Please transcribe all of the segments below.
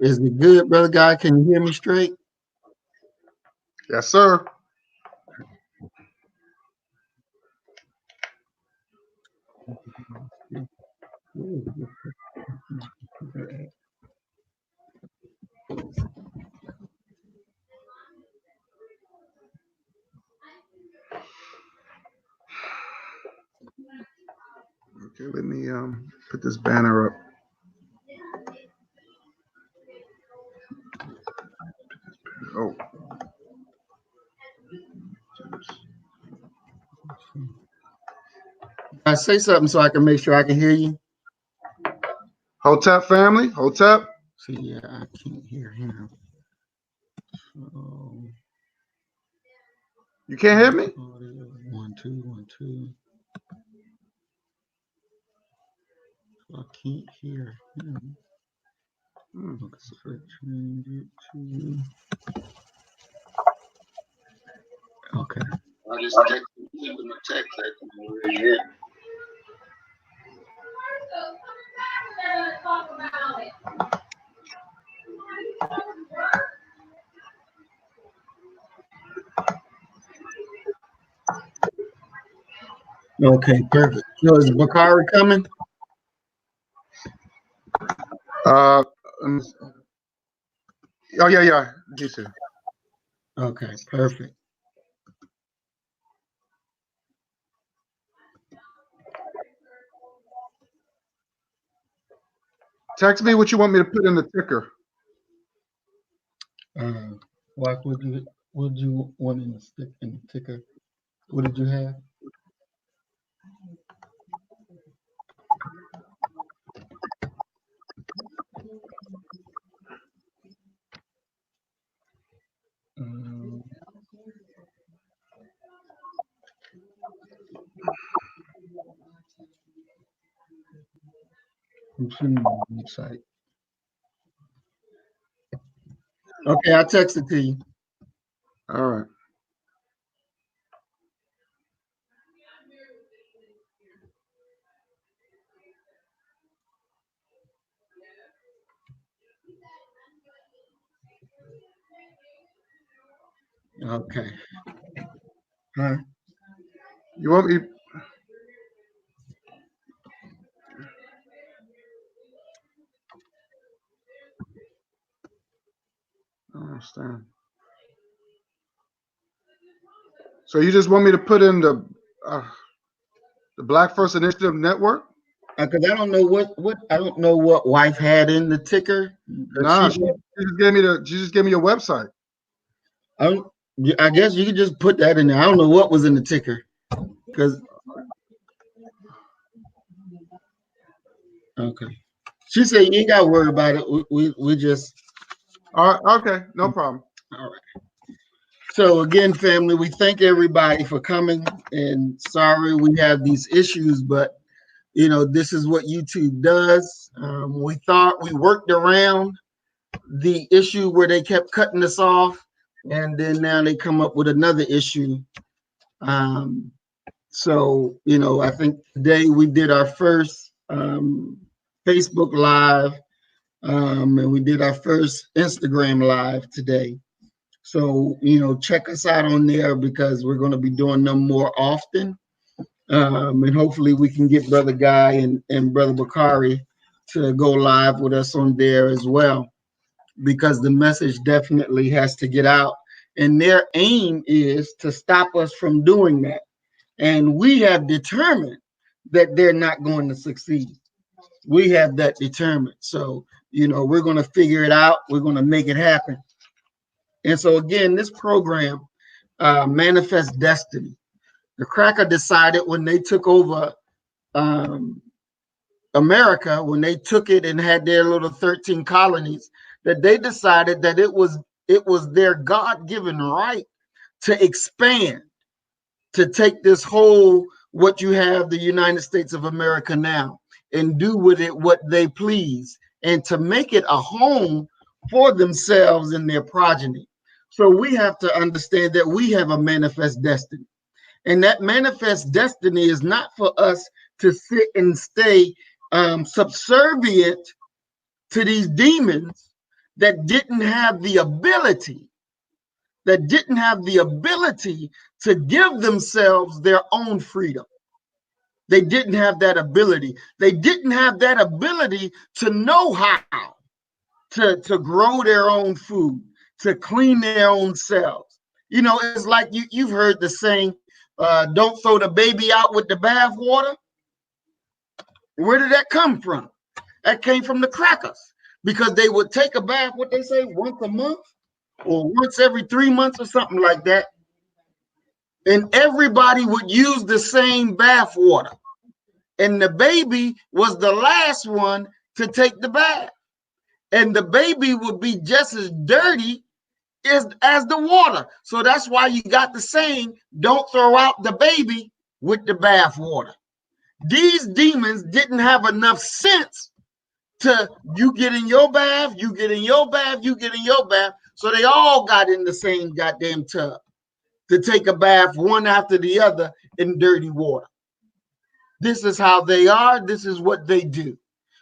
Is it good, brother guy? Can you hear me straight? Yes, sir. Okay, let me put this banner up. Oh. I say something so I can make sure I can hear you. Hotep family, Hotep. See, yeah, I can't hear him. So, you can't hear me? 1 2 1 2. So I can't hear him. Okay, so change it to. Okay. I just texted him a text that you Okay, perfect. So is Bakari coming? Oh yeah. Me too. Okay, perfect. Text me what you want me to put in the ticker. What would you want in the ticker? What did you have? I'm sending you the website. Okay, I texted to you. All right. Okay. Huh? You want me? I don't understand. So you just want me to put in the Black First Initiative Network? Because I don't know what wife had in the ticker. Nah, she just gave me your website. I guess you could just put that in there. I don't know what was in the ticker. Because okay. She said you ain't gotta worry about it. We just all right, okay, no problem. All right. So again, family, we thank everybody for coming, and sorry we have these issues, but this is what YouTube does. We thought we worked around the issue where they kept cutting us off, and then now they come up with another issue. So I think today we did our first Facebook Live, and we did our first Instagram Live today. So check us out on there because we're going to be doing them more often. And hopefully we can get Brother Guy and Brother Bakari to go live with us on there as well, because the message definitely has to get out. And their aim is to stop us from doing that. And we have determined that they're not going to succeed. We have that determined. So, we're going to figure it out. We're going to make it happen. And so, again, this program, Manifest Destiny, the Cracker decided when they took over America, when they took it and had their little 13 colonies, that they decided that it was their God-given right to expand, to take this whole what you have the United States of America now and do with it what they please, and to make it a home for themselves and their progeny. So we have to understand that we have a manifest destiny. And that manifest destiny is not for us to sit and stay subservient to these demons that didn't have the ability, to give themselves their own freedom. They didn't have that ability. They didn't have that ability to know how to grow their own food, to clean their own selves. You know, it's like you've heard the saying, don't throw the baby out with the bathwater. Where did that come from? That came from the crackers, because they would take a bath, what they say, once a month or once every 3 months or something like that. And everybody would use the same bath water. And the baby was the last one to take the bath. And the baby would be just as dirty as the water. So that's why you got the saying, don't throw out the baby with the bath water. These demons didn't have enough sense to, you get in your bath, you get in your bath, you get in your bath. So they all got in the same goddamn tub to take a bath one after the other in dirty water. This is how they are. This is what they do.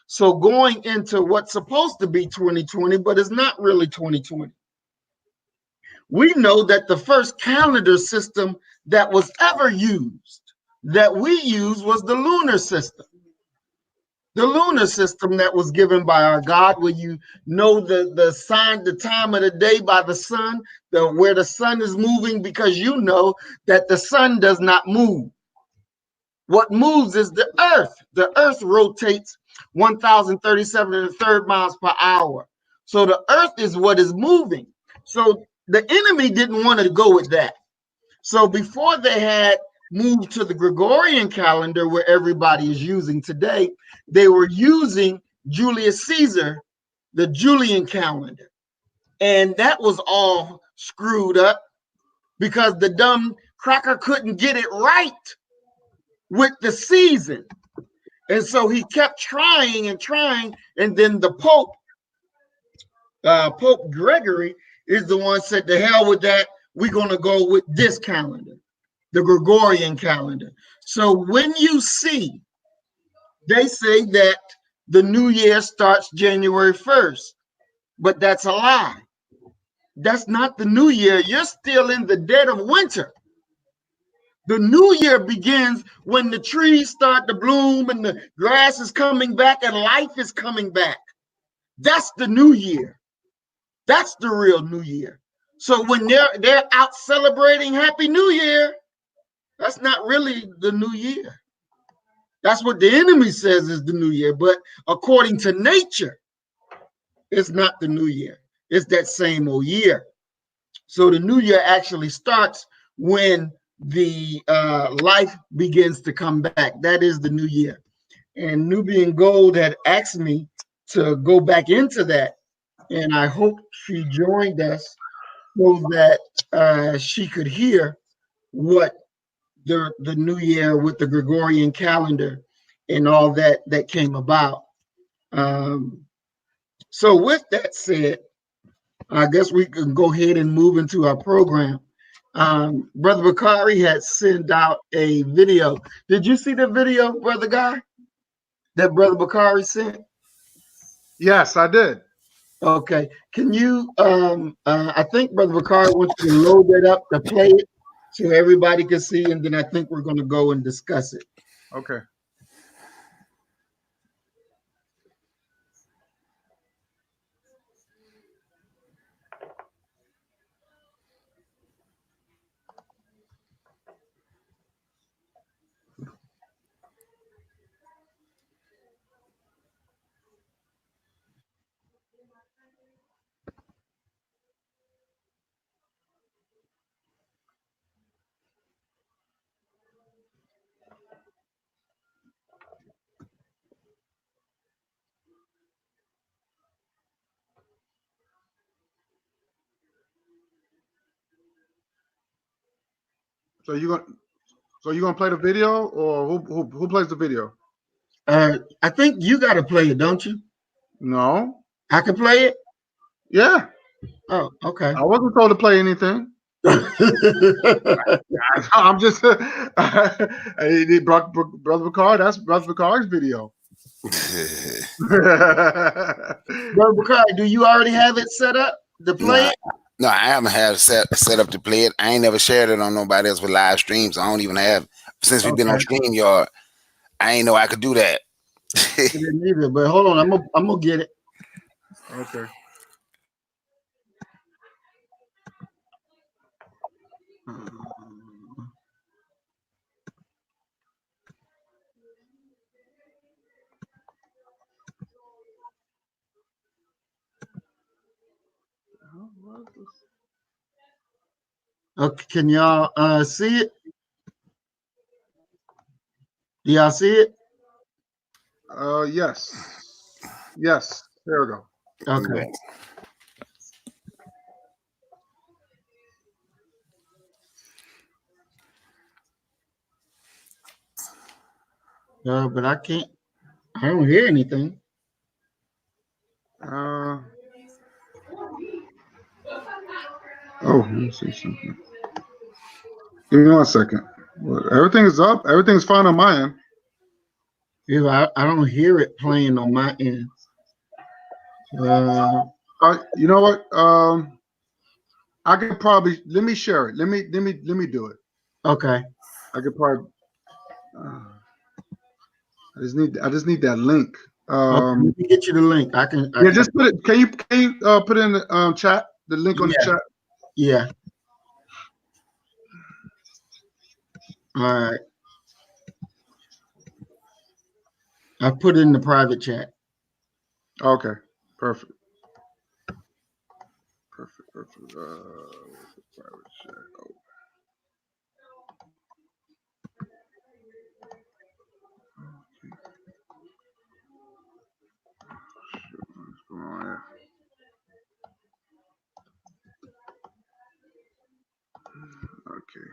So going into what's supposed to be 2020, but it's not really 2020. We know that the first calendar system that was ever used, that we used, was the lunar system. The lunar system that was given by our God, where you know the sign, the time of the day by the sun, where the sun is moving, because you know that the sun does not move. What moves is the earth. The earth rotates 1,037 and a third miles per hour. So the earth is what is moving. So the enemy didn't want to go with that. So before they had moved to the Gregorian calendar, where everybody is using today, they were using Julius Caesar, the Julian calendar. And that was all screwed up because the dumb cracker couldn't get it right with the season. And so he kept trying and trying. And then the Pope, Pope Gregory, is the one said, to hell with that. We're going to go with this calendar, the Gregorian calendar. So when you see, they say that the new year starts January 1st, but that's a lie. That's not the new year. You're still in the dead of winter. The new year begins when the trees start to bloom and the grass is coming back and life is coming back. That's the new year. That's the real new year. So when they're out celebrating Happy New Year, that's not really the new year. That's what the enemy says is the new year. But according to nature, it's not the new year. It's that same old year. So the new year actually starts when the life begins to come back. That is the new year. And Nubian Gold had asked me to go back into that. And I hope she joined us so that she could hear what the new year with the Gregorian calendar and all that came about. So with that said, I guess we can go ahead and move into our program. Brother Bakari had sent out a video. Did you see the video, Brother Guy, that Brother Bakari sent? Yes, I did. Okay. Can you, I think Brother Bakari wants you to load that up to play it so everybody can see, and then I think we're going to go and discuss it. Okay. So you gonna play the video, or who plays the video? I think you got to play it, don't you? No. I can play it. Yeah. Oh, okay. I wasn't told to play anything. I'm just Brother Bacard. That's Brother Bacard's video. Brother Bakari, do you already have it set up to play it? No, I haven't had set up to play it. I ain't never shared it on nobody else with live streams. I don't even have, since we've been on StreamYard. I ain't know I could do that. I didn't either, but hold on, I'm gonna get it. Okay. Okay, can y'all see it? Do y'all see it? Yes. Yes. There we go. Okay. But I don't hear anything. Let me see something. Give me 1 second. Everything is up. Everything's fine on my end. Yeah, I don't hear it playing on my end. You know what? I could probably let me share it. Let me do it. Okay. I could probably. I just need that link. Let me get you the link. I can just put it. Can you put it in the chat? The link on the chat. Yeah. All right. I put it in the private chat. Okay. Perfect. Private chat. What's going on here? Okay.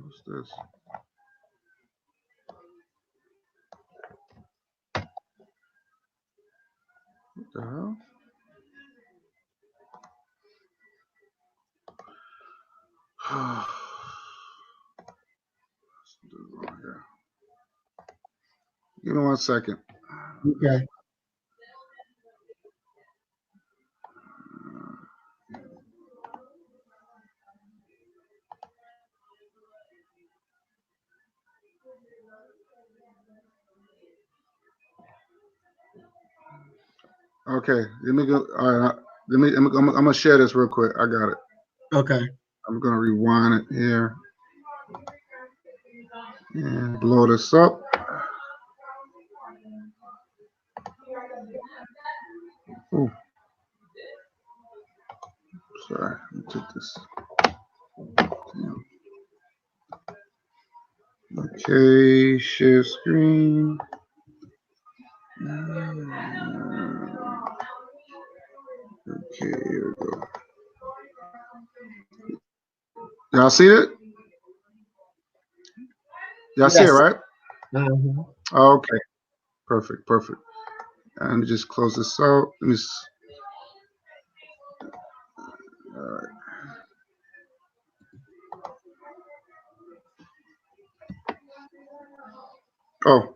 What's this? What the hell? Give me 1 second. Okay. Okay, let me go. All right, I'm gonna share this real quick. I got it. Okay. I'm gonna rewind it here and blow this up. Oh, sorry. Let me take this. Okay, share screen. Okay, here we go. Y'all see it? Y'all see it, right? Mm-hmm. Okay, perfect. And just close this out. Let me. All right. Oh.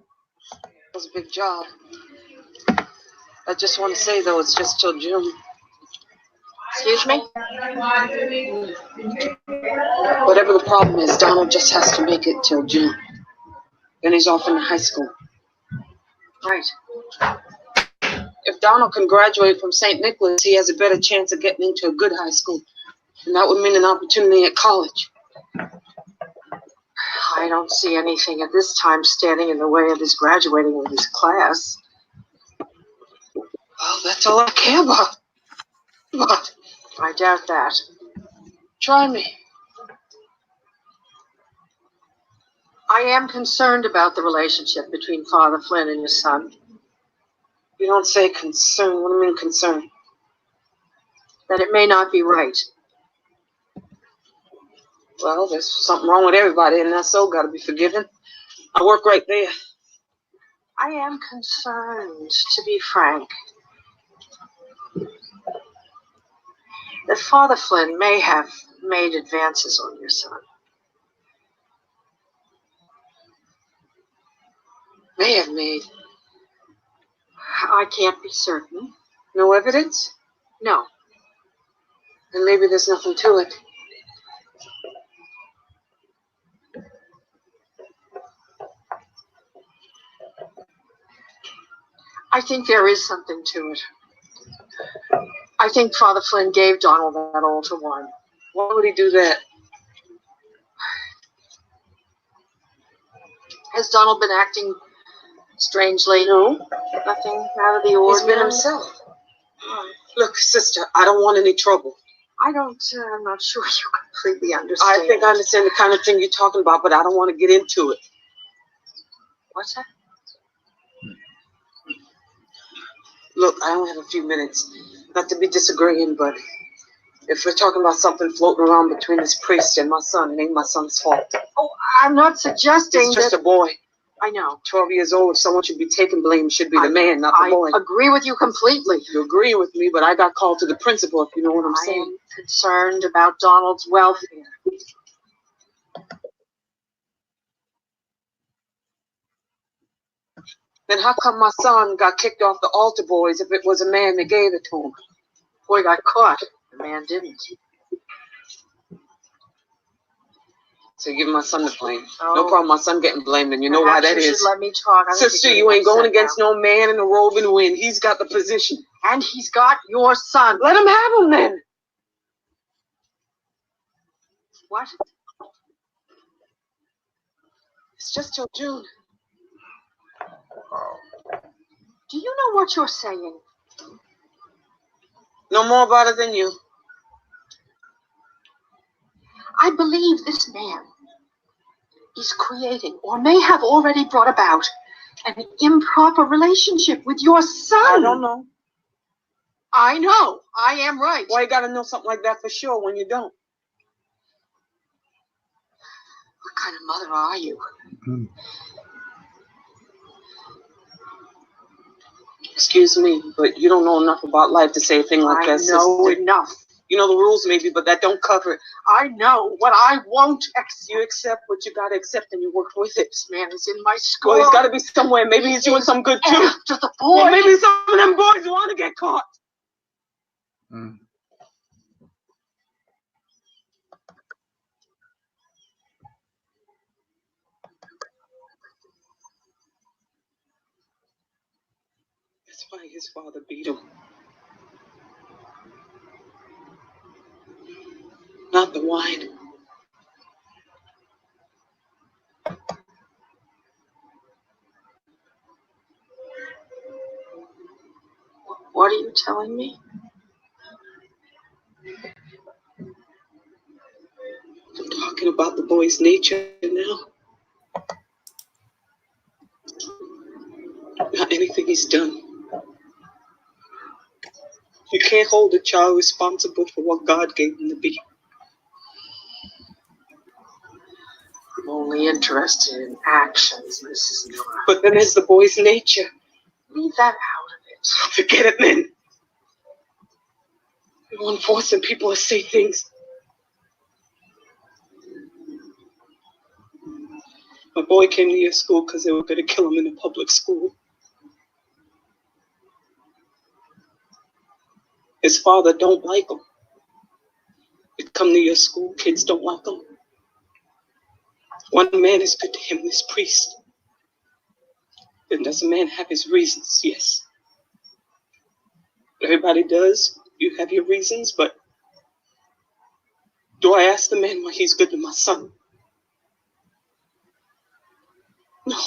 That was a big job. I just want to say, though, it's just till June. Excuse me? Whatever the problem is, Donald just has to make it till June. Then he's off into high school. Right. If Donald can graduate from St. Nicholas, he has a better chance of getting into a good high school. And that would mean an opportunity at college. I don't see anything at this time standing in the way of his graduating with his class. Well, that's all I care about. But I doubt that. Try me. I am concerned about the relationship between Father Flynn and your son. You don't say concern. What do you mean concern? That it may not be right. Well, there's something wrong with everybody, and that's so got to be forgiven. I work right there. I am concerned, to be frank, that Father Flynn may have made advances on your son. May have made. I can't be certain. No evidence? No. And maybe there's nothing to it. I think there is something to it. I think Father Flynn gave Donald that altar wine. Why would he do that? Has Donald been acting strangely? No. Nothing out of the ordinary? He's been himself. Look, sister, I don't want any trouble. I'm not sure you completely understand. I think I understand the kind of thing you're talking about, but I don't want to get into it. What's that? Look, I only have a few minutes. Not to be disagreeing, but if we're talking about something floating around between this priest and my son, it ain't my son's fault. Oh, I'm not suggesting He's just a boy. I know. 12 years old, if someone should be taking blame, should be the man, not the boy. I agree with you completely. You agree with me, but I got called to the principal, if you know what I'm saying. I am concerned about Donald's welfare. Then how come my son got kicked off the altar boys if it was a man that gave it to him? Boy got caught. The man didn't. So you give my son the blame. Oh. No problem, my son getting blamed, and you know why that is. You should let me talk. Sister, you ain't going against no man in a robe and wind. He's got the position. And he's got your son. Let him have him then. What? It's just till June. Do you know what you're saying? No more about it than you. I believe this man is creating, or may have already brought about, an improper relationship with your son. I don't know. I know. I am right. Why you gotta know something like that for sure when you don't? What kind of mother are you? Excuse me, but you don't know enough about life to say a thing like that, sister. I know enough. You know the rules maybe, but that don't cover it. I know what I won't accept. You accept what you gotta accept and you work with it. This man is in my school. Well, he's gotta be somewhere. Maybe he's doing some good too. After the boy. Well, maybe some of them boys want to get caught. That's why his father beat him. Not the wine. What are you telling me? I'm talking about the boy's nature now. Not anything he's done. You can't hold a child responsible for what God gave him to be. I'm only interested in actions, Mrs. Miller. But then there's the boy's nature. Leave that out of it. Forget it, then. You're enforcing people to say things. My boy came to your school because they were going to kill him in a public school. His father don't like him. They come to your school, kids don't like him. One man is good to him, this priest. Then does a man have his reasons? Yes. Everybody does. You have your reasons, but do I ask the man why he's good to my son? No.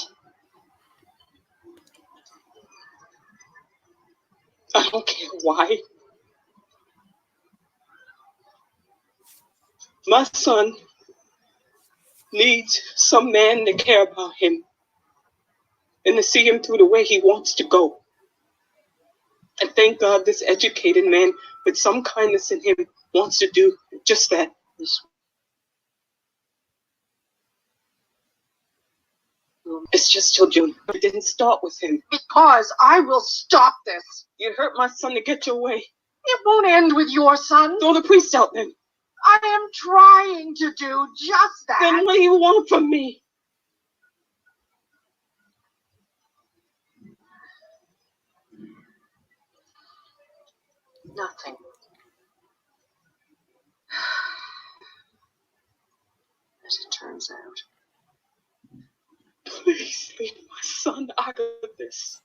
I don't care why. My son needs some man to care about him and to see him through the way he wants to go. And thank God this educated man with some kindness in him wants to do just that. It's just till June. It didn't start with him. Because I will stop this. You hurt my son to get your way. It won't end with your son. Throw the priest out then. I am trying to do just that. Then what do you want from me? Nothing. As it turns out. Please leave my son out of this.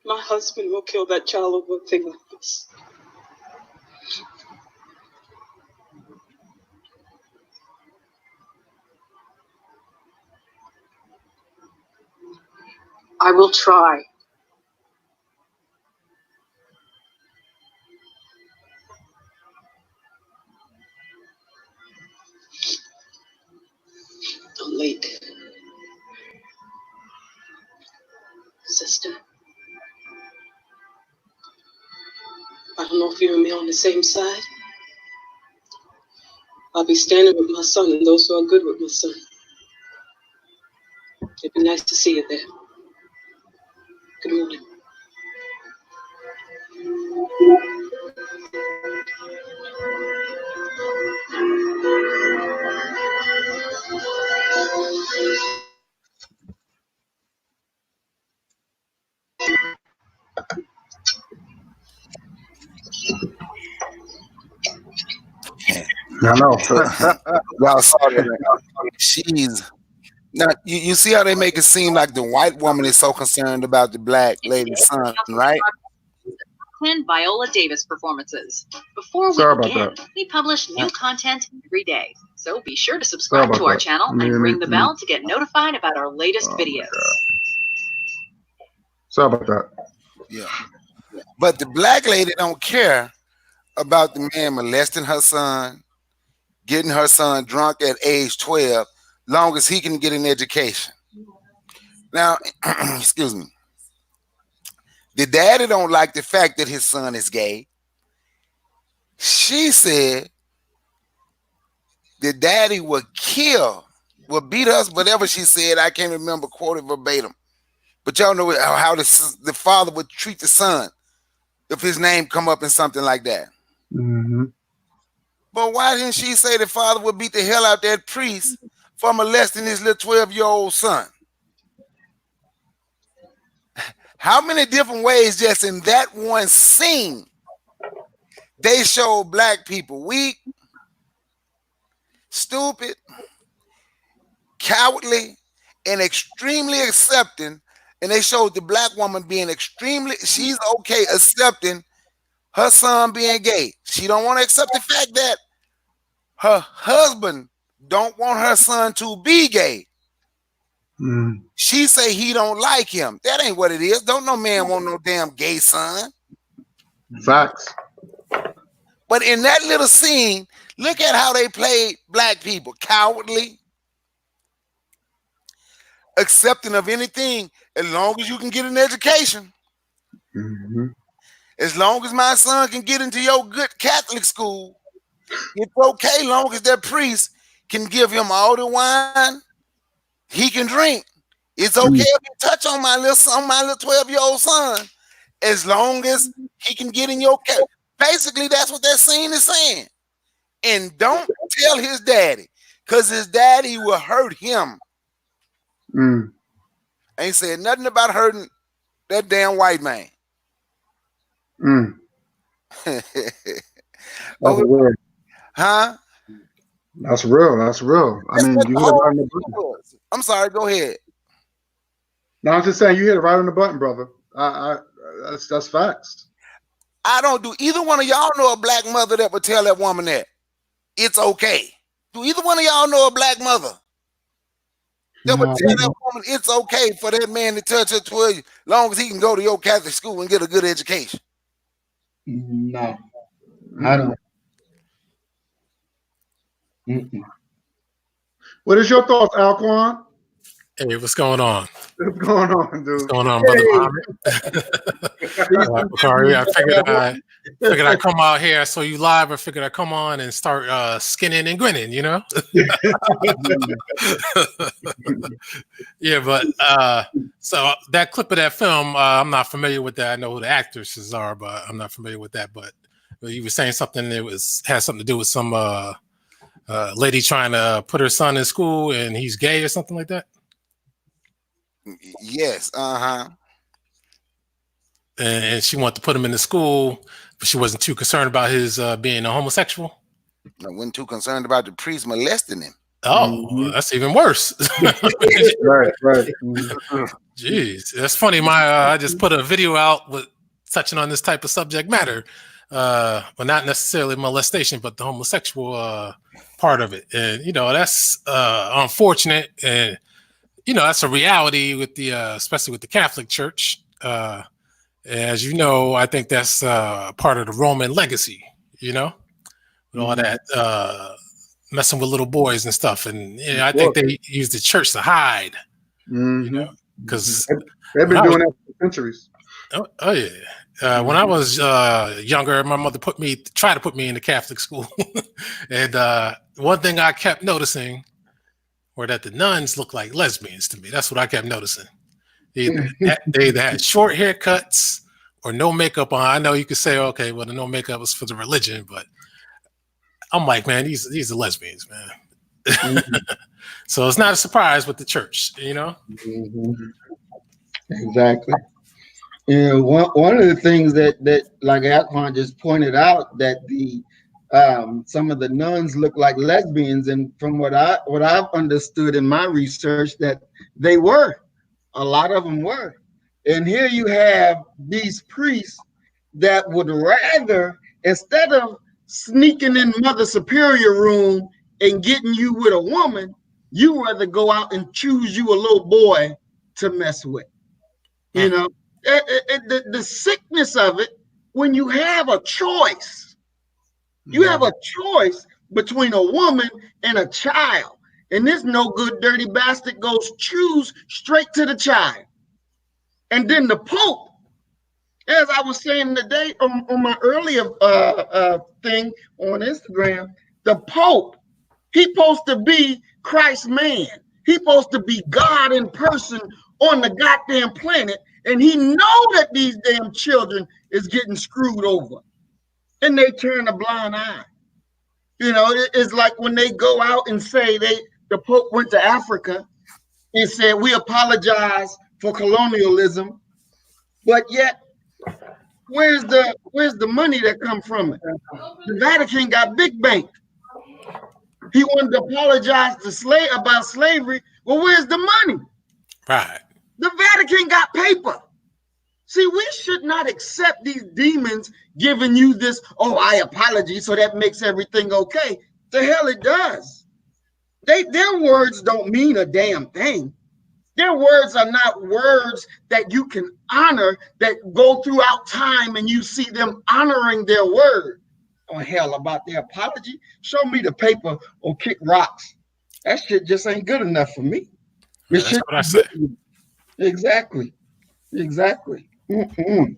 My husband will kill that child over a thing like this. I will try. The lake. Sister. I don't know if you and me on the same side. I'll be standing with my son and those who are good with my son. It'd be nice to see you there. Good morning. I know. Y'all saw that. She's now you see how they make it seem like the white woman is so concerned about the black lady's son, right? 10 Viola Davis performances. Before we Sorry about begin, that. we publish new content every day. So be sure to subscribe to our that. channel and ring the bell to get notified about our latest videos. Sorry about that. Yeah. But the black lady don't care about the man molesting her son, getting her son drunk at age 12, long as he can get an education. Now, excuse me. The daddy don't like the fact that his son is gay. She said the daddy would kill, would beat us, whatever she said. I can't remember quoted verbatim. But y'all know how the father would treat the son if his name come up in something like that. Mm-hmm. But why didn't she say the father would beat the hell out that priest for molesting his little 12-year-old son? How many different ways just in that one scene they showed black people weak, stupid, cowardly, and extremely accepting, and they showed the black woman being extremely, she's okay accepting her son being gay. She don't want to accept the fact that her husband don't want her son to be gay. Mm. She say he don't like him. That ain't what it is. Don't no man want no damn gay son. Facts. But in that little scene, look at how they played black people. Cowardly, accepting of anything, as long as you can get an education. Mm-hmm. As long as my son can get into your good Catholic school, it's okay, long as that priest can give him all the wine he can drink. It's okay if you touch on my little 12-year-old son, as long as he can get in your cat. Basically, that's what that scene is saying. And don't tell his daddy, because his daddy will hurt him. Mm. Ain't said nothing about hurting that damn white man. Mm. Oh, real. huh? That's real. That's real. I mean, you hit it right on the button. I'm sorry. Go ahead. No, I'm just saying you hit it right on the button, brother. That's facts. I don't do either one of y'all know a black mother that would tell that woman that it's okay. Do either one of y'all know a black mother Yeah, but No. tell that woman it's okay for that man to touch her 12 long as he can go to your Catholic school and get a good education. No, I don't. Mm-mm. What is your thoughts, Alquan? Hey, what's going on? What's going on, What's dude? going on, brother Muhammad? Bakari, I figured I'd come out here. I saw you live. I figured I'd come on and start skinning and grinning, you know? Yeah, but so that clip of that film, I'm not familiar with that. I know who the actresses are, but I'm not familiar with that. But you were saying something that had something to do with some lady trying to put her son in school and he's gay or something like that. Yes, And she wanted to put him in the school, but she wasn't too concerned about his being a homosexual. I wasn't too concerned about the priest molesting him. Oh, that's even worse. Right. Jeez, that's funny. I just put a video out with touching on this type of subject matter, but not necessarily molestation, but the homosexual part of it. And that's unfortunate, and that's a reality with the especially with the Catholic Church. As you know, I think that's part of the Roman legacy. With all that messing with little boys and stuff, and I think they use the church to hide. Because they've been doing that for centuries. Oh yeah. When I was younger, my mother tried to put me in the Catholic school, and one thing I kept noticing were that the nuns looked like lesbians to me. That's what I kept noticing. They either had short haircuts or no makeup on. I know you could say, okay, well, the no makeup was for the religion, but I'm like, man, these are lesbians, man. So it's not a surprise with the church, Exactly. One of the things that like Alquan just pointed out, that the some of the nuns look like lesbians, and from what I've understood in my research, that they were. A lot of them were. And here you have these priests that would rather, instead of sneaking in Mother Superior room and getting you with a woman, you rather go out and choose you a little boy to mess with. The sickness of it, when you have a choice, between a woman and a child. And this no good dirty bastard goes choose straight to the child. And then the Pope, as I was saying today on my earlier thing on Instagram, the Pope, he's supposed to be Christ's man. He's supposed to be God in person on the goddamn planet. And he know that these damn children is getting screwed over. And they turn a blind eye. It's like when they go out and say the Pope went to Africa and said, we apologize for colonialism, but yet where's the money that come from it? The Vatican got big bank. He wanted to apologize about slavery. Well, where's the money? Right. The Vatican got paper. See, we should not accept these demons giving you this, I apology, so that makes everything okay. The hell it does. Their words don't mean a damn thing. Their words are not words that you can honor, that go throughout time and you see them honoring their word. Oh, hell, about their apology? Show me the paper or kick rocks. That shit just ain't good enough for me. That's what I said. Exactly. And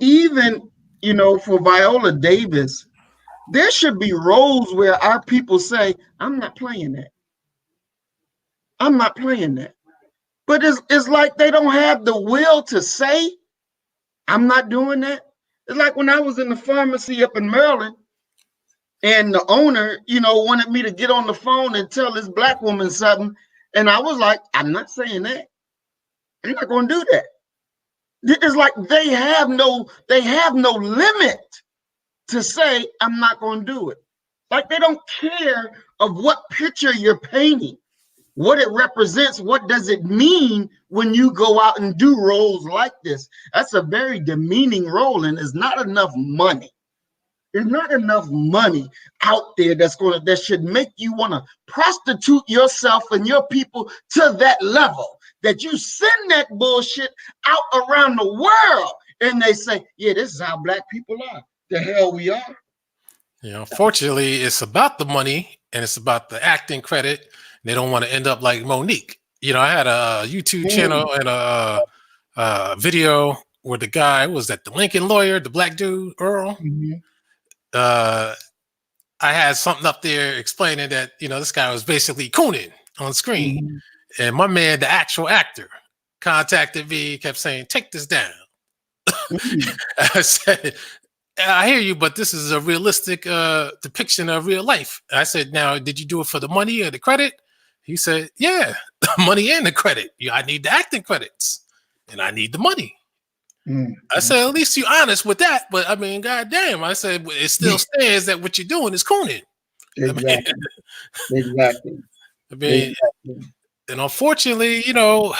even, for Viola Davis, there should be roles where our people say, I'm not playing that. But it's like they don't have the will to say, I'm not doing that. It's like when I was in the pharmacy up in Maryland, and the owner, wanted me to get on the phone and tell this black woman something. And I was like, I'm not saying that. I'm not going to do that. It's like they have no limit to say, I'm not going to do it. Like they don't care of what picture you're painting, what it represents, what does it mean when you go out and do roles like this. That's a very demeaning role, and there's not enough money. There's not enough money out there that should make you want to prostitute yourself and your people to that level that you send that bullshit out around the world and they say, yeah, this is how black people are. The hell we are. You know, fortunately, it's about the money and it's about the acting credit. They don't want to end up like Monique. You know, I had a YouTube channel and a video where the guy was that the Lincoln lawyer, the black dude, Earl. I had something up there explaining that, you know, this guy was basically cooning on screen. And my man, the actual actor, contacted me, kept saying, take this down. I said, I hear you, but this is a realistic depiction of real life. I said, now, did you do it for the money or the credit? He said, yeah, the money and the credit. Yeah, I need the acting credits and I need the money. I said, at least you're honest with that. But I mean, goddamn, I said, it still stands that what you're doing is cooning. Exactly. I mean, and unfortunately, you know,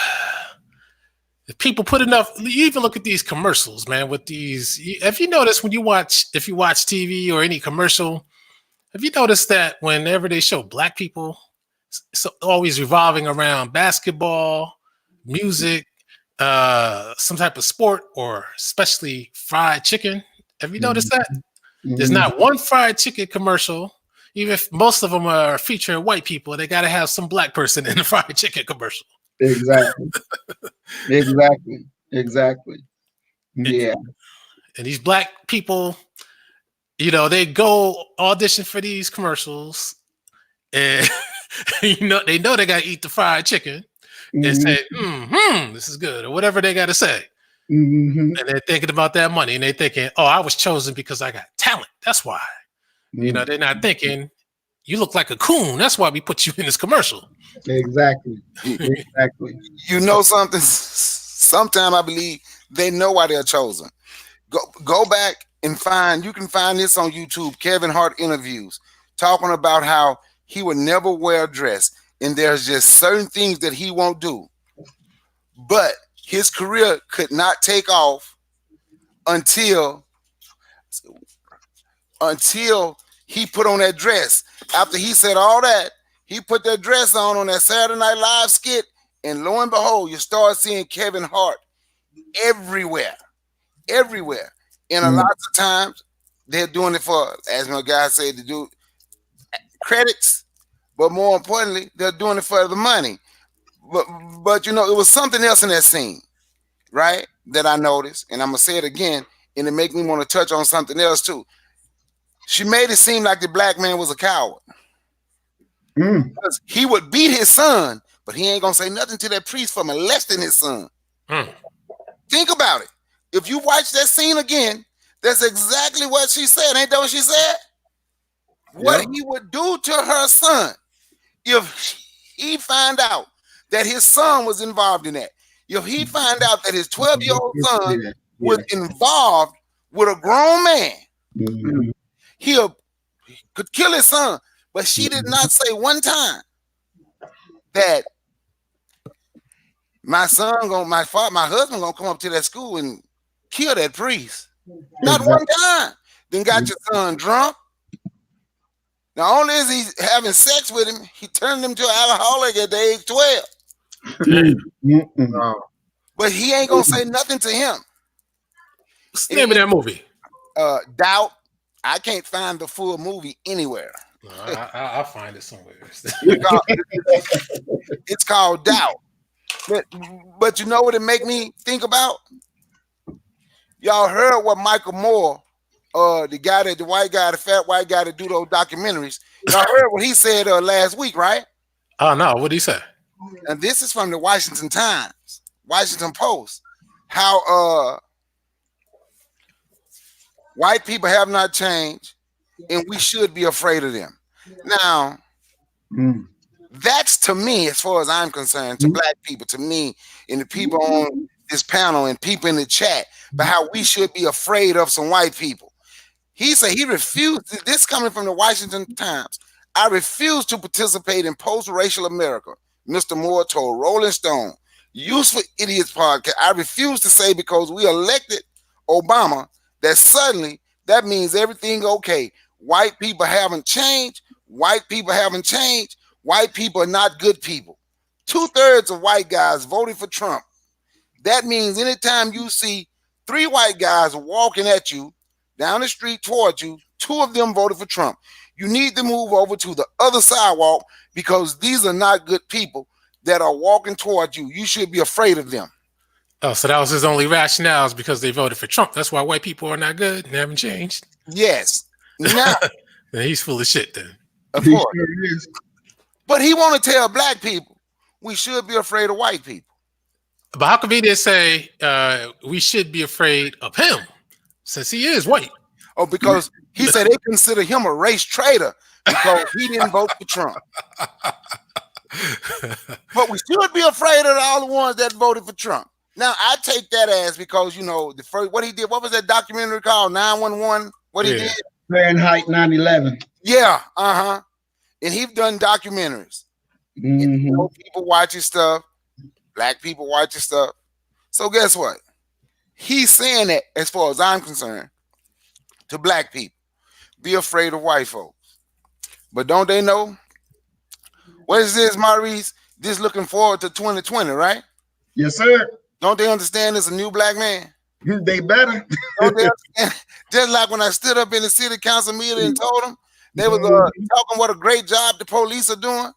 if people put enough, you even look at these commercials, man, with these, if you notice when you watch, if you watch TV or any commercial, have you noticed that whenever they show black people, it's always revolving around basketball, music, some type of sport, or especially fried chicken? Have you noticed that? There's not one fried chicken commercial, even if most of them are featuring white people, they got to have some black person in the fried chicken commercial. Exactly. Yeah. And these black people, you know, they go audition for these commercials and you know they got to eat the fried chicken and say, this is good, or whatever they got to say. And they're thinking about that money and they're thinking, oh, I was chosen because I got talent. That's why. You know, they're not thinking, you look like a coon. That's why we put you in this commercial. Exactly. You know something? Sometimes I believe they know why they're chosen. Go back and you can find this on YouTube, Kevin Hart interviews, talking about how he would never wear a dress. And there's just certain things that he won't do. But his career could not take off until he put on that dress. After he said all that, he put that dress on that Saturday Night Live skit, and lo and behold, you start seeing Kevin Hart everywhere. And a lot of times, they're doing it for, as my guy said, to do credits, but more importantly, they're doing it for the money. But you know, it was something else in that scene, right, that I noticed, and I'm going to say it again, and it make me want to touch on something else too. She made it seem like the black man was a coward. Because he would beat his son, but he ain't gonna say nothing to that priest for molesting his son. Think about it. If you watch that scene again, that's exactly what she said. Ain't that what she said? What he would do to her son if he find out that his son was involved in that. If he find out that his 12-year-old son was involved with a grown man, he could kill his son. But she did not say one time that my husband gonna come up to that school and kill that priest. Not one time. Then got your son drunk. Not only is he having sex with him, he turned him to an alcoholic at the age 12. But he ain't gonna say nothing to him. What's the name of that movie? Doubt. I can't find the full movie anywhere. No, I'll find it somewhere. It's called Doubt. But you know what it make me think about? Y'all heard what Michael Moore, the white guy, the fat white guy that do those documentaries. Y'all heard what he said last week, right? Oh no, what did he say? And this is from the Washington Post. How white people have not changed, and we should be afraid of them. Now, that's to me, as far as I'm concerned, to black people, to me, and the people on this panel and people in the chat, but how we should be afraid of some white people. He said he refused, this coming from the Washington Times, I refuse to participate in post-racial America, Mr. Moore told Rolling Stone, Useful Idiots podcast. I refuse to say because we elected Obama that suddenly that means everything okay. White people haven't changed. White people haven't changed. White people are not good people. 2/3 of white guys voted for Trump. That means anytime you see 3 white guys walking at you down the street towards you, 2 of them voted for Trump. You need to move over to the other sidewalk because these are not good people that are walking towards you. You should be afraid of them. Oh, so that was his only rationale is because they voted for Trump. That's why white people are not good and haven't changed. Yes. Now, Then he's full of shit then. of He course. sure is. But he want to tell black people we should be afraid of white people. But how come he didn't say we should be afraid of him since he is white? Oh, because he said they consider him a race traitor because he didn't vote for Trump. But we should be afraid of all the ones that voted for Trump. Now, I take that as because, you know, the first, what he did, what was that documentary called? 911? What he did? Fahrenheit 9/11. Yeah, and he's done documentaries. And, you know, people watch his stuff. Black people watch his stuff. So guess what? He's saying that, as far as I'm concerned, to black people, be afraid of white folks. But don't they know? What is this, Maurice? This looking forward to 2020, right? Yes, sir. Don't they understand it's a new black man? They better. Don't they understand? Just like when I stood up in the city council meeting and told them, they was talking what a great job the police are doing.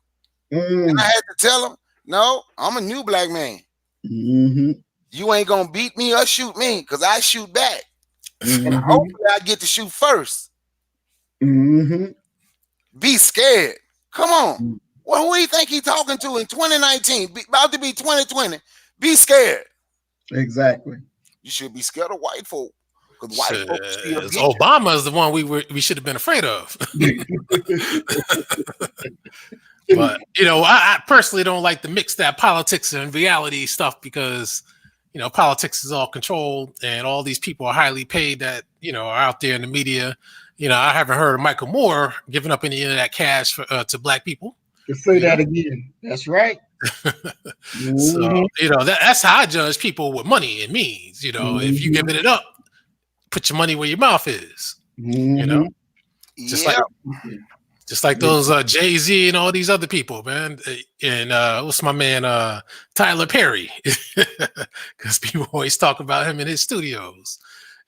And I had to tell them, no, I'm a new black man. You ain't gonna beat me or shoot me because I shoot back. And hopefully I get to shoot first. Be scared. Come on. Well, who do you think he's talking to in 2019? About to be 2020. Be scared. Exactly. You should be scared of white folk. Because white folks Obama is the one we should have been afraid of. But you know, I personally don't like to mix that politics and reality stuff because you know politics is all controlled and all these people are highly paid that you know are out there in the media. You know, I haven't heard of Michael Moore giving up any of that cash for, to black people. To say that again. That's right. So you know that's how I judge people with money and means. You know, if you giving it up, put your money where your mouth is. You know, just like those Jay-Z and all these other people, man. And what's my man Tyler Perry? Because people always talk about him in his studios.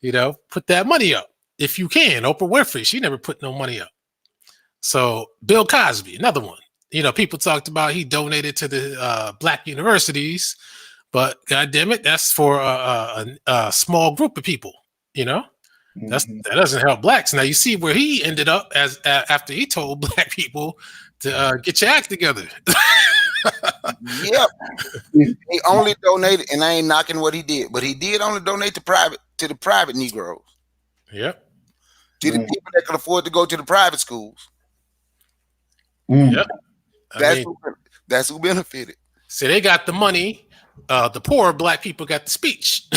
You know, put that money up if you can. Oprah Winfrey, she never put no money up. So Bill Cosby, another one. You know, people talked about he donated to the black universities, but God damn it, that's for a small group of people. You know, that doesn't help blacks. Now you see where he ended up as after he told black people to get your act together. Yep, he only donated, and I ain't knocking what he did, but he did only donate to the private Negroes. Yep, to the people that could afford to go to the private schools. Yep. That's who benefited. So they got the money. The poor black people got the speech.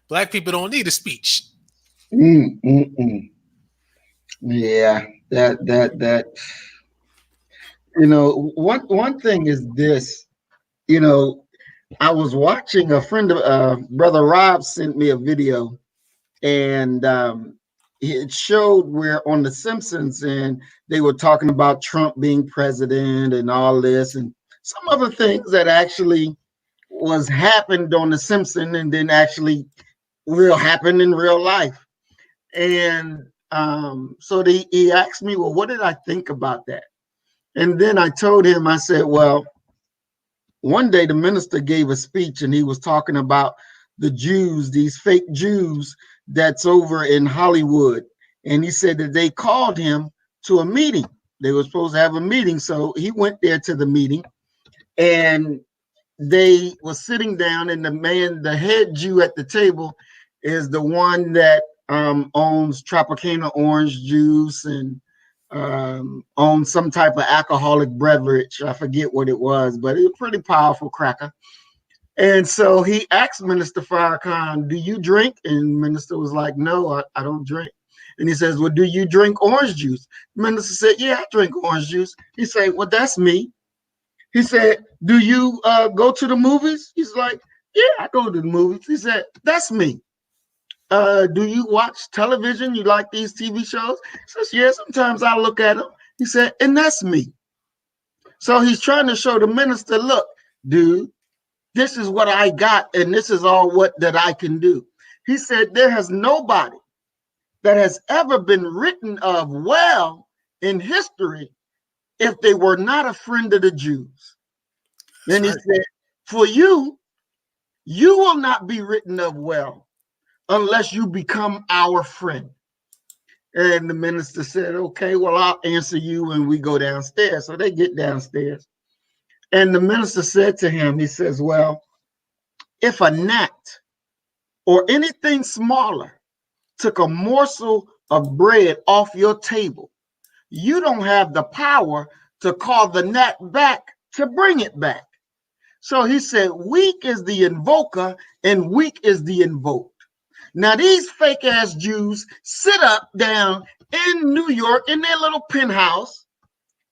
Black people don't need a speech. Yeah, that. You know, one thing is this. You know, I was watching a friend of Brother Rob sent me a video, and it showed where on The Simpsons, and they were talking about Trump being president and all this, and some other things that actually was happened on The Simpsons and then actually happened in real life. And so he asked me, well, what did I think about that? And then I told him, I said, well, one day the minister gave a speech and he was talking about the Jews, these fake Jews that's over in Hollywood. And he said that they called him to a meeting. They were supposed to have a meeting. So he went there to the meeting and they were sitting down, and the head Jew at the table is the one that owns Tropicana orange juice and owns some type of alcoholic beverage. I forget what it was, but it's a pretty powerful cracker. And so he asked Minister Farrakhan, do you drink? And Minister was like, no, I don't drink. And he says, well, do you drink orange juice? Minister said, yeah, I drink orange juice. He said, well, that's me. He said, do you go to the movies? He's like, Yeah, I go to the movies. He said, that's me. Do you watch television? You like these TV shows? He says, yeah, sometimes I look at them. He said, and that's me. So he's trying to show the minister, look, dude, this is what I got, and this is all that I can do. He said, there has nobody that has ever been written of well in history if they were not a friend of the Jews. Then he said, for you, you will not be written of well unless you become our friend. And the minister said, okay, well, I'll answer you when we go downstairs. So they get downstairs. And the minister said to him, he says, well, if a gnat or anything smaller took a morsel of bread off your table, you don't have the power to call the gnat back to bring it back. So he said, weak is the invoker and weak is the invoked. Now, these fake ass Jews sit up down in New York in their little penthouse,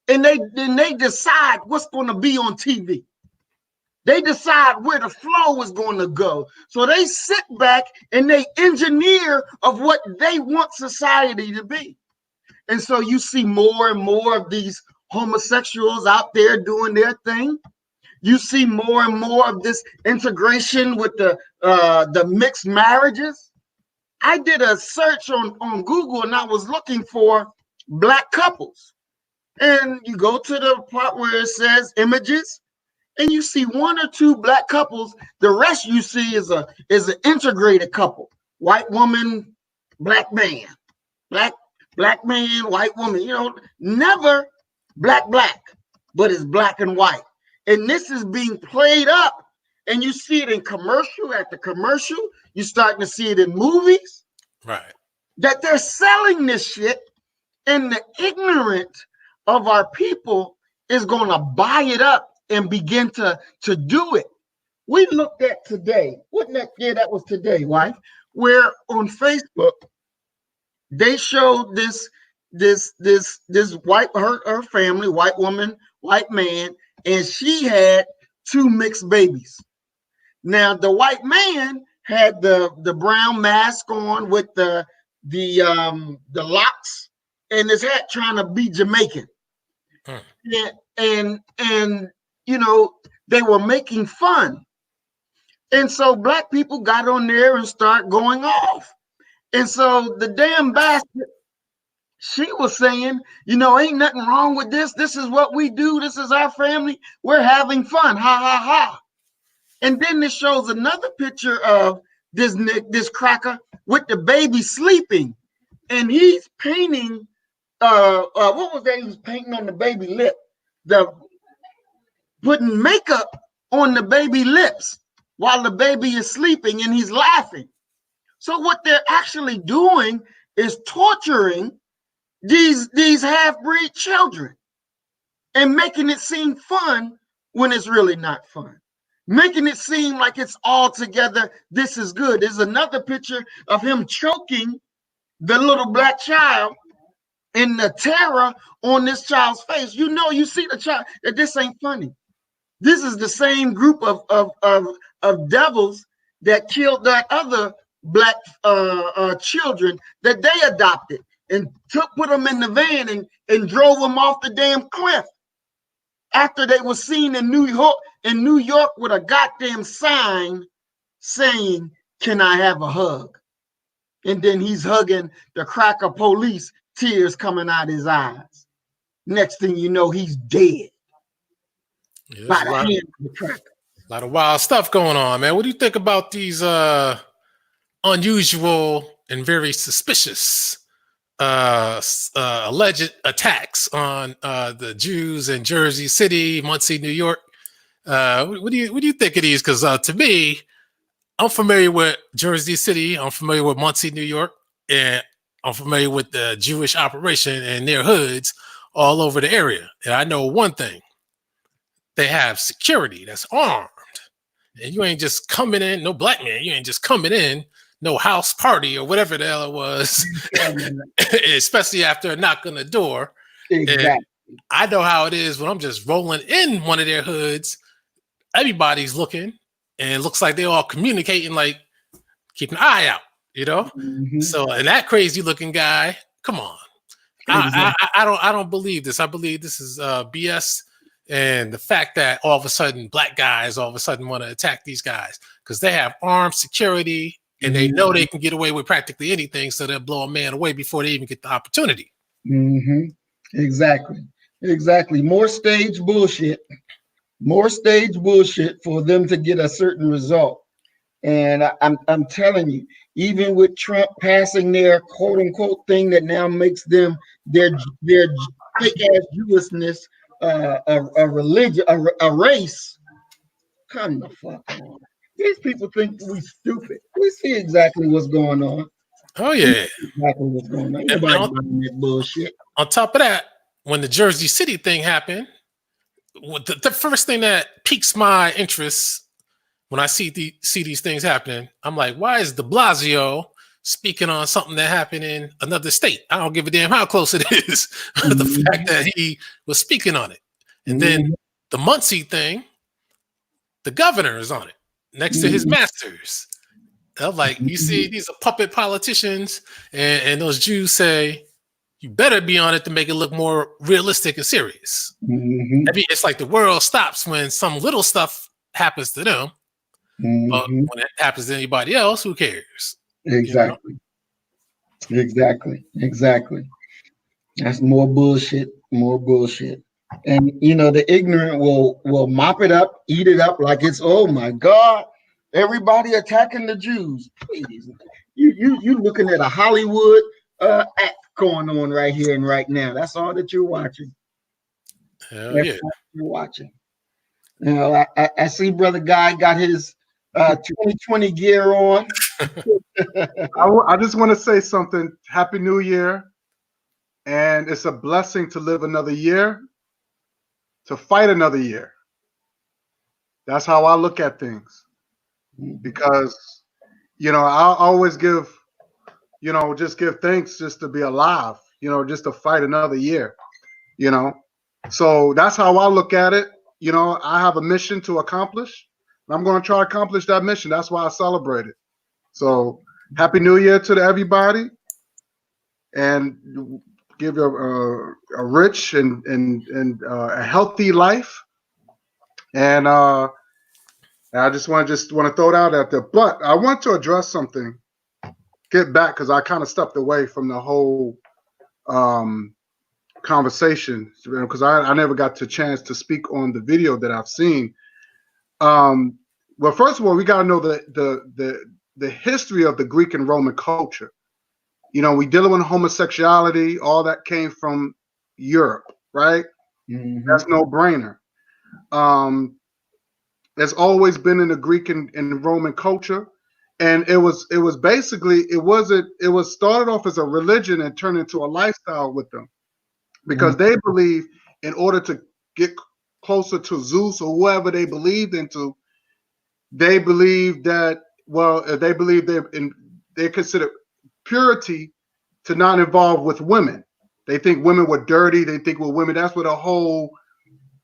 and they decide what's going to be on TV. They decide where the flow is going to go. So they sit back and they engineer of what they want society to be. And so you see more and more of these homosexuals out there doing their thing. You see more and more of this integration with the mixed marriages. I did a search on Google and I was looking for Black couples. And you go to the part where it says images, and you see one or two Black couples. The rest you see is an integrated couple. White woman, Black man, black man, white woman. You know, never black, but it's black and white. And this is being played up, and you see it in commercial after commercial. You're starting to see it in movies. Right. That they're selling this shit, and the ignorant of our people is going to buy it up and begin to do it. We looked at today, that was today, wife, where on Facebook they showed this white her family, white woman, white man, and she had 2 mixed babies. Now the white man had the brown mask on with the locks and his hat, trying to be Jamaican. And you know, they were making fun. And so Black people got on there and start going off. And so the damn bastard, she was saying, you know, ain't nothing wrong with this. This is what we do. This is our family. We're having fun. Ha, ha, ha. And then this shows another picture of this cracker with the baby sleeping. And he's painting, what was that? He was painting on the baby lip. Putting makeup on the baby lips while the baby is sleeping, and he's laughing. So what they're actually doing is torturing these half-breed children and making it seem fun when it's really not fun. Making it seem like it's all together. This is good. There's another picture of him choking the little Black child, and the terror on this child's face. You know, you see the child that this ain't funny. This is the same group of devils that killed that other Black children that they adopted and put them in the van and drove them off the damn cliff after they were seen in New York with a goddamn sign saying, "Can I have a hug?" And then he's hugging the cracker police, tears coming out his eyes. Next thing you know, he's dead. Yeah, By the hand of the cracker. A lot of wild stuff going on, man. What do you think about these unusual and very suspicious alleged attacks on the Jews in Jersey City, Muncie, New York? What do you think of these? Because to me, I'm familiar with Jersey City. I'm familiar with Muncie, New York, and I'm familiar with the Jewish operation and their hoods all over the area. And I know one thing. They have security that's armed. And you ain't just coming in, no Black man, you ain't just coming in, no house party or whatever the hell it was, especially after a knock on the door. Exactly. And I know how it is when I'm just rolling in one of their hoods. Everybody's looking. and it looks like they're all communicating, like keep an eye out, you know. So, and that crazy looking guy, come on, I don't believe this. I believe this is BS. And the fact that all of a sudden black guys all of a sudden want to attack these guys because they have armed security and they know they can get away with practically anything, so they'll blow a man away before they even get the opportunity. Exactly. More stage bullshit for them to get a certain result. And I'm telling you, even with Trump passing their quote unquote thing that now makes them their fake ass Jewishness a religion, a race. Come the fuck on. These people think we stupid. We see exactly what's going on. Oh yeah, exactly what's going on. Nobody buying that bullshit. On top of that, when the Jersey City thing happened, the first thing that piques my interest when I see these things happening, I'm like, why is de Blasio speaking on something that happened in another state? I don't give a damn how close it is. The fact that he was speaking on it. And then the Muncie thing, the governor is on it next to his masters. I'm like, you see, these are puppet politicians, and those Jews say, you better be on it to make it look more realistic and serious. Maybe it's like the world stops when some little stuff happens to them. But when it happens to anybody else, who cares? Exactly. You know? Exactly. That's more bullshit. And you know, the ignorant will mop it up, eat it up like it's, oh my God, everybody attacking the Jews. Please. You looking at a Hollywood act going on right here and right now. That's all that you're watching. Hell yeah. You're watching. You know, I see Brother Guy got his 2020 gear on. I just want to say something. Happy New Year. And it's a blessing to live another year, to fight another year. That's how I look at things. Because, you know, I always give, you know, just give thanks just to be alive, you know, just to fight another year, you know. So that's how I look at it. You know, I have a mission to accomplish. And I'm going to try to accomplish that mission. That's why I celebrate it. So Happy New Year to everybody. And give you a rich and a healthy life. And I just want to throw it out there. But I want to address something. Get back, because I kind of stepped away from the whole conversation, because I never got the chance to speak on the video that I've seen. Well, first of all, we got to know the history of the Greek and Roman culture. You know, we dealing with homosexuality. All that came from Europe, right? That's no brainer. It's always been in the Greek and Roman culture. And it was basically, it was started off as a religion and turned into a lifestyle with them, because they believe in order to get closer to Zeus or whoever they believed into, they believe that, well, they believe they consider purity to not involve with women. They think women were dirty. They think, well, women, that's what the whole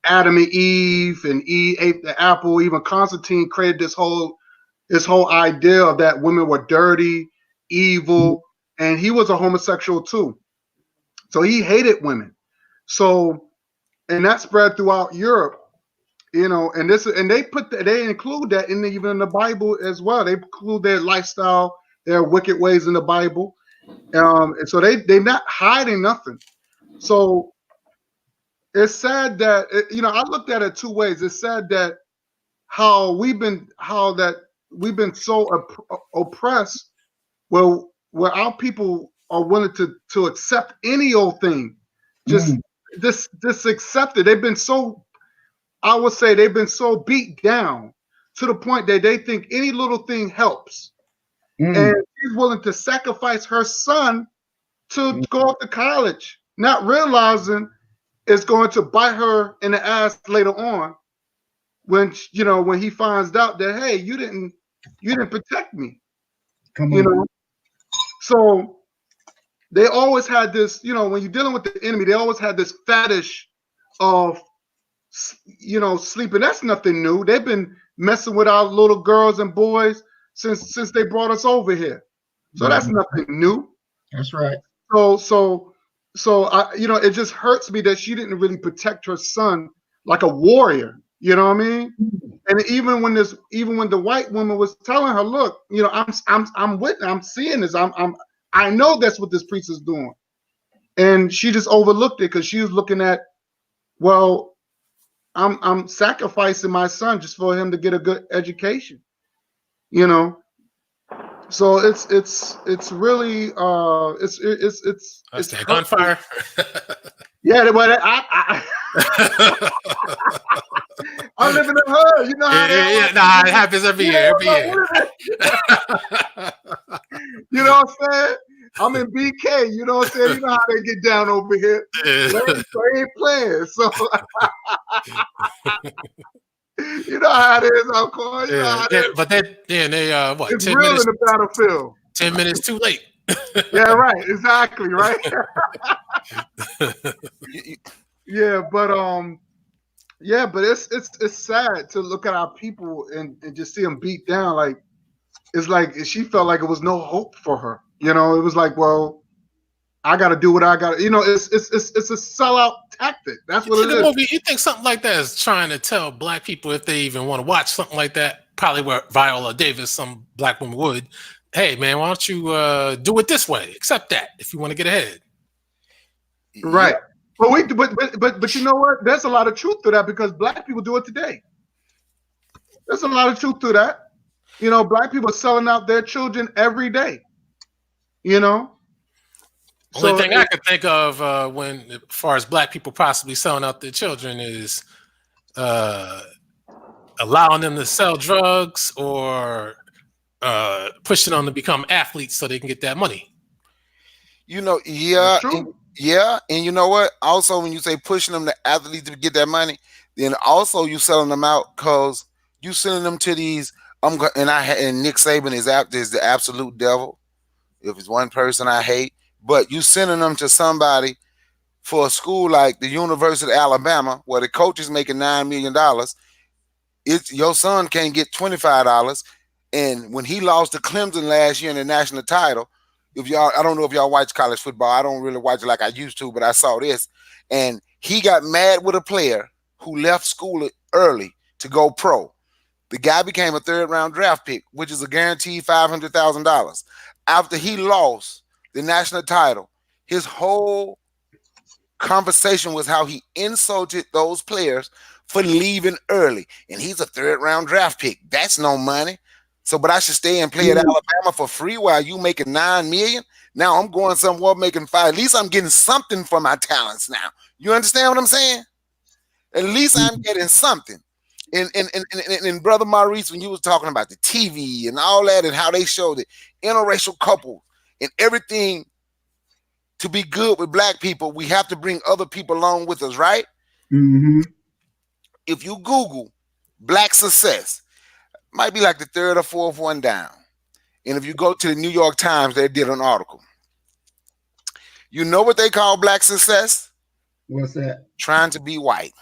Adam and Eve ate the apple. Even Constantine created this whole idea of that women were dirty, evil, and he was a homosexual too. So he hated women. So, and that spread throughout Europe, you know, and they include that even in the Bible as well. They include their lifestyle, their wicked ways in the Bible. And so they're not hiding nothing. So it's sad that, you know, I looked at it two ways. It's sad that how we've been so oppressed, where our people are willing to accept any old thing, just accept it. They've been so, I would say, they've been so beat down to the point that they think any little thing helps, and she's willing to sacrifice her son to go off to college, not realizing it's going to bite her in the ass later on when he finds out that, hey, you didn't protect me. You know, so they always had this, you know, when you're dealing with the enemy, they always had this fetish of, you know, sleeping. That's nothing new. They've been messing with our little girls and boys since they brought us over here. So that's nothing new. That's right. So I, you know, it just hurts me that she didn't really protect her son like a warrior. You know what I mean? And even when the white woman was telling her, look, you know, I'm seeing this. I know that's what this priest is doing. And she just overlooked it because she was looking at, well, I'm sacrificing my son just for him to get a good education. You know. So it's really it's gunfire. Yeah, but I live in the hood. You know how Nah, it happens every year. Every year. You know what I'm saying? I'm in BK. You know what I'm saying? You know how they get down over here. They ain't playing. So you know how it is, Alcorn. You know how it is. But they what? It's 10 real minutes in the battlefield. 10 minutes too late. Yeah, right. Exactly. Right. Yeah, but it's sad to look at our people and just see them beat down. Like it's like she felt like it was no hope for her. You know, it was like, well, I got to do what I got. You know, it's a sellout tactic. That's what it is. Movie, you think something like that is trying to tell black people, if they even want to watch something like that, probably where Viola Davis, some black woman would, hey man, why don't you do it this way? Accept that if you want to get ahead. Right. But you know what? There's a lot of truth to that because black people do it today. There's a lot of truth to that. You know, black people are selling out their children every day. You know. Only thing I could think of when, as far as black people possibly selling out their children, is allowing them to sell drugs or pushing them to become athletes so they can get that money. You know, and you know what? Also, when you say pushing them to athletes to get that money, then also you selling them out because you sending them to these. And Nick Saban is the absolute devil. If it's one person I hate. But you sending them to somebody for a school like the University of Alabama, where the coach is making $9 million. Your son can't get $25. And when he lost to Clemson last year in the national title, I don't know if y'all watch college football. I don't really watch it like I used to, but I saw this. And he got mad with a player who left school early to go pro. The guy became a third-round draft pick, which is a guaranteed $500,000. After he lost the national title, his whole conversation was how he insulted those players for leaving early. And he's a third-round draft pick. That's no money. So, but I should stay and play at Alabama for free while you making $9 million. Now I'm going somewhere making $5 million. At least I'm getting something for my talents now. You understand what I'm saying? At least I'm getting something. And Brother Maurice, when you was talking about the TV and all that and how they showed it, interracial couples and everything, to be good with black people, we have to bring other people along with us, right? Mm-hmm. If you Google black success, might be like the third or fourth one down. And if you go to the New York Times, they did an article. You know what they call black success? What's that? Trying to be white.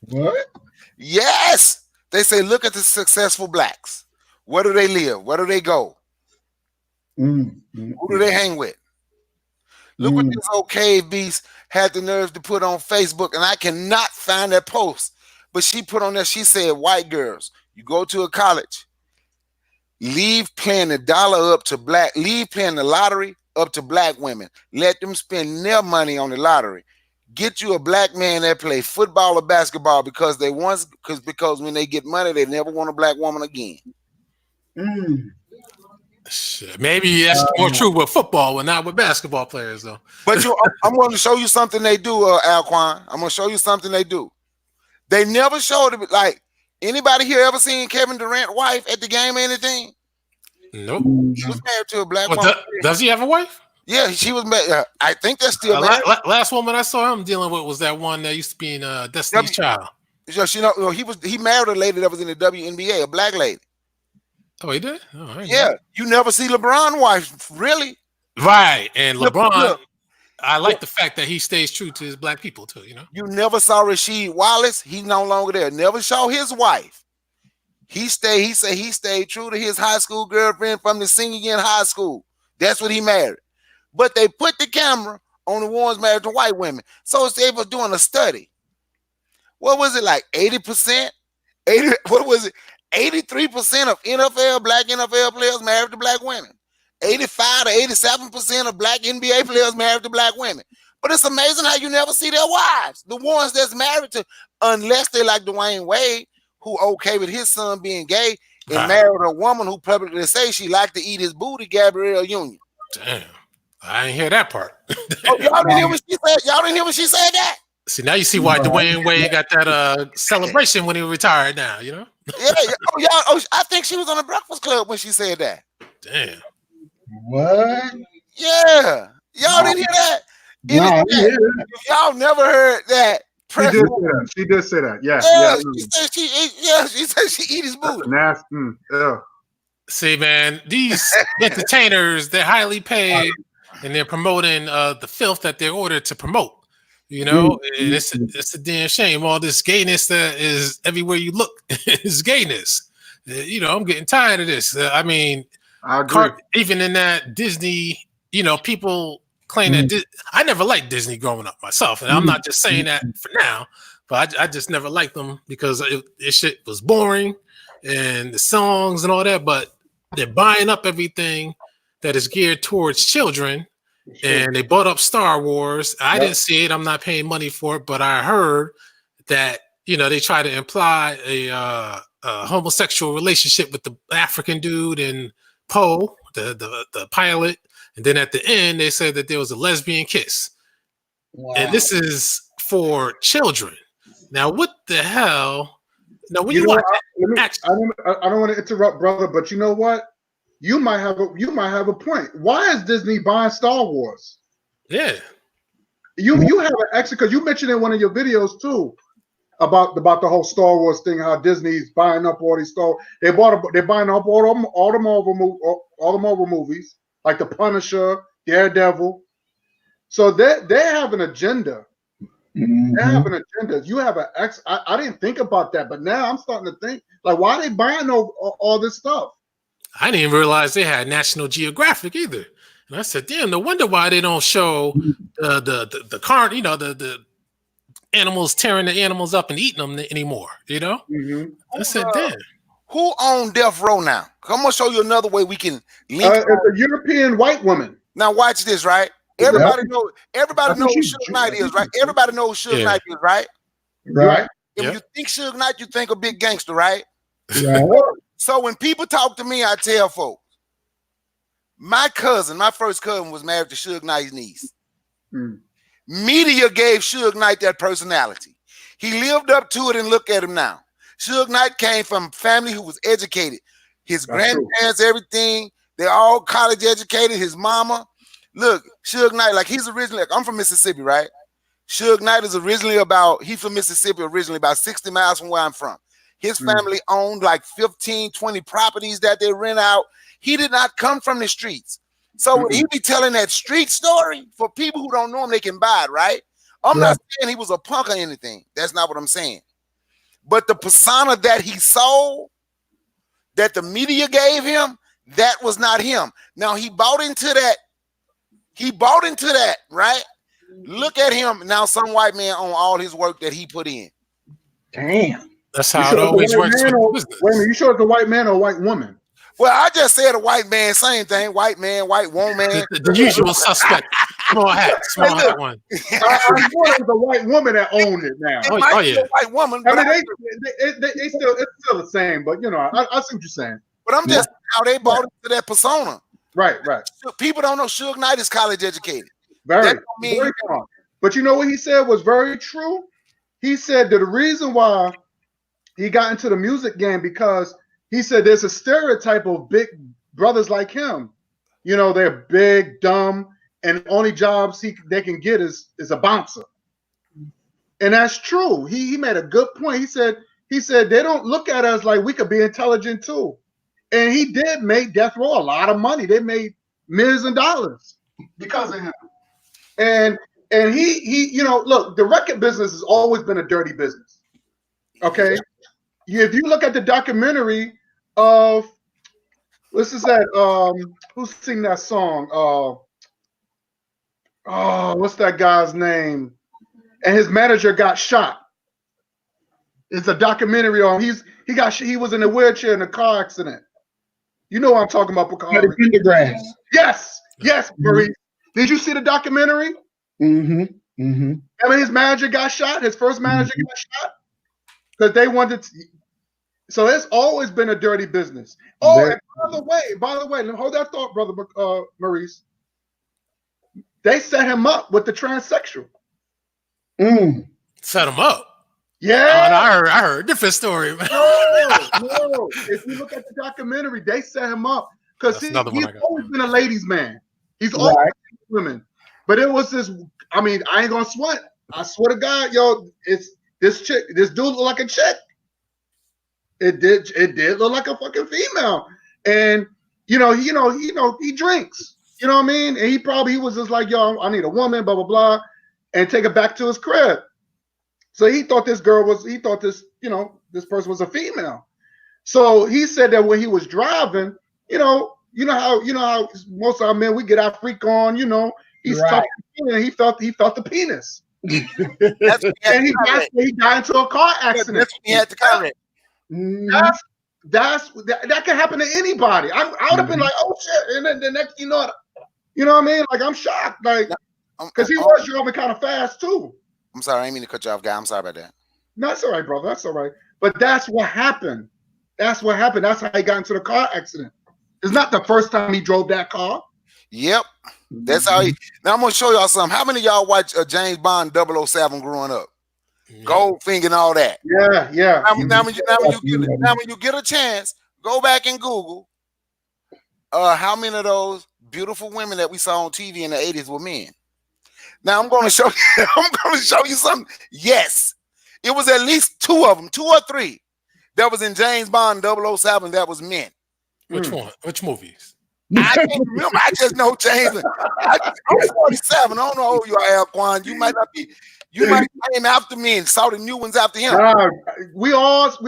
What? Yes. They say, look at the successful blacks. Where do they live? Where do they go? Mm-hmm. Who do they hang with? Look what this old cave beast had the nerve to put on Facebook, and I cannot find that post. But she put on there, she said, white girls, you go to a college, leave playing the lottery up to black women. Let them spend their money on the lottery. Get you a black man that play football or basketball because when they get money, they never want a black woman again. Shit, maybe that's more true with football, but not with basketball players, though. But I'm going to show you something they do, Alquan. I'm going to show you something they do. They never showed it. Like, anybody here ever seen Kevin Durant's wife at the game or anything? Nope. He was married to a black woman. Does he have a wife? Yeah, she was married. I think that's still married. Last woman I saw him dealing with was that one that used to be in Destiny's Child. He married a lady that was in the WNBA, a black lady. Oh, he did? Yeah, you never see LeBron's wife, really. Right, and LeBron, I like the fact that he stays true to his black people, too, you know? You never saw Rasheed Wallace. He's no longer there. Never saw his wife. He said he stayed true to his high school girlfriend from the senior year in high school. That's what he married. But they put the camera on the ones married to white women. So they was doing a study. What was it, like 80%? 83% of black NFL players married to black women. 85 to 87% of black NBA players married to black women. But it's amazing how you never see their wives, the ones that's married to, unless they like Dwayne Wade, who okay with his son being gay, and married a woman who publicly say she liked to eat his booty, Gabrielle Union. Damn, I didn't hear that part. Oh, y'all didn't hear what she said? Y'all didn't hear what she said that? See, now you see why Dwayne Wade got that celebration when he retired now, you know? I think she was on the Breakfast Club when she said that. Damn. What? Yeah. Y'all didn't hear that? No, If y'all never heard that. She did say that. Yeah. She said she eat his booty. Nasty. Yeah. See, man, these entertainers, they're highly paid and they're promoting the filth that they're ordered to promote. You know, and it's a damn shame. All this gayness that is everywhere you look is gayness. You know, I'm getting tired of this. I mean, I agree. Even in that Disney, you know, people claim that I never liked Disney growing up myself, and I'm not just saying that for now, but I just never liked them because it shit was boring and the songs and all that. But they're buying up everything that is geared towards children. And they bought up Star Wars. I didn't see it. I'm not paying money for it, but I heard that, you know, they try to imply a homosexual relationship with the African dude and Poe, the pilot. And then at the end, they said that there was a lesbian kiss. Wow. And this is for children. Now, what the hell? Now, when you watch I don't want to interrupt, brother, but you know what? You might have a point. Why is Disney buying Star Wars? Yeah. You have an extra, because you mentioned in one of your videos too about the whole Star Wars thing, how Disney's buying up all these Star. They're buying up all the Marvel movies, like The Punisher, Daredevil. So they have an agenda. Mm-hmm. They have an agenda. You have an I didn't think about that, but now I'm starting to think, like, why are they buying all this stuff? I didn't even realize they had National Geographic either. And I said, damn, no wonder why they don't show the car, you know, the animals tearing the animals up and eating them anymore, you know? Mm-hmm. I said, damn. Who owned Death Row now? I'm going to show you another way we can link. It's a European white woman. Now watch this, right? Everybody knows who Suge Knight is, right? Everybody knows who Suge Knight is, right? Right. If you think Suge Knight, you think a big gangster, right? Yeah. So when people talk to me, I tell folks, my first cousin was married to Suge Knight's niece. Media gave Suge Knight that personality. He lived up to it, and look at him now. Suge Knight came from a family who was educated. His grandparents, everything, they're all college educated. His mama. Look, Suge Knight, like he's originally, I'm from Mississippi, right? Suge Knight is he's from Mississippi originally, about 60 miles from where I'm from. His family owned like 15, 20 properties that they rent out. He did not come from the streets. So when he be telling that street story, for people who don't know him, they can buy it, right? I'm not saying he was a punk or anything. That's not what I'm saying. But the persona that he sold, that the media gave him, that was not him. Now he bought into that. Right? Look at him. Now some white man on all his work that he put in. Damn. That's how it always works. Wait a minute, you sure it's a white man or a white woman? Well, I just said a white man, same thing. White man, white woman. The usual suspect. Small hat one. I thought it was a white woman that owned it now. It might be a white woman. I mean, it's still the same, but you know, I see what you're saying. But I'm just how they bought into that persona. Right. People don't know Suge Knight is college educated. Very strong. But you know what he said was very true? He said that the reason why he got into the music game, because he said there's a stereotype of big brothers like him. You know, they're big, dumb, and only jobs they can get is a bouncer. And that's true. He made a good point. He said they don't look at us like we could be intelligent too. And he did make Death Row a lot of money. They made millions of dollars because of him. And he you know, look, the record business has always been a dirty business. Okay? if you look at the documentary of what's that? Who sing that song? What's that guy's name? And his manager got shot. It's a documentary on he was in a wheelchair in a car accident. You know what I'm talking about, Bakari. Pendergrass. Yes, Maurice. Did you see the documentary? Mm-hmm. I mean, his manager got shot. His first manager got shot because they wanted to. So it's always been a dirty business. Oh, and by the way, hold that thought, brother Maurice. They set him up with the transsexual. Set him up. Yeah, I heard a different story. Man. No. If you look at the documentary, they set him up because he's always been a ladies' man. He's always been women. But it was this. I mean, I ain't gonna sweat. I swear to God, yo, it's this chick. This dude looked like a chick. It did look like a fucking female. And he drinks. You know what I mean? And he was just like, yo, I need a woman, blah blah blah, and take it back to his crib. So he thought this person was a female. So he said that when he was driving, you know how most of our men, we get our freak on, he's talking, and he felt the penis. And he got into a car accident. That's what he had to comment. That can happen to anybody. I would have been like, oh shit, and then the next you know what I mean? Like I'm shocked, like because he was driving kind of fast too. I'm sorry, I didn't mean to cut you off, guy. I'm sorry about that. No, that's all right, brother. That's all right. But that's what happened. That's how he got into the car accident. It's not the first time he drove that car. Yep. That's how he. Now I'm gonna show y'all something. How many of y'all watch James Bond 007 growing up? Goldfinger and all that. Yeah. Now when you get a chance, go back and Google how many of those beautiful women that we saw on TV in the 80s were men. Now I'm going to show you something. Yes, it was at least 2 of them, 2 or 3 that was in James Bond 007 that was men. Which one? Which movies? I can't remember. I just know James. I'm 47. I don't know who you are, Alquan. You might not be. You might came after me and saw the new ones after him. We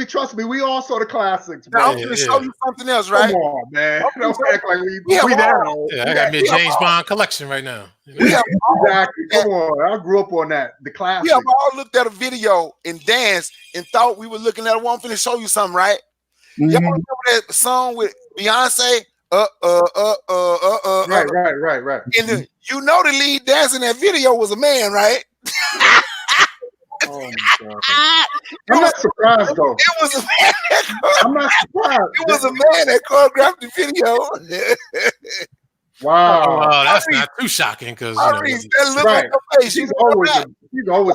trust me. We all saw the classics. Now I'm going to show you something else, right? Come on, man. Don't act like we down. Yeah, I got me a James Bond collection right now. Exactly. Come on. I grew up on that. The classics. We have all looked at a video and danced and thought we were looking at a one. I'm finna show you something, right? Y'all remember that song with Beyonce? Right. And the lead dancer in that video was a man, right? Oh my God. I'm not surprised though. It was a man. I'm not surprised. It was a man that choreographed the video. Wow. Oh, that's not too shocking because she's always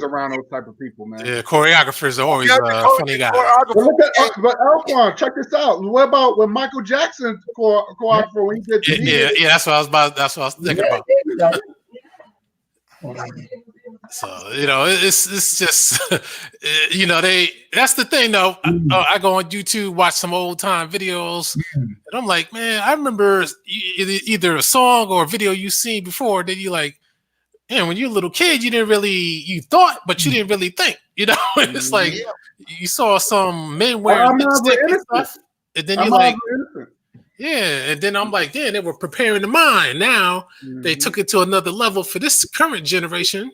around those type of people, man. Yeah, choreographers are always funny guys. But Alquan, check this out. What about when Michael Jackson choreographed when he did? Yeah, that's what I was thinking about. So it's just that's the thing though. I go on YouTube, watch some old time videos, and I'm like, man, I remember either a song or a video you seen before that you like. Man, when you're a little kid, you thought, but you didn't really think. It's like you saw some men wearing lipstick and stuff, and then you like. Yeah, and then I'm like, yeah, they were preparing the mind. Now they took it to another level for this current generation,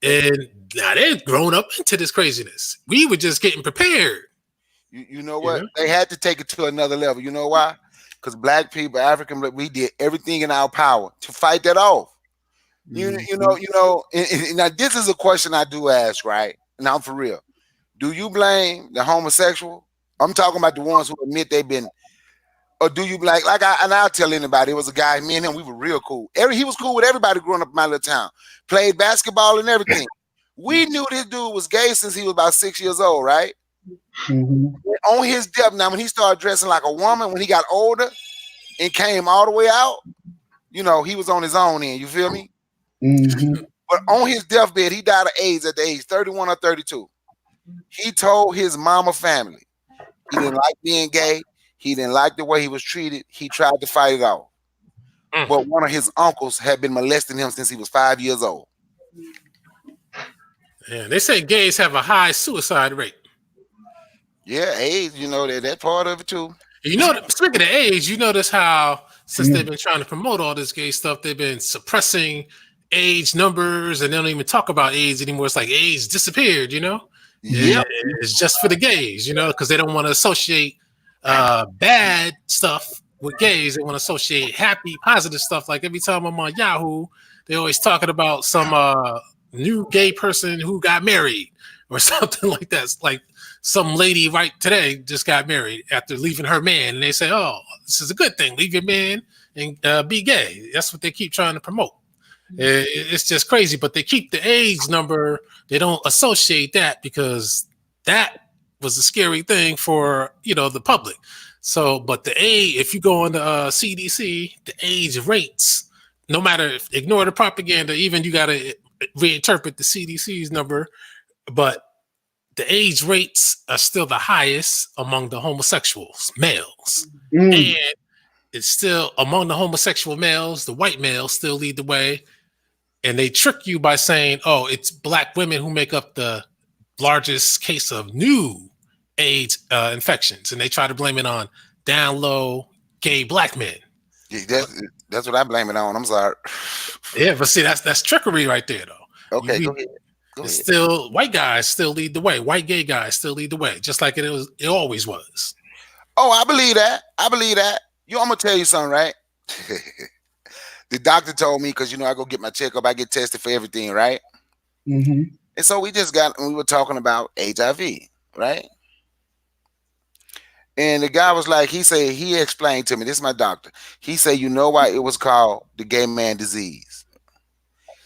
and now they've grown up into this craziness. We were just getting prepared. You know what? They had to take it to another level. You know why? Because Black people, African, we did everything in our power to fight that off. You know. And now this is a question I do ask, right? And I'm for real. Do you blame the homosexual? I'm talking about the ones who admit they've been. Or do you I'll tell anybody, it was a guy, me and him, we were real cool. He was cool with everybody growing up in my little town. Played basketball and everything. We knew this dude was gay since he was about 6 years old, right? On his death, now when he started dressing like a woman, when he got older and came all the way out, he was on his own end, you feel me? But on his deathbed, he died of AIDS at the age 31 or 32. He told his mama family he didn't like being gay. He didn't like the way he was treated. He tried to fight it off. But one of his uncles had been molesting him since he was 5 years old. Yeah, they say gays have a high suicide rate. Yeah, AIDS, you know, that part of it too. You know, speaking of AIDS, you notice how since they've been trying to promote all this gay stuff, they've been suppressing AIDS numbers, and they don't even talk about AIDS anymore. It's like AIDS disappeared, you know? Yeah. It's just for the gays, you know, because they don't want to associate bad stuff with gays. They want to associate happy, positive stuff. Like every time I'm on Yahoo, they always talking about some new gay person who got married or something like that. It's like some lady right today just got married after leaving her man, and they say, "Oh, this is a good thing. Leave your man and be gay." That's what they keep trying to promote. It's just crazy, but they keep the AIDS number. They don't associate that because that was a scary thing for the public. So, but if you go on the CDC, the AIDS rates, no matter ignore the propaganda, even you got to reinterpret the CDC's number, but the AIDS rates are still the highest among the homosexuals, males. And it's still among the homosexual males, the white males still lead the way. And they trick you by saying, oh, it's black women who make up the largest case of new AIDS infections. And they try to blame it on down low gay black men. Yeah, that's what I blame it on. I'm sorry. Yeah, but see, that's trickery right there, though. Okay, go ahead. It's still white guys still lead the way. White gay guys still lead the way, just like it always was. Oh, I believe that. I'm gonna tell you something, right? The doctor told me, because I go get my checkup, I get tested for everything, right? Mm-hmm. And so we were talking about HIV, right? And the guy was like, he explained to me, this is my doctor. He said, you know why it was called the gay man disease?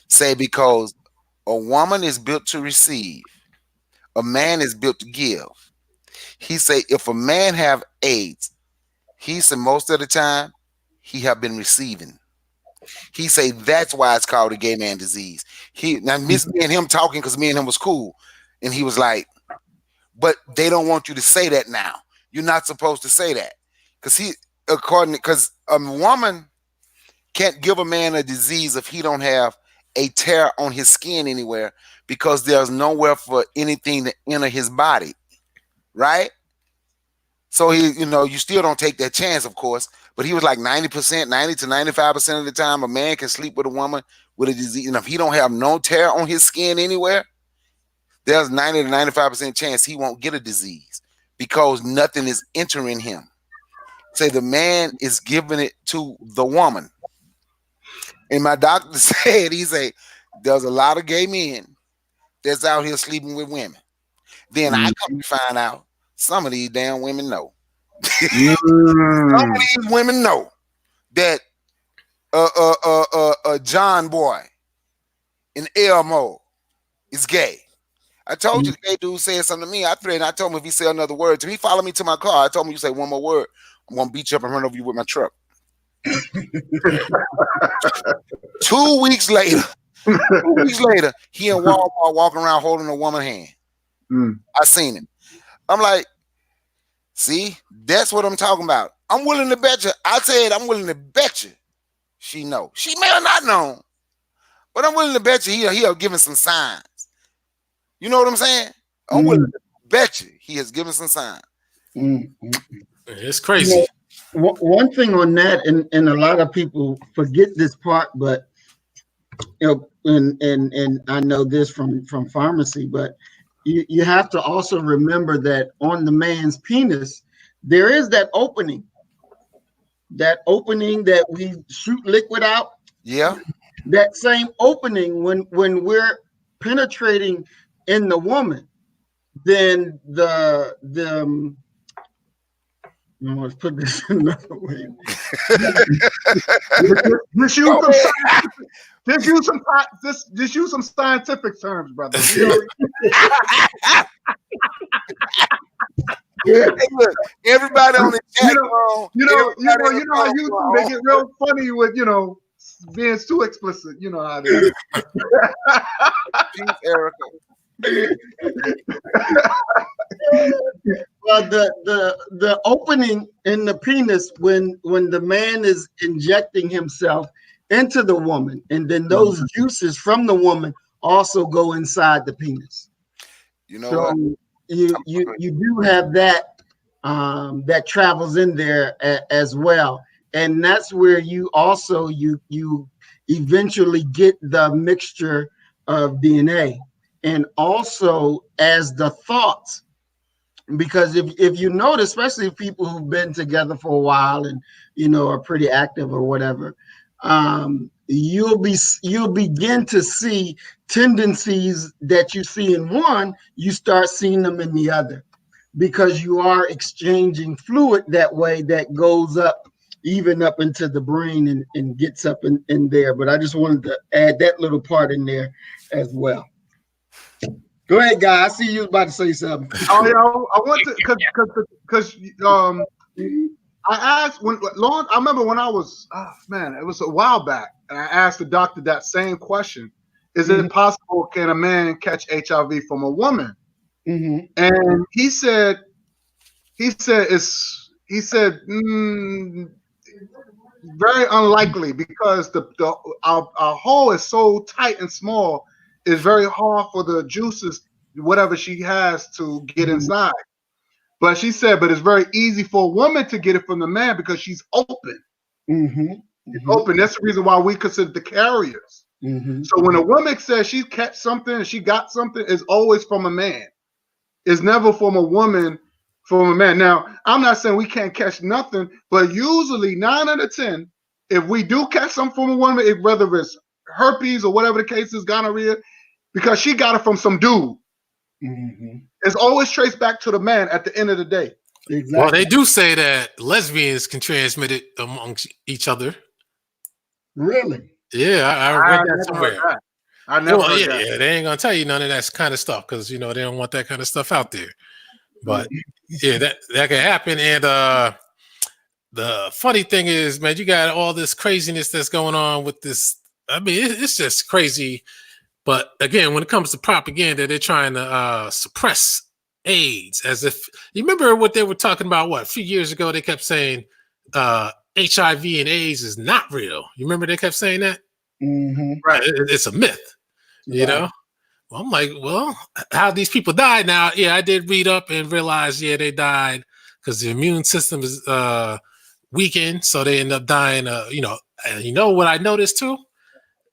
Say because a woman is built to receive, a man is built to give. He say if a man have AIDS, he said most of the time he have been receiving. He say that's why it's called the gay man disease. Now me and him talking, because me and him was cool, and he was like, but they don't want you to say that now. You're not supposed to say that, because a woman can't give a man a disease if he don't have a tear on his skin anywhere, because there's nowhere for anything to enter his body, right? So you still don't take that chance, of course. But he was like 90% to 95% of the time, a man can sleep with a woman with a disease, and if he don't have no tear on his skin anywhere, there's 90 to 95% chance he won't get a disease, because nothing is entering him. Say the man is giving it to the woman. And my doctor said, there's a lot of gay men that's out here sleeping with women. Then I come to find out some of these damn women know. Some of these women know that John Boy in Elmo is gay. I told you the gay dude said something to me. I told him if he said another word to me, he followed me to my car. I told him, you say one more word, I'm gonna beat you up and run over you with my truck. 2 weeks later, he in Walmart walking around holding a woman's hand. I seen him. I'm like, see, that's what I'm talking about. I'm willing to bet you. I said I'm willing to bet you she know. She may have not known, but I'm willing to bet you he have given some signs. You know what I'm saying? I'm willing to bet you he has given some signs. It's crazy. One thing on that, and a lot of people forget this part, but and I know this from pharmacy, but you have to also remember that on the man's penis, there is that opening that we shoot liquid out. Yeah. That same opening when we're penetrating in the woman, then let's put this another way. Just use some scientific terms, brother. Hey, look, everybody on the chat room, they get real funny with being too explicit. You know how it is. Peace, Erica. Well, the opening in the penis when the man is injecting himself into the woman, and then those juices from the woman also go inside the penis. You know what? you do have that that travels in there as well, and that's where you also you eventually get the mixture of DNA, and also as the thoughts. Because if you notice, especially people who've been together for a while and are pretty active or whatever, you'll begin to see tendencies that you see in one, you start seeing them in the other, because you are exchanging fluid that way that goes up, even up into the brain and gets up in there. But I just wanted to add that little part in there as well. Go ahead, guy. I see you about to say something. Oh yeah, I want to because I asked I remember when I was it was a while back, and I asked the doctor that same question: is it possible can a man catch HIV from a woman? And he said very unlikely, because our hole is so tight and small. It's very hard for the juices, whatever she has, to get inside. But she said, but it's very easy for a woman to get it from the man because she's open. It's open. That's the reason why we consider the carriers. So when a woman says she catch something and she got something, it's always from a man. It's never from a woman, from a man. Now, I'm not saying we can't catch nothing, but usually 9 out of 10, if we do catch something from a woman, whether it's herpes or whatever the case is, gonorrhea, because she got it from some dude. It's always traced back to the man at the end of the day. Exactly. Well, they do say that lesbians can transmit it amongst each other. Really? Yeah, I read that somewhere. I never heard that. Yeah, they ain't gonna tell you none of that kind of stuff because they don't want that kind of stuff out there. But yeah, that can happen. And the funny thing is, man, you got all this craziness that's going on with this. I mean, it's just crazy. But again, when it comes to propaganda, they're trying to suppress AIDS, as if you remember what they were talking about. What, a few years ago, they kept saying HIV and AIDS is not real. You remember they kept saying that? Right. It's a myth. You know. Well, I'm like, well, how these people died now? Yeah, I did read up and realize, yeah, they died because the immune system is weakened, so they end up dying. And you know what I noticed too?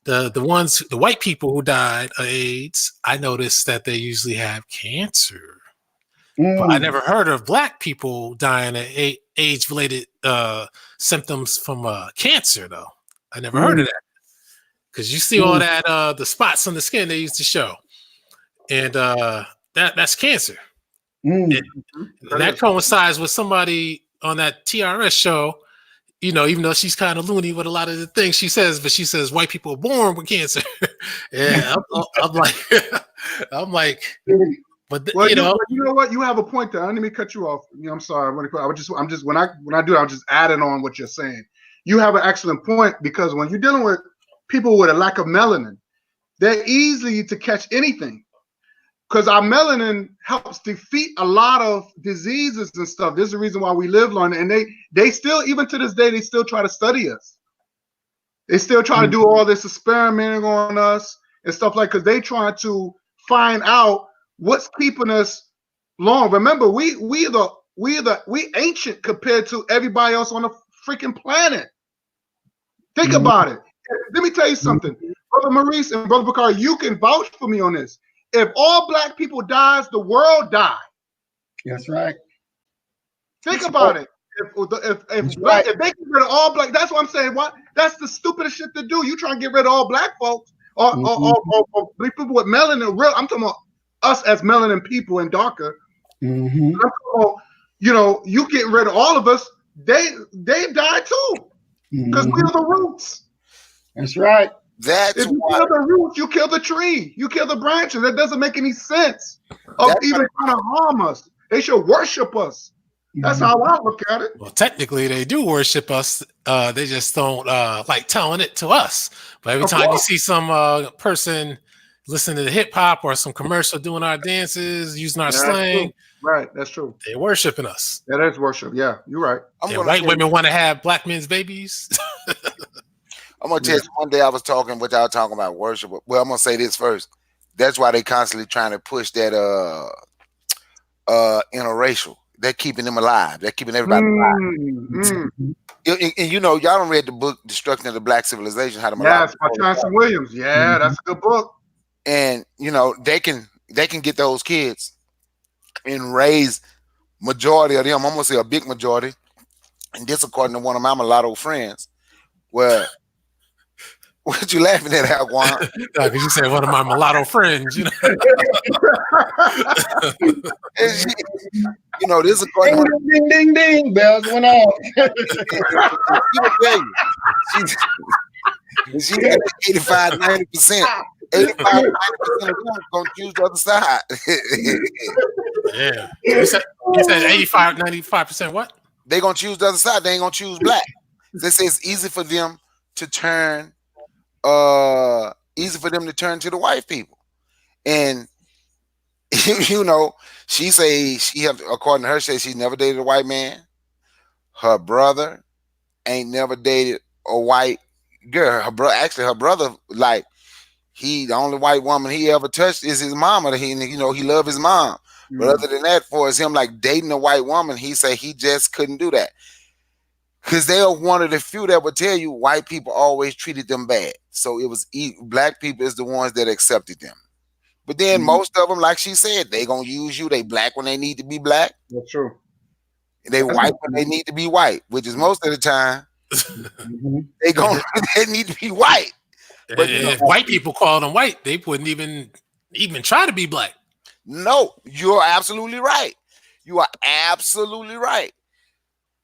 The white people who died of AIDS, I noticed that they usually have cancer. But I never heard of black people dying of AIDS-related symptoms from cancer, though. I never heard of that. Because you see all that, the spots on the skin they used to show. And that's cancer. And that coincides with somebody on that TRS show, even though she's kind of loony with a lot of the things she says, but she says white people are born with cancer. And I'm like, but well, you know what? You have a point there. Let me cut you off. I'm sorry. I'm just when I do, I'm just adding on what you're saying. You have an excellent point, because when you're dealing with people with a lack of melanin, they're easy to catch anything, because our melanin helps defeat a lot of diseases and stuff. This is the reason why we live long, and they still, even to this day, they still try to study us. They still try to do all this experimenting on us and stuff like, because they try to find out what's keeping us long. Remember, we ancient compared to everybody else on the freaking planet. Think about it. Let me tell you something, Brother Maurice and Brother Bakari, you can vouch for me on this. If all black people dies, the world dies. That's right. Think about it. If they get rid of all black, that's what I'm saying. What? That's the stupidest shit to do. You trying to get rid of all black folks or people with melanin. I'm talking about us as melanin people and darker. I'm talking about, you getting rid of all of us. They die too, because we're the roots. That's right. If you kill the roots, you kill the tree, you kill the branches. That doesn't make any sense of even trying to harm us. They should worship us. That's how I look at it. Well, technically, they do worship us. They just don't like telling it to us. But every time you see some person listening to hip hop or some commercial doing our dances, using our slang, right? That's true. They're worshiping us. That is worship. Yeah, you're right. And white women want to have black men's babies. I'm gonna tell you, one day I was talking, what y'all talking about worship. Well, I'm gonna say this first. That's why they constantly trying to push that interracial. They're keeping them alive. They're keeping everybody alive. And you know, y'all don't read the book Destruction of the Black Civilization, how to Yes, by Chancellor Williams. Yeah, that's a good book. And you know, they can get those kids and raise majority of them. I'm gonna say a big majority. And this according to one of my mulatto friends. Well, what you laughing at, Alquan? Because you said one of my mulatto friends, you know. You know, this is according to Ding, ding, ding, bells went off. she will tell you. She got 85, 90%. 85, 90% of them gonna choose the other side. Yeah. You said 85, 95% what? They gonna choose the other side. They ain't gonna choose black. They say it's easy for them to turn to the white people. And you know, she say according to her, she's never dated a white man. Her brother ain't never dated a white girl. Her brother, like, the only white woman he ever touched is his mama. He loved his mom. Mm-hmm. But other than that, for him like dating a white woman, he say he just couldn't do that. Because they are one of the few that would tell you white people always treated them bad. So it was black people is the ones that accepted them. But then most of them, like she said, they gonna use you. They black when they need to be black. That's true. They white when they need to be white, which is most of the time. They need to be white. But if white people called them white, they wouldn't even try to be black. No, you're absolutely right. You are absolutely right.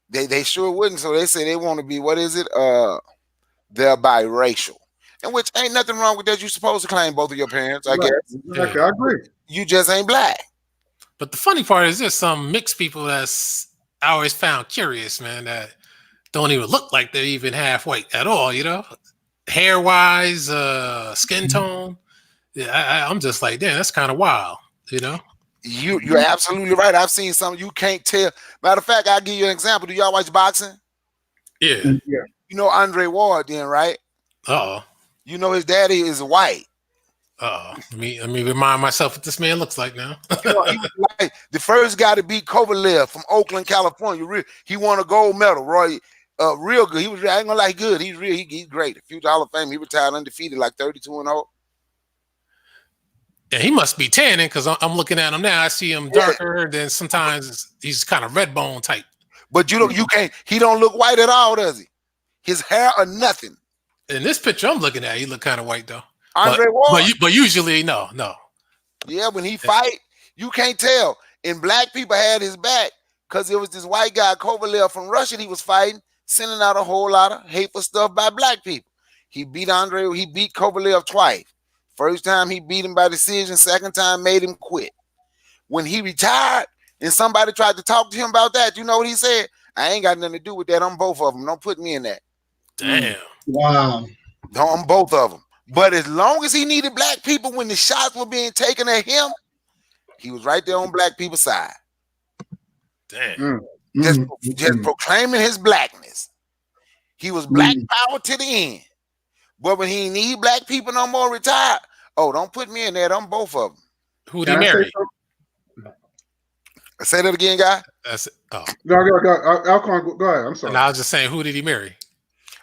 They sure wouldn't. So they say they want to be, what is it? They're biracial. And which ain't nothing wrong with that. You're supposed to claim both of your parents, I guess. Exactly. I agree. You just ain't black. But the funny part is there's some mixed people I always found curious, man, that don't even look like they're even half white at all, you know? Hair wise, skin tone. Yeah, I'm just like, damn, that's kind of wild, you know? You're absolutely right. I've seen some you can't tell. Matter of fact, I'll give you an example. Do y'all watch boxing? Yeah. Yeah. You know Andre Ward then, right? Uh-oh. You know his daddy is white. Uh-oh. Let me remind myself what this man looks like now. He was like the first guy to beat Kovalev from Oakland, California. He won a gold medal, Roy. Real good. I ain't gonna lie, good. He's great. Future Hall of Fame. He retired undefeated, like 32-0. Yeah, he must be tanning because I'm looking at him now. I see him darker. Then sometimes he's kind of red bone type. But you can't. He don't look white at all, does he? His hair or nothing. In this picture I'm looking at, he look kind of white though. Andre Ward. But usually no. Yeah, when he fight, you can't tell. And black people had his back because it was this white guy, Kovalev from Russia, he was fighting, sending out a whole lot of hateful stuff by black people. He beat Kovalev twice. First time he beat him by decision, second time made him quit. When he retired and somebody tried to talk to him about that, you know what he said? I ain't got nothing to do with that. I'm both of them. Don't put me in that. Damn. Wow. No, I'm both of them. But as long as he needed black people when the shots were being taken at him, he was right there on black people's side. Damn. Just proclaiming his blackness. He was black power to the end. But when he need black people no more, retired. Oh, don't put me in there. I'm both of them. Who'd he marry? Say that again, guy. That's it. Oh. Go ahead. I'm sorry. And I was just saying, who did he marry?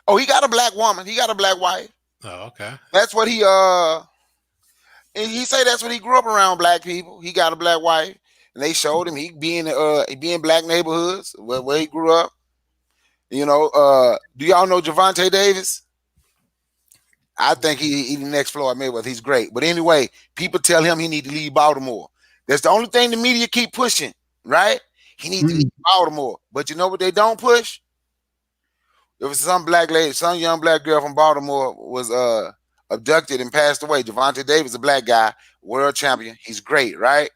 Oh, he got a black woman. He got a black wife. Oh, okay. That's what he and he say that's what he grew up around, black people. He got a black wife, and they showed him he be in black neighborhoods where he grew up. You know, do y'all know Javante Davis? I think he the next Floyd Mayweather. He's great. But anyway, people tell him he need to leave Baltimore. That's the only thing the media keep pushing, right? He needs to leave Baltimore. But you know what they don't push? There was some black lady, some young black girl from Baltimore was abducted and passed away. Javante Davis, a black guy, world champion. He's great, right?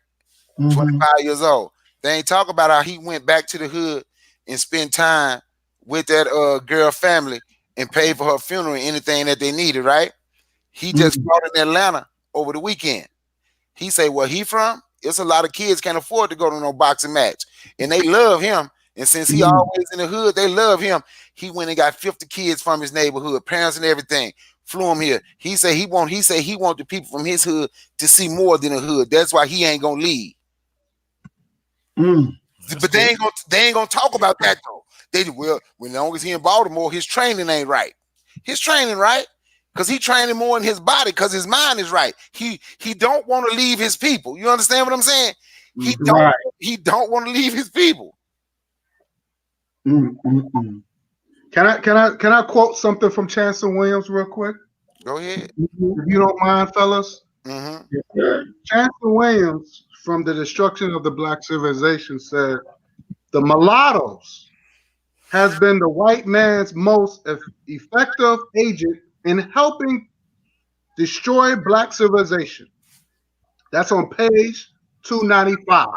25 years old. They ain't talk about how he went back to the hood and spent time with that girl family and paid for her funeral and anything that they needed, right? He just fought in Atlanta over the weekend. He say, where he from? It's a lot of kids can't afford to go to no boxing match. And they love him. And since he always in the hood, they love him. He went and got 50 kids from his neighborhood, parents and everything, flew him here. He say he want the people from his hood to see more than the hood. That's why he ain't gonna leave. Mm. But they ain't gonna talk about that though. They well, when long as he in Baltimore, his training ain't right. His training right, because he training more in his body, because his mind is right. He don't want to leave his people. You understand what I'm saying? Right. He don't want to leave his people. Mm, mm, mm. Can I quote something from Chancellor Williams real quick? Go ahead. If you don't mind, fellas. Mm-hmm. Yes, sir. Chancellor Williams, from The Destruction of the Black Civilization, said, "The mulattoes has been the white man's most effective agent in helping destroy black civilization." That's on page 295.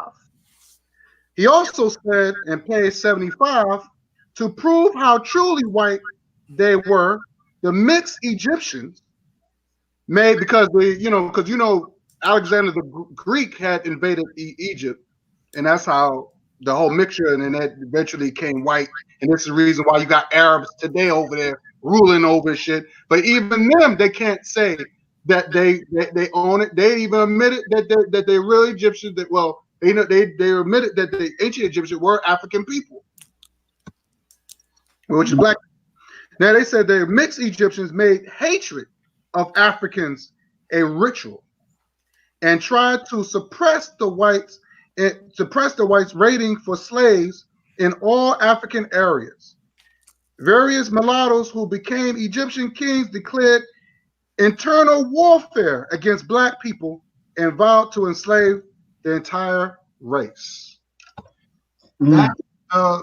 He also said in page 75, to prove how truly white they were, the mixed Egyptians made, because Alexander the Greek had invaded Egypt, and that's how the whole mixture, and then that eventually came white, and this is the reason why you got Arabs today over there ruling over shit. But even them, they can't say that they own it. They even admitted that they're real Egyptians. That they admitted that the ancient Egyptians were African people, which is black. Now they said the mixed Egyptians made hatred of Africans a ritual and tried to suppress the whites rating for slaves in all African areas. Various mulattoes who became Egyptian kings declared internal warfare against black people and vowed to enslave the entire race. Mm. That's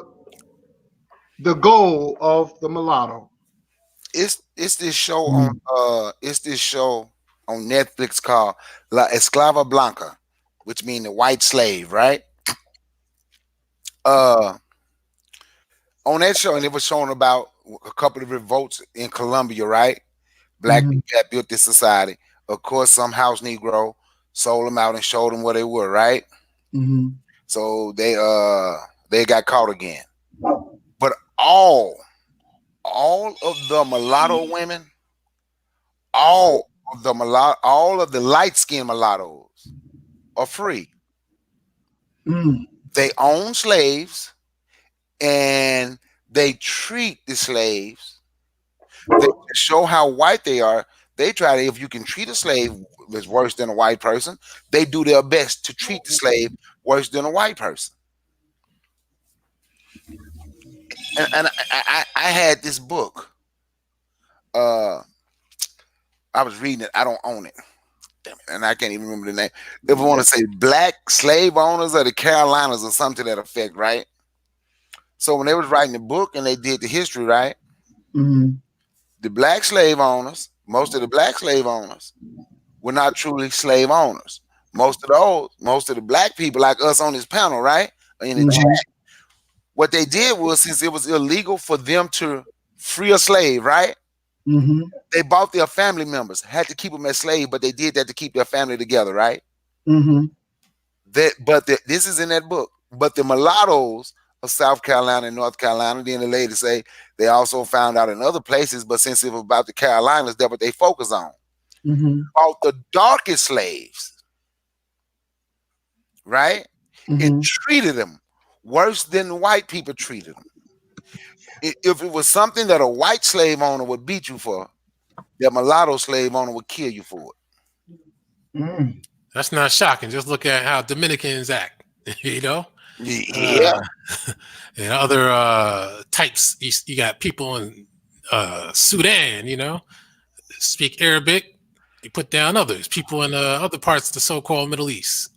the goal of the mulatto. It's this show on Netflix called La Esclava Blanca, which means the white slave, right? On that show, and it was showing about a couple of revolts in Colombia, right? Black people that built this society. Of course, some house Negro sold them out and showed them where they were, right? Mm-hmm. So they got caught again. But all of the mulatto women, all of the light-skinned mulattoes are free. Mm. They own slaves and they treat the slaves. They show how white they are. They try to, if you can treat a slave that's worse than a white person, they do their best to treat the slave worse than a white person. And I had this book. I was reading it. I don't own it. Damn it. And I can't even remember the name. If I want to say Black Slave Owners of the Carolinas or something to that effect, right? So when they was writing the book and they did the history, right? Mm-hmm. The black slave owners, most of the black slave owners were not truly slave owners. Most of the black people like us on this panel, right? In the chat, what they did was, since it was illegal for them to free a slave, right? Mm-hmm. They bought their family members, had to keep them as slaves, but they did that to keep their family together, right? Mm-hmm. This is in that book. But the mulattoes of South Carolina and North Carolina, then the lady say they also found out in other places, but since it was about the Carolinas, that's what they focus on. Mm-hmm. About the darkest slaves, right? Mm-hmm. It treated them worse than white people treated them. If it was something that a white slave owner would beat you for, that mulatto slave owner would kill you for it. Mm. That's not shocking. Just look at how Dominicans act, you know? Yeah. And other types. You got people in Sudan, you know, speak Arabic. You put down others. People in other parts of the so-called Middle East.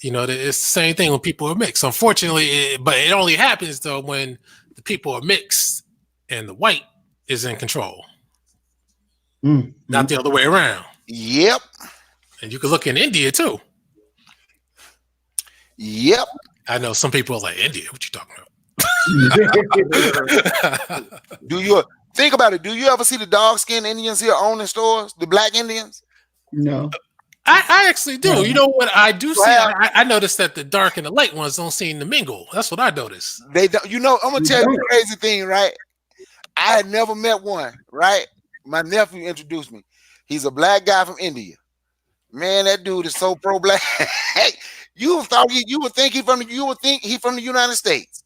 You know, it's the same thing when people are mixed. Unfortunately, but it only happens, though, when the people are mixed and the white is in control. Mm. Not the other way around. Yep. And you can look in India, too. Yep. I know some people are like, India, what you talking about? Do you think about it? Do you ever see the dark-skinned Indians here owning stores? The black Indians? No. I actually do. You know what I do see? I noticed that the dark and the light ones don't seem to mingle. That's what I noticed. They don't. You know, I'm gonna tell you the crazy thing, right? I had never met one, right? My nephew introduced me. He's a black guy from India. Man, that dude is so pro-black. You would think he from the United States.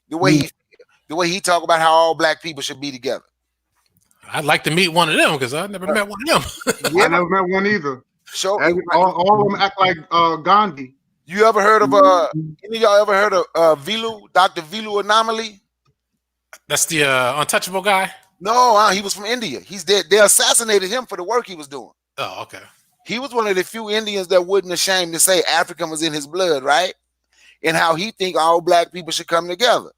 The way he talk about how all black people should be together. I'd like to meet one of them because I've never met one of them. I never met one either. So All of them act like Gandhi. you ever heard of any of y'all ever heard of Vilu, Dr. Vilu Anomaly? That's the untouchable guy. No, he was from India. He's dead. They assassinated him for the work he was doing. Oh, okay. He was one of the few Indians that wasn't ashamed to say African was in his blood, right? And how he think all black people should come together.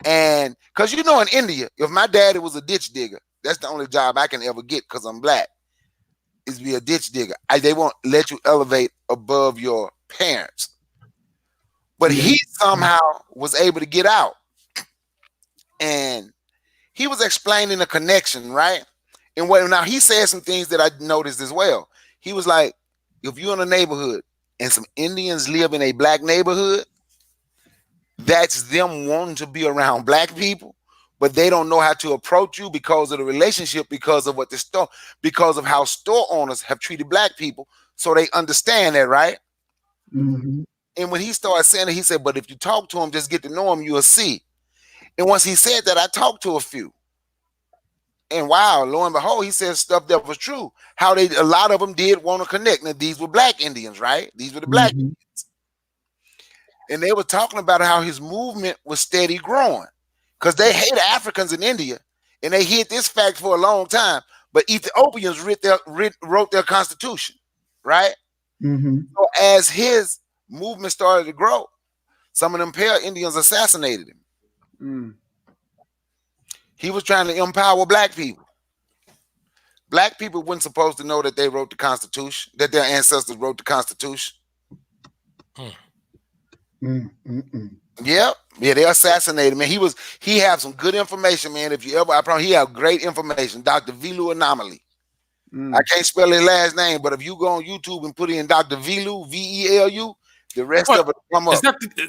And because in India, if my daddy was a ditch digger, that's the only job I can ever get because I'm black, is be a ditch digger. They won't let you elevate above your parents. But he somehow was able to get out. And he was explaining a connection, right? And now he said some things that I noticed as well. He was like, if you're in a neighborhood and some Indians live in a black neighborhood, that's them wanting to be around black people, but they don't know how to approach you because of the relationship, because of because of how store owners have treated black people. So they understand that, right? Mm-hmm. And when he started saying it, he said, but if you talk to him, just get to know him, you'll see. And once he said that, I talked to a few. And wow, lo and behold, he said stuff that was true. How a lot of them did want to connect. Now, these were black Indians, right? These were the black Indians. And they were talking about how his movement was steady growing because they hate Africans in India. And they hid this fact for a long time. But Ethiopians wrote their constitution, right? Mm-hmm. So as his movement started to grow, some of them pale Indians assassinated him. Mm. He was trying to empower black people. Black people weren't supposed to know that they wrote the Constitution, that their ancestors wrote the Constitution. Yep. Yeah, they assassinated him. Man, he had some good information, man. I promise he had great information. Dr. Vilu Anomaly. I can't spell his last name, but if you go on YouTube and put in Dr. Vilu, V-E-L-U, the rest of it will come up.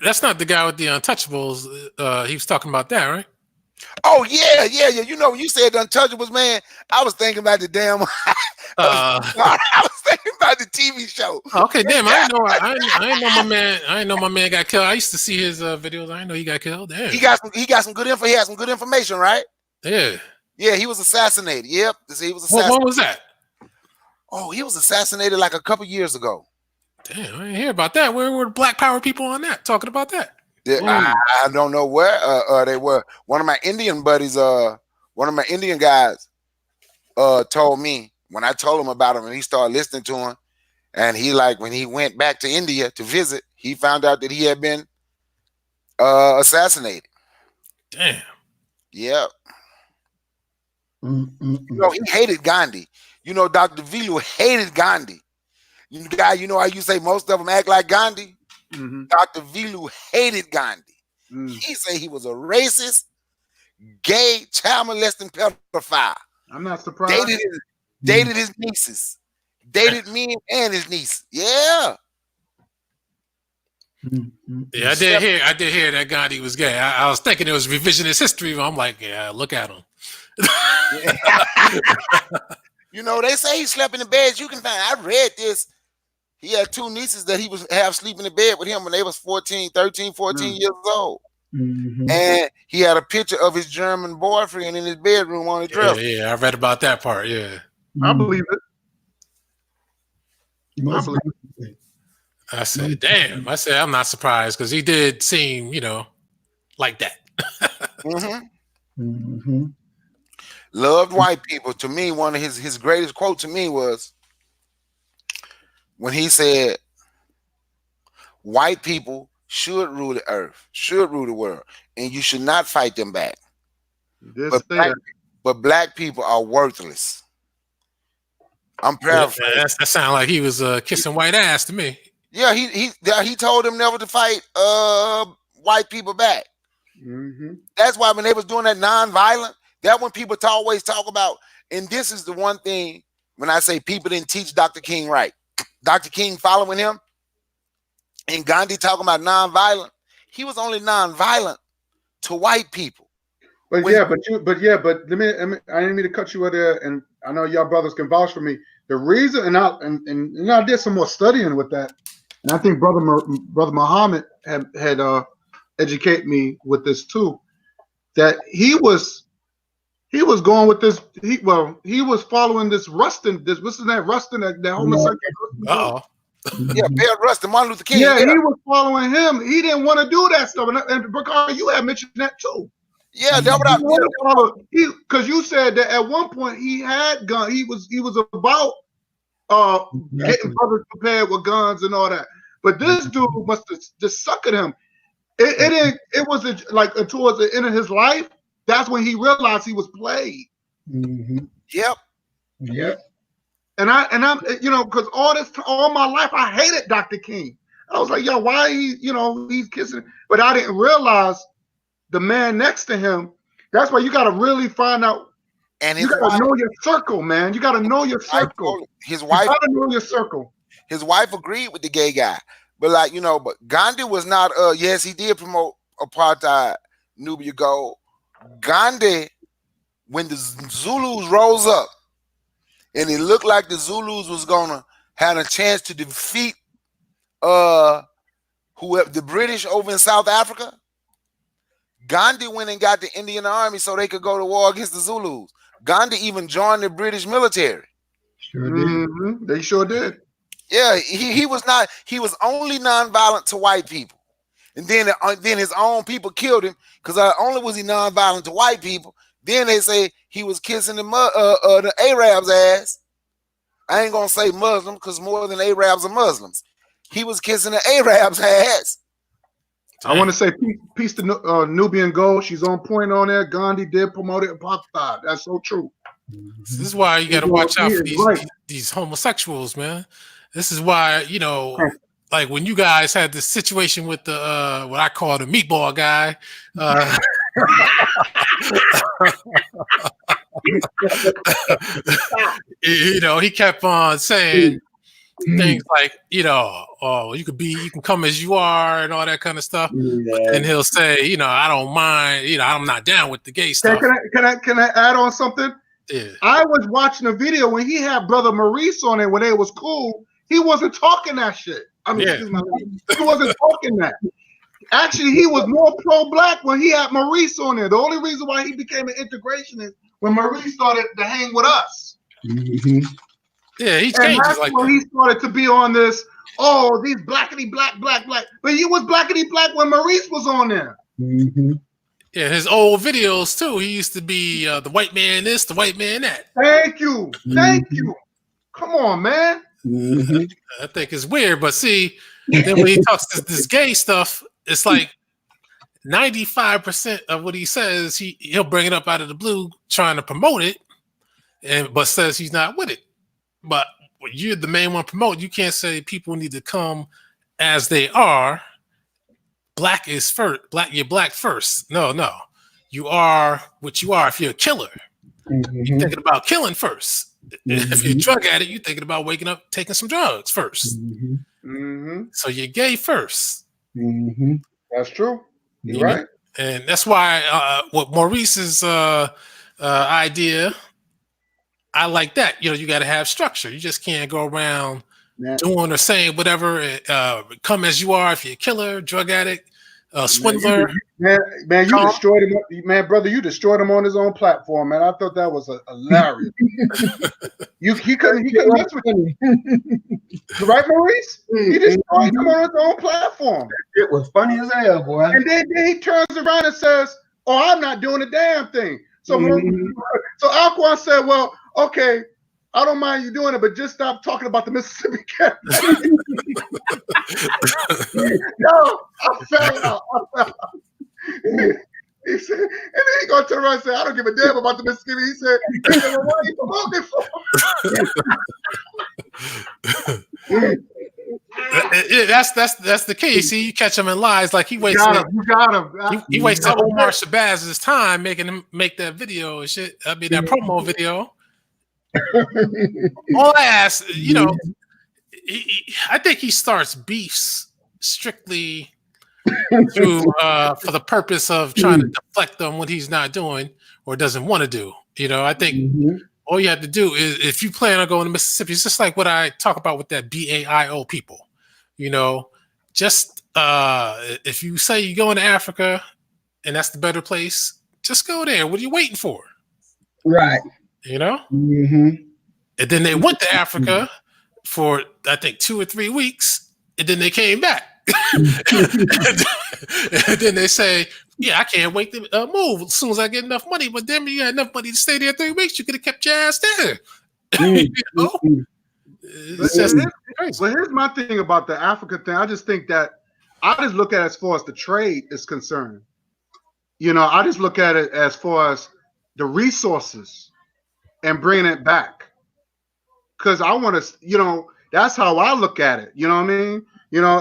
That's not the guy with the Untouchables. He was talking about that, right? Oh yeah. When you said the Untouchables, man, I was thinking about the damn. I was thinking about the TV show. Okay, damn. I didn't know my man. I didn't know my man got killed. I used to see his videos. I didn't know he got killed. Damn. He got some good info. He had some good information, right? Yeah. Yeah, he was assassinated. Yep. He was assassinated. When was that? Oh, he was assassinated like a couple years ago. Damn, I didn't hear about that. Where were the Black Power people on that? Talking about that? I don't know where they were. One of my Indian buddies, one of my Indian guys, told me when I told him about him, and he started listening to him, and he when he went back to India to visit, he found out that he had been assassinated. Damn. Yep. He hated Gandhi. Dr. Vilu hated Gandhi. How you say most of them act like Gandhi? Mm-hmm. Dr. Vilu hated Gandhi. He said he was a racist, gay, child molesting pedophile. I'm not surprised. Dated his nieces. Dated me and his niece. Yeah. Yeah, I did hear that Gandhi was gay. I was thinking it was revisionist history, but I'm like, yeah, look at him. They say he slept in the beds. You can find. I read this. He had two nieces that he was have sleeping in bed with him when they was 13, 14 years old. Mm-hmm. And he had a picture of his German boyfriend in his bedroom on his dresser. Yeah, I read about that part. Yeah. I believe it. I said, damn. I said, I'm not surprised because he did seem, like that. Loved white people. To me, one of his greatest quote to me was when he said, white people should rule the earth, should rule the world, and you should not fight them back. But black people are worthless. I'm paraphrasing. That sounded like he was kissing white ass to me. Yeah, he told them never to fight white people back. Mm-hmm. That's why when they was doing that nonviolent, that when people always talk about, and this is the one thing when I say people didn't teach Dr. King right. Dr. King following him, and Gandhi talking about nonviolent. He was only nonviolent to white people. But let me. I didn't mean to cut you there, and I know y'all brothers can vouch for me. The reason, and I did some more studying with that. And I think brother Muhammad had educated me with this too, that he was going with this. He was following this Rustin. What's his name? Rustin, that homosexual. Uh-oh. Yeah, Bill Rustin, Martin Luther King. Yeah, he was following him. He didn't want to do that stuff. And Bakari, you had mentioned that too. Yeah, that's what Because you said that at one point he had gun. He was about getting brothers prepared with guns and all that. But this dude must have just suckered him. It wasn't like towards the end of his life. That's when he realized he was played. Mhm. Yep. Yep. And I'm because all my life I hated Dr. King. I was like, yo, why he's kissing? But I didn't realize the man next to him. That's why you got to really find out. And you got to know your circle, man. You got to know your circle. His wife. You got to know your circle. His wife agreed with the gay guy, but but Gandhi was not. Yes, he did promote apartheid, Nubia Gold. Gandhi, when the Zulus rose up, and it looked like the Zulus was gonna have a chance to defeat whoever the British over in South Africa, Gandhi went and got the Indian Army so they could go to war against the Zulus. Gandhi even joined the British military. Sure did. Mm-hmm. They sure did. Yeah, he was not. He was only nonviolent to white people, and then his own people killed him because only was he nonviolent to white people. Then they say he was kissing the Arabs' ass. I ain't gonna say Muslim because more than Arabs are Muslims. He was kissing the Arabs' ass. I want to say peace to Nubian Gold. She's on point on there. Gandhi did promote it apartheid. That's so true. This is why you got to watch out for these homosexuals, man. This is why, like when you guys had this situation with the what I call the meatball guy. He kept on saying things like, oh, you can come as you are and all that kind of stuff. Yeah. And he'll say, I don't mind, I'm not down with the gay stuff. Can I add on something? Yeah. I was watching a video when he had Brother Maurice on it when it was cool. He wasn't talking that shit. Excuse me, he wasn't talking that. Actually, he was more pro-black when he had Maurice on there. The only reason why he became an integrationist when Maurice started to hang with us. Mm-hmm. Yeah, he changed like when he started to be on this. Oh, these blackity black. But he was blackity black when Maurice was on there. Mm-hmm. Yeah, his old videos too. He used to be the white man this, the white man that. Thank you. Come on, man. Mm-hmm. I think it's weird, but see, then when he talks this gay stuff, it's like 95% of what he says, he'll bring it up out of the blue, trying to promote it, but says he's not with it. But you're the main one promoting. You can't say people need to come as they are. Black is first. You're black first. No. You are what you are. If you're a killer, you're thinking about killing first. If you're a drug addict, you're thinking about waking up, taking some drugs first. So you're gay first. That's true. You're right. And that's why what Maurice's idea, I like that. You got to have structure. You just can't go around doing or saying whatever. Come as you are. If you're a killer, drug addict, swindler. Man, you destroyed him. Man, brother, you destroyed him on his own platform, man. I thought that was hilarious. He couldn't mess with him. Right, Maurice? He destroyed him on his own platform. It was funny as hell, boy. And then he turns around and says, "Oh, I'm not doing a damn thing." So, so Alquan said, "Well, okay, I don't mind you doing it, but just stop talking about the Mississippi Cat." No, I fell out. He said, and then he gonna turn around and say, "I don't give a damn about the Mississippi." He said, "Well, what are you promoting for?" That's the key. See, you catch him in lies. Like he wastes. You got him. He wasted Omar Shabazz's time making him make that video and shit. I mean that promo video. All I ask, I think he starts beefs strictly for the purpose of trying to deflect on what he's not doing or doesn't want to do. I think all you have to do is, if you plan on going to Mississippi, it's just like what I talk about with that BAIO people. Just if you say you're going to Africa and that's the better place, just go there. What are you waiting for? Right. Mm-hmm. And then they went to Africa for, I think, 2 or 3 weeks, and then they came back. And then they say, yeah, I can't wait to move as soon as I get enough money. But then you had enough money to stay there 3 weeks, you could have kept your ass there. It's just crazy. Well, here's my thing about the Africa thing. I just think that I just look at it as far as the trade is concerned. I just look at it as far as the resources and bringing it back. Because I want to, that's how I look at it. You know what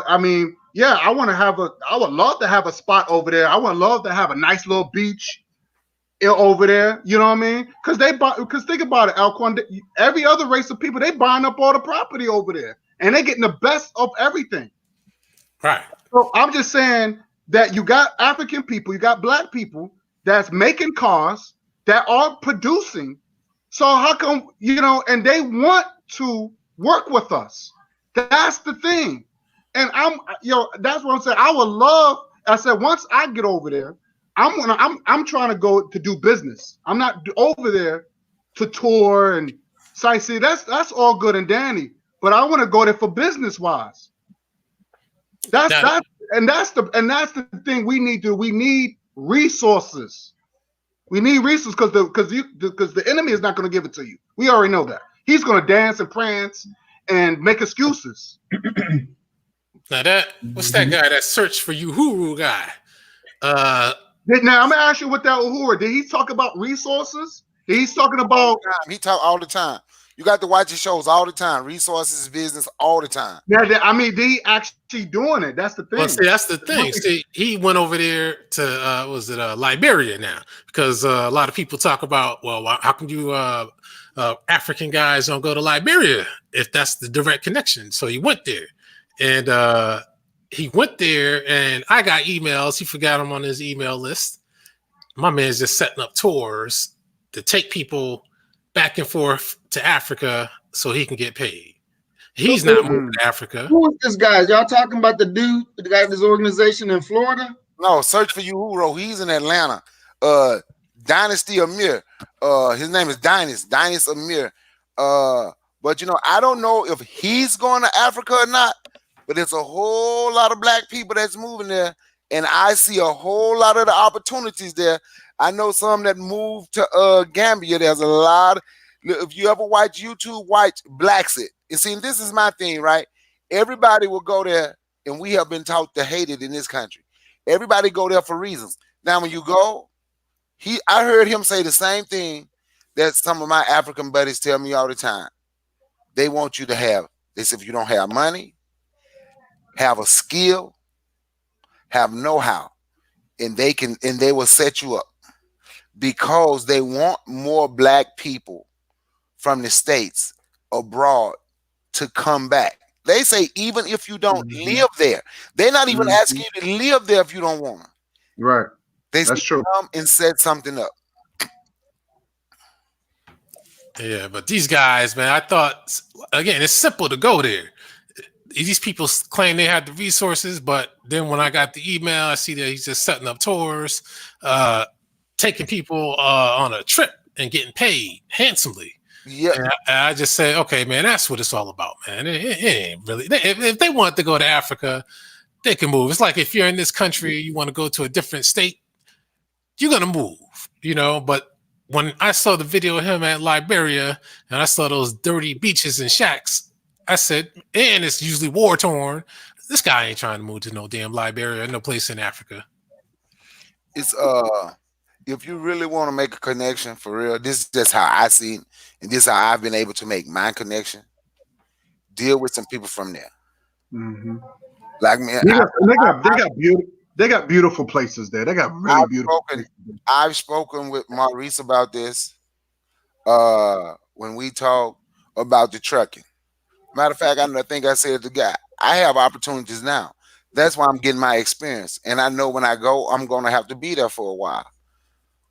I mean? Yeah, I would love to have a spot over there. I would love to have a nice little beach over there. You know what I mean? Because think about it, Alquan, every other race of people, they buying up all the property over there and they getting the best of everything. Right. So I'm just saying that you got African people, you got black people that's making cars that are producing. So how come, and they want to work with us. That's the thing. And that's what I'm saying. I said, once I get over there, I'm trying to go to do business. I'm not over there to tour and sightsee. That's all good and dandy. But I want to go there for business wise. That's the thing we need to. We need resources. We need resources because the enemy is not going to give it to you. We already know that. He's going to dance and prance and make excuses. Now what's that guy that searched for Uhuru guy? Now I'm gonna ask you what that Uhuru. Did he talk about resources? He's talking about. He talk all the time. You got to watch his shows all the time. Resources, business, all the time. Yeah, I mean, did he actually doing it? That's the thing. Well, see, that's the thing. See, he went over there to Liberia now, because a lot of people talk about, well, how can you African guys don't go to Liberia if that's the direct connection? So he went there, and I got emails. He forgot him on his email list. My man's just setting up tours to take people back and forth to Africa so he can get paid. He's not moving to Africa. Who is this guy? Y'all talking about the dude that got this organization in Florida? No, search for Uhuru. He's in Atlanta. Dynasty Amir. His name is Dynasty Amir. But I don't know if he's going to Africa or not. But there's a whole lot of black people that's moving there, and I see a whole lot of the opportunities there. I know some that moved to Gambia. There's a lot. If you ever watch YouTube, watch Blackset. You see, this is my thing, right? Everybody will go there, and we have been taught to hate it in this country. Everybody go there for reasons. Now, when you go, I heard him say the same thing that some of my African buddies tell me all the time. They want you to have this. If you don't have money, have a skill, have know-how, and they will set you up, because they want more black people from the States abroad to come back. They say even if you don't live there, they're not even asking you to live there if you don't want to. Right. They That's true. Come and set something up. Yeah, but these guys, man, I thought, again, it's simple to go there. These people claim they have the resources, but then when I got the email, I see that he's just setting up tours, taking people on a trip and getting paid handsomely. Yeah, and I just say, okay, man, that's what it's all about, man. It ain't really. If they want to go to Africa, they can move. It's like if you're in this country, you want to go to a different state, you're gonna move, But when I saw the video of him at Liberia and I saw those dirty beaches and shacks, I said, and it's usually war torn. This guy ain't trying to move to no damn Liberia, no place in Africa. It's if you really want to make a connection for real, this is just how I see it, and this is how I've been able to make my connection. Deal with some people from there. Mm-hmm. Like man, they got beautiful places there. They got really beautiful places. I've spoken with Maurice about this when we talk about the trucking. Matter of fact, I think I said to the guy, I have opportunities now. That's why I'm getting my experience. And I know when I go, I'm going to have to be there for a while.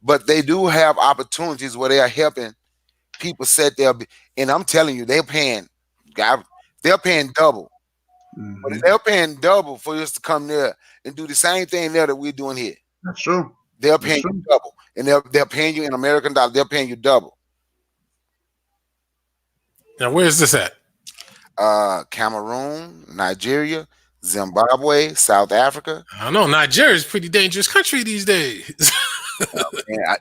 But they do have opportunities where they are helping people set their, and I'm telling you, they're paying double But they're paying double for us to come there and do the same thing there that we're doing here. That's true. They're paying you double, and they're paying you in American dollars. They're paying you double. Now, where is this at? Cameroon, Nigeria, Zimbabwe, South Africa. I don't know. Nigeria's a pretty dangerous country these days.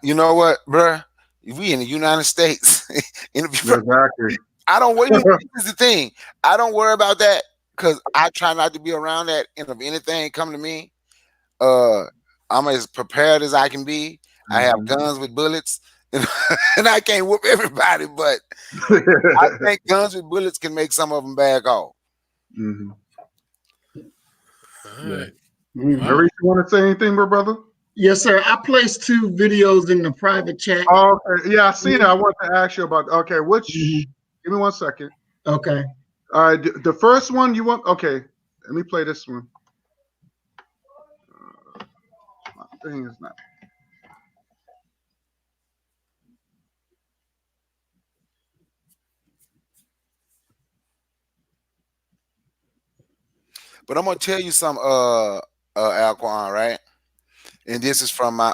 You know what, bruh? We in the United States. Exactly. I don't worry. This is the thing. I don't worry about that because I try not to be around that. And if anything come to me, I'm as prepared as I can be. I have guns with bullets, and I can't whoop everybody, but I think guns with bullets can make some of them back off. Mm-hmm. All right. Maurice, you want to say anything, my brother? Yes, sir. I placed 2 videos in the private chat. Oh, okay. Yeah, I see that. I want to ask you about. Okay, which? Give me 1 second. Okay. All right, the first one you want. Okay, let me play this one. My thing is not. But I'm gonna tell you some, Alquan, right? And this is from my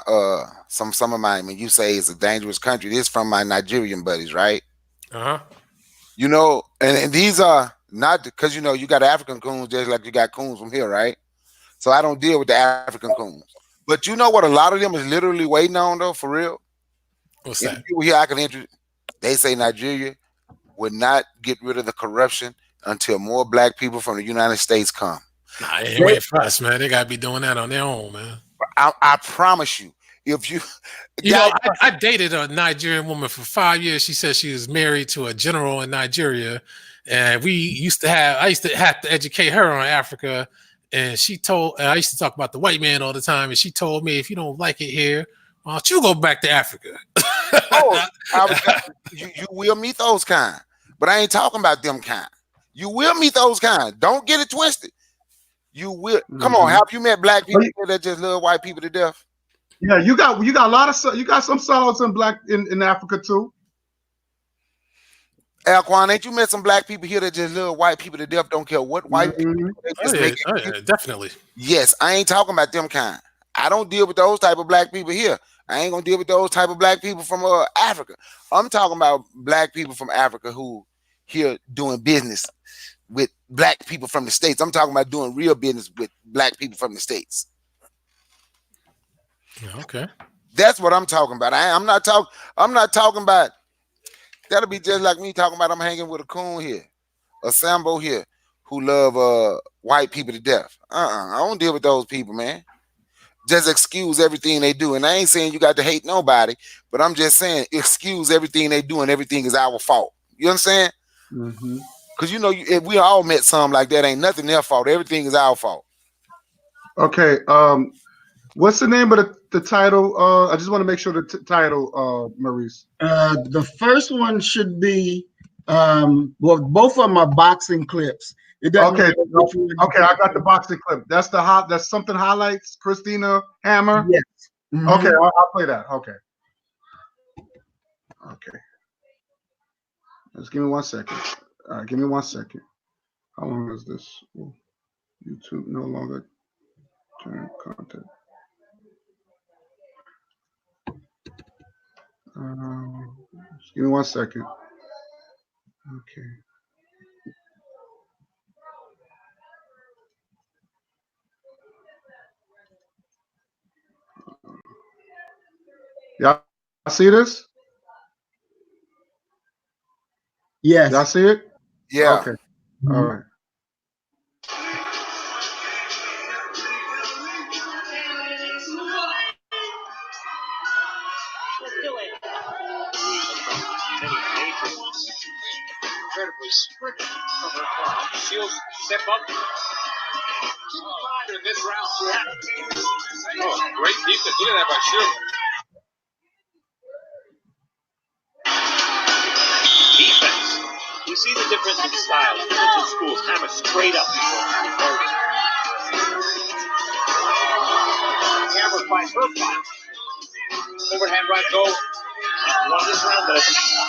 some of my. When you say it's a dangerous country, this is from my Nigerian buddies, right? You know, and these are not because you know you got African coons just like you got coons from here, right? So I don't deal with the African coons. But you know what? A lot of them is literally waiting on though, for real. What's that? People here I can introduce. They say Nigeria would not get rid of the corruption until more black people from the United States come. Nah, it ain't wait for us, man. They gotta be doing that on their own, man. I promise you, if you, know, I dated a Nigerian woman for 5 years. She said she was married to a general in Nigeria, and I used to have to educate her on Africa. And I used to talk about the white man all the time, and she told me, if you don't like it here, why don't you go back to Africa? You will meet those kind, but I ain't talking about them kind. You will meet those kind. Don't get it twisted. You will. Come on, have you met black people that just love white people to death? Yeah, you got a lot of some sellouts in black in Africa too. Alquan, ain't you met some black people here that just love white people to death? Don't care what white people. Definitely. Yes, I ain't talking about them kind. I don't deal with those type of black people here. I ain't gonna deal with those type of black people from Africa. I'm talking about black people from Africa who here doing business with black people from the States. I'm talking about doing real business with black people from the States. Okay. That's what I'm talking about. I'm not talking about that'll be just like me talking about I'm hanging with a coon here, a Sambo here, who love white people to death. I don't deal with those people, man. Just excuse everything they do. And I ain't saying you got to hate nobody, but I'm just saying excuse everything they do and everything is our fault. You understand? Because you know, if we all met some like that, ain't nothing their fault. Everything is our fault. Okay. What's the name of the title? I just want to make sure the title, Maurice. The first one should be well, both of them are boxing clips. Okay, I got the boxing clip. That's that's something highlights Christina Hammer. Yes. Okay, I'll play that. Okay. Just give me 1 second. All right, give me 1 second. How long is this? YouTube no longer turn content. Just give me 1 second. Okay. Y'all see this? Yes. Y'all see it? Yeah. Okay. All right. Incredibly strict from her farm. Shields step up. In this round, oh, great defense. Look at that by Shields. Defense. You see the difference in style. The two schools hammer straight up. Hammer finds her fight. Overhand right go. Won this round, but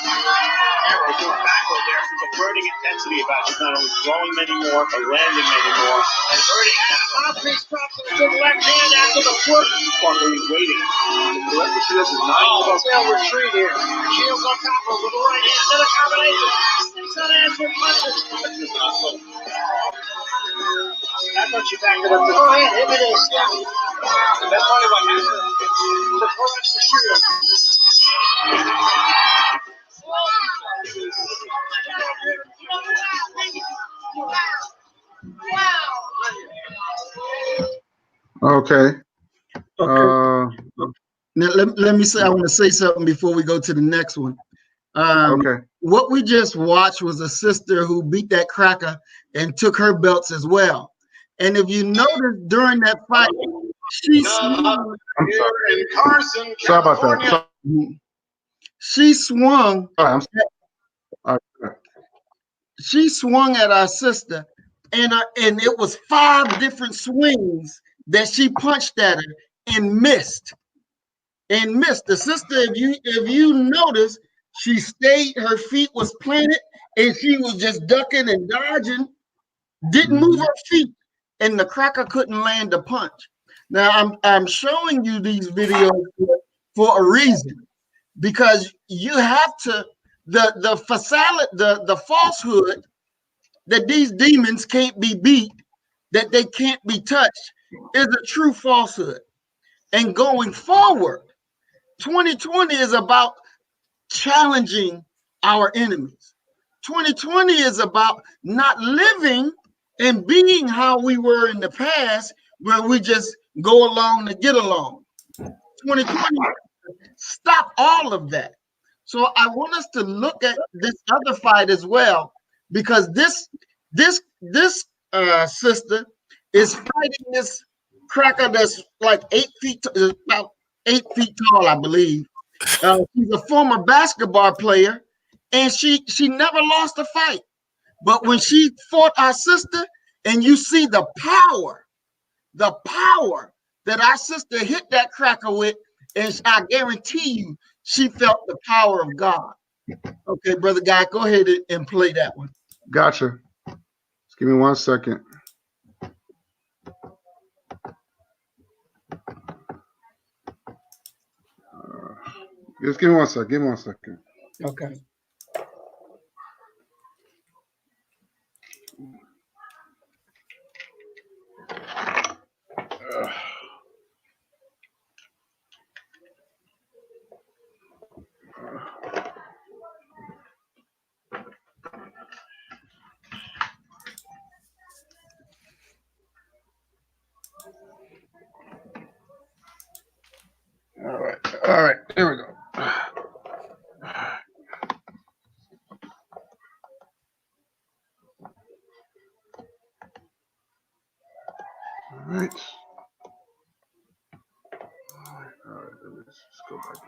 Arrow going backward there. The burning intensity about you, not only throwing many more, but landing many more. And burning. Osprey's drops to the left hand after the flip. Part where he's waiting. The rest of this is not a tail retreat here. Shields on top of with the right hand. Another combination. Six unanswered punches. That's just not so. That's what you back it up. Go ahead, hit me this. That's probably what happened. The push the shield. Okay. Okay. Now, let me say, I want to say something before we go to the next one. Okay. What we just watched was a sister who beat that cracker and took her belts as well. And if you notice during that fight, she swung. I'm sorry. Here in Carson, Sorry about California. that. She swung. I'm sorry. She swung at our sister, and it was 5 different swings that she punched at her and missed. The sister, if you notice, she stayed, her feet was planted, and she was just ducking and dodging, didn't move her feet, and the cracker couldn't land a punch. Now I'm showing you these videos for a reason, because you have to the facade, the falsehood that these demons can't be beat, that they can't be touched, is a true falsehood. And going forward, 2020 is about challenging our enemies. 2020 is about not living and being how we were in the past, where we just go along to get along. 2020, stop all of that. So I want us to look at this other fight as well, because this sister is fighting this cracker that's like 8 feet, about 8 feet tall, I believe. She's a former basketball player, and she never lost a fight. But when she fought our sister, and you see the power that our sister hit that cracker with, and I guarantee you, she felt the power of God. Okay, Brother Guy, go ahead and play that one. Gotcha. Just give me 1 second. Just give me 1 second. Give me 1 second. Okay. All right, there we go. All right, let's just go back.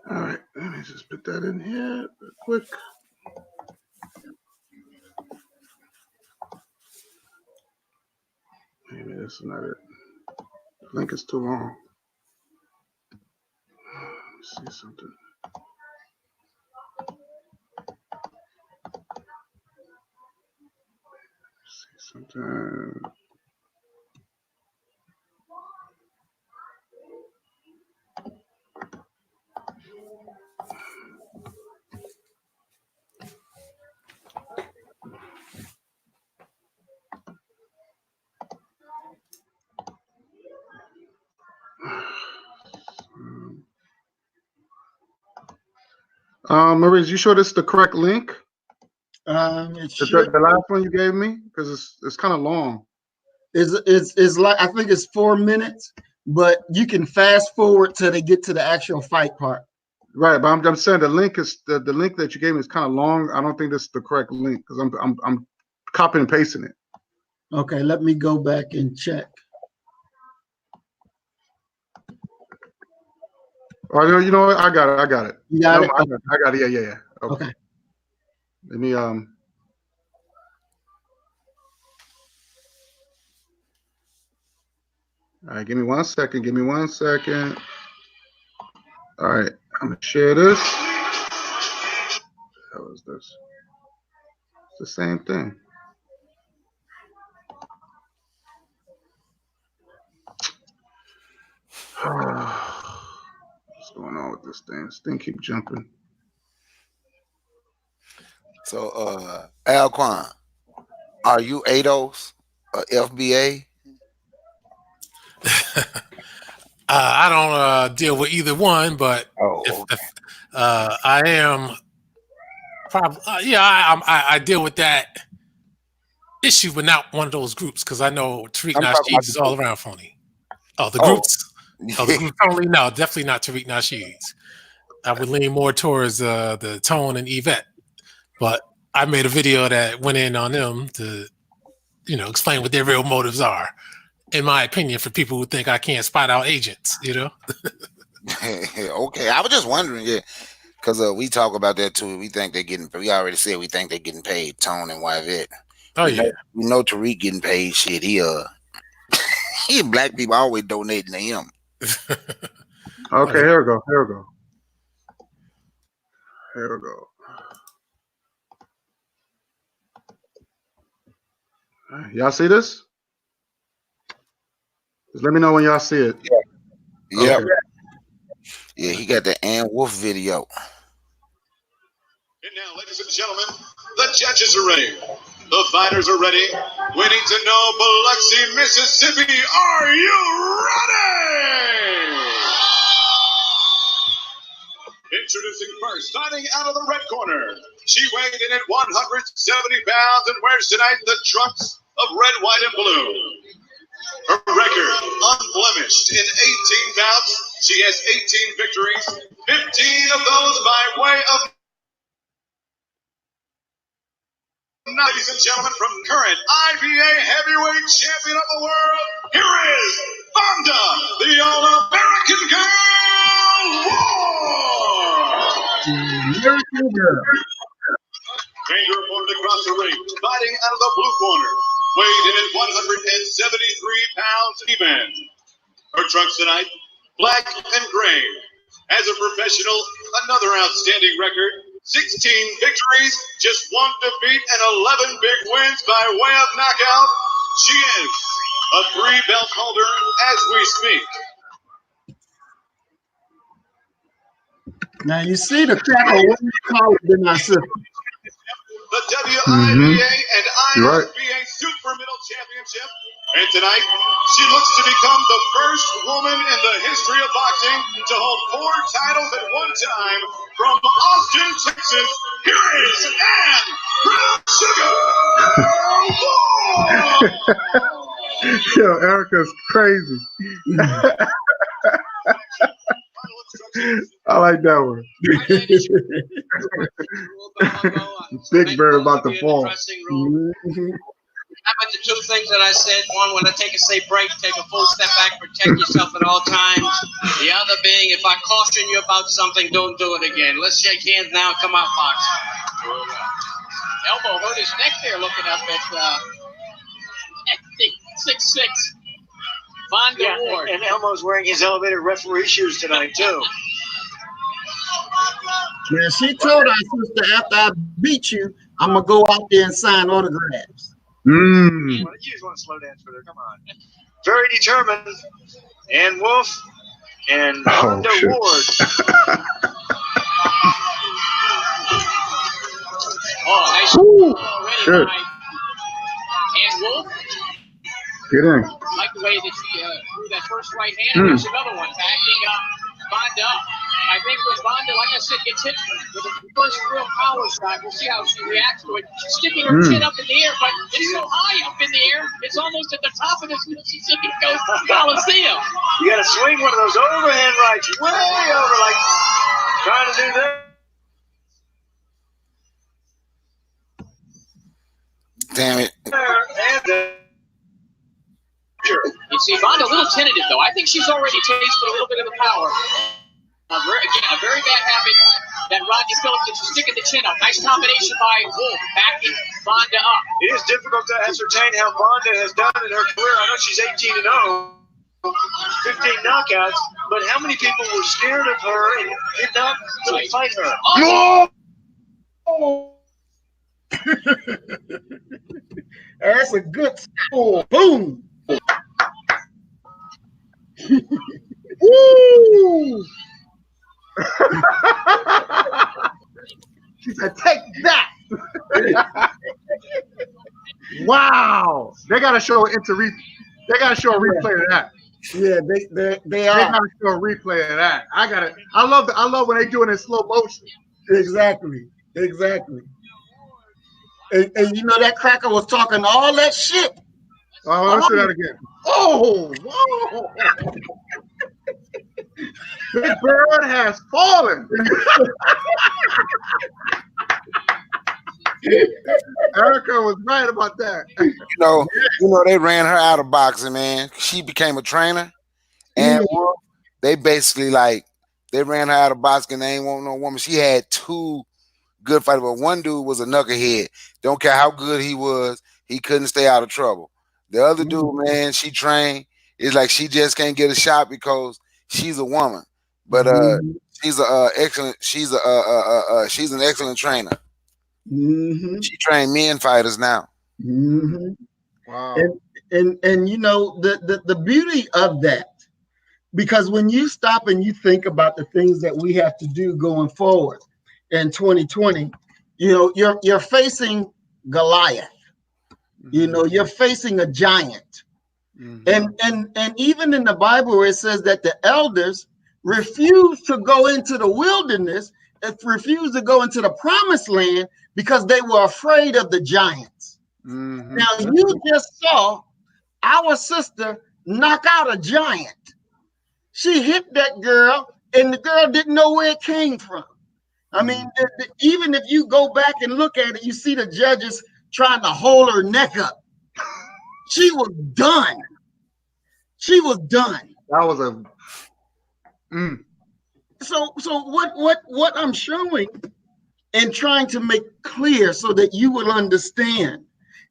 All right, let me just put that in here real quick. Maybe this is not it. The link is too long. Let me see something. See something. Maurice, you sure this is the correct link? The last one you gave me, because it's kind of long. It's like, I think it's 4 minutes, but you can fast forward till they get to the actual fight part. Right, but I'm saying the link is the link that you gave me is kind of long. I don't think this is the correct link, because I'm copying and pasting it. Okay, let me go back and check. Oh, no, you know what? I got it. You got No, it? I got it. Yeah. Okay. Let me All right, give me 1 second. All right, I'm gonna share this. How is this? It's the same thing. What's going on with this thing? This thing keep jumping. So, Alquan, are you ADOS or FBA? I don't deal with either one, but I am probably I deal with that issue, but not one of those groups because I know Tariq Nasheed is all around phony. Oh, the groups. Oh, the group only? No, definitely not Tariq Nasheed. I would lean more towards the Tone and Yvette, but I made a video that went in on them to, explain what their real motives are. In my opinion, for people who think I can't spot out agents, Okay, I was just wondering, because we talk about that too. We think they're getting. We already said we think they're getting paid. Tone and Yvette. Oh we know Tariq getting paid. Shit, he black people always donating to him. Okay, here we go. Y'all see this? Just let me know when y'all see it. Yeah. Okay. Yeah, he got the Ann Wolf video. And now, ladies and gentlemen, the judges are ready. The fighters are ready. We need to know, Biloxi, Mississippi, are you ready? Introducing first, starting out of the red corner. She weighed in at 170 pounds and wears tonight the trunks of red, white, and blue. Her record, unblemished in 18 bouts. She has 18 victories, 15 of those by way of... Ladies and gentlemen, from current IBA heavyweight champion of the world, here is Vonda, the All-American Girl War! American Girl. Danger reported across the ring, fighting out of the blue corner, weighed in at 173 pounds even. Her trunks tonight, black and gray. As a professional, another outstanding record. 16 victories, just 1 defeat, and 11 big wins by way of knockout. She is a 3-belt holder as we speak. Now you see the cracker way taller than my sister. The WIBA and ISBA Super Middle Championship. And tonight, she looks to become the first woman in the history of boxing to hold 4 titles at one time. From Austin, Texas, here is Ann Sugar! Yo, Erica's crazy. I like that one. Big Bird about to fall. But the 2 things that I said, one, when I take a safe break, take a full step back, protect yourself at all times. The other being, if I caution you about something, don't do it again. Let's shake hands now. Come out, boxing. Elbow hurt his neck there looking up at 6'6". Vonda Ward. And Elmo's wearing his elevated referee shoes tonight, too. Yeah, she told our sister, after I beat you, I'm going to go out there and sign autographs. Mm. Well, you just want to slow dance with her. Come on. Very determined. Ann Wolf and Vonda Ward. Nice Good. Ann Wolf. Get in. Like the way that she threw that first right hand. There's another one backing Vonda up. I think with Vonda, like I said, gets hit with the first real power shot. We'll see how she reacts to it. She's sticking her chin up in the air, but it's so high up in the air, it's almost at the top of this Mississippi Coast Coliseum. You got to swing one of those overhand rights way over, like trying to do that. Damn it. And see. Vonda a little tentative, though. I think she's already tasted a little bit of the power. Again, a very bad habit that Rodney Phillips is sticking the chin up. Nice combination by Wolf, backing Vonda up. It is difficult to ascertain how Vonda has done in her career. I know she's 18-0, 15 knockouts, but how many people were scared of her and did not really fight her? Oh! That's a good score. Boom! Woo! She said, "Take that!" Wow, they gotta show They gotta show a replay of that. Yeah, they They are. gotta show a replay of that. I love when they do it in slow motion. Exactly. And you know that cracker was talking all that shit. Oh, let's do that again. Oh, whoa. The bird has fallen. Erica was right about that. You know, they ran her out of boxing, man. She became a trainer, and they basically they ran her out of boxing. They ain't want no woman. She had two good fighters, but one dude was a knucklehead. Don't care how good he was, he couldn't stay out of trouble. The other dude, man, she trained. It's like she just can't get a shot because she's a woman. But she's an excellent trainer. She trained men fighters now. Wow. And you know the beauty of that, because when you stop and you think about the things that we have to do going forward in 2020, you know, you're facing Goliath. You know, you're facing a giant. And even in the Bible where it says that the elders refused to go into the wilderness, refused to go into the promised land because they were afraid of the giants. Now you just saw our sister knock out a giant. She hit that girl and the girl didn't know where it came from. I mean, even if you go back and look at it, you see the judges trying to hold her neck up. She was done. That was a So what I'm showing and trying to make clear so that you will understand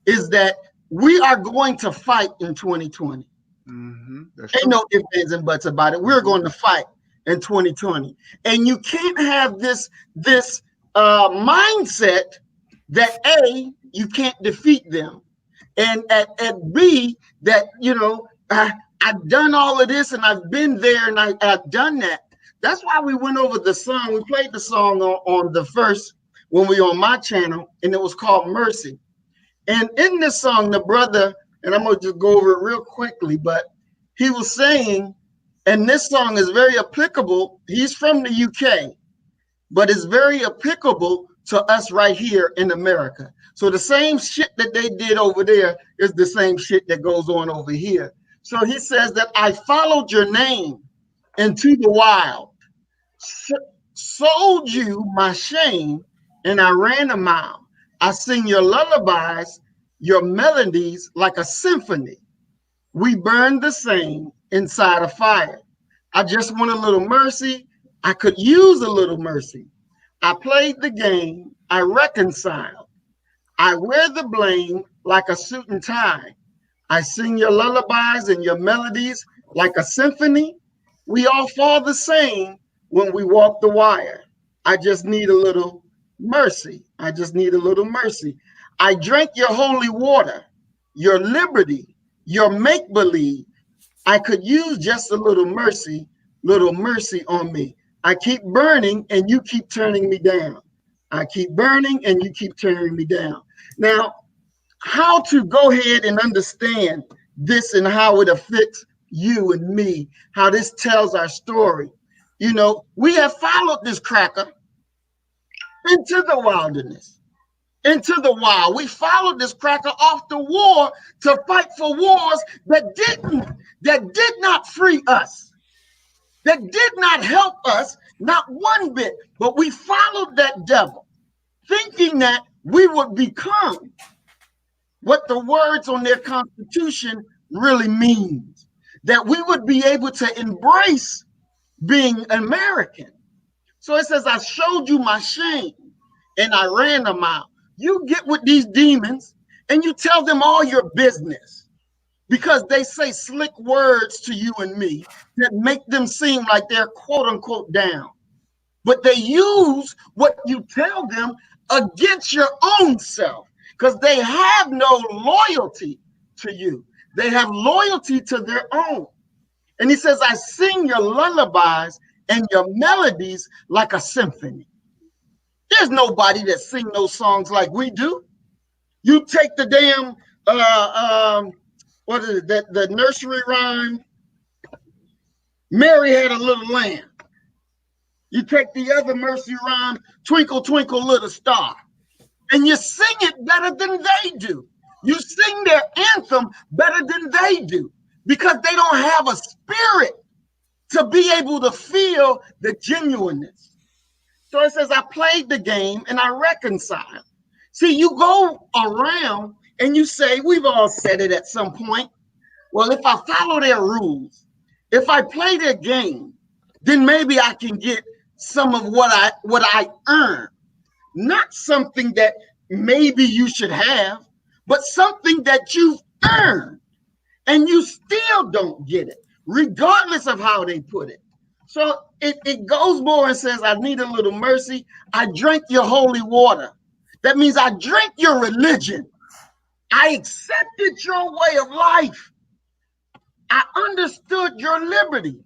is that we are going to fight in 2020. Ain't no ifs, ands, and buts about it. We're going to fight in 2020. And you can't have this mindset that A, you can't defeat them. And at B, that, you know, I've done all of this and I've been there and I've done that. That's why we went over the song. We played the song on the first when we were on my channel, and it was called Mercy. And in this song, the brother, and I'm going to just go over it real quickly, but he was saying, and this song is very applicable. He's from the UK, but it's very applicable to us right here in America. So the same shit that they did over there is the same shit that goes on over here. So he says that I followed your name into the wild, sold you my shame, and I ran a mile. I sing your lullabies, your melodies like a symphony. We burn the same inside a fire. I just want a little mercy. I could use a little mercy. I played the game. I reconciled. I wear the blame like a suit and tie. I sing your lullabies and your melodies like a symphony. We all fall the same when we walk the wire. I just need a little mercy. I just need a little mercy. I drank your holy water, your liberty, your make-believe. I could use just a little mercy on me. I keep burning and you keep turning me down. I keep burning and you keep turning me down. Now, how to go ahead and understand this and how it affects you and me, how this tells our story. You know, we have followed this cracker into the wilderness, into the wild. We followed this cracker off the war to fight for wars that did not free us, that did not help us, not one bit. But we followed that devil, thinking that we would become what the words on their constitution really means. that we would be able to embrace being American. So it says, I showed you my shame and I ran them out. You get with these demons and you tell them all your business because they say slick words to you and me that make them seem like they're quote unquote down. But they use what you tell them against your own self because they have no loyalty to you. They have loyalty to their own. And he says, I sing your lullabies and your melodies like a symphony. There's nobody that sing those songs like we do. You take the damn, what is it, the nursery rhyme, Mary Had a Little Lamb. You take the other nursery rhyme, Twinkle, Twinkle, Little Star, and you sing it better than they do. You sing their anthem better than they do because they don't have a spirit to be able to feel the genuineness. So it says, I played the game and I reconciled. See, you go around and you say, we've all said it at some point. Well, if I follow their rules, if I play their game, then maybe I can get some of what I earn. Not something that maybe you should have, but something that you've earned. And you still don't get it, regardless of how they put it. So it goes more and says, I need a little mercy. I drank your holy water. That means I drank your religion. I accepted your way of life. I understood your liberty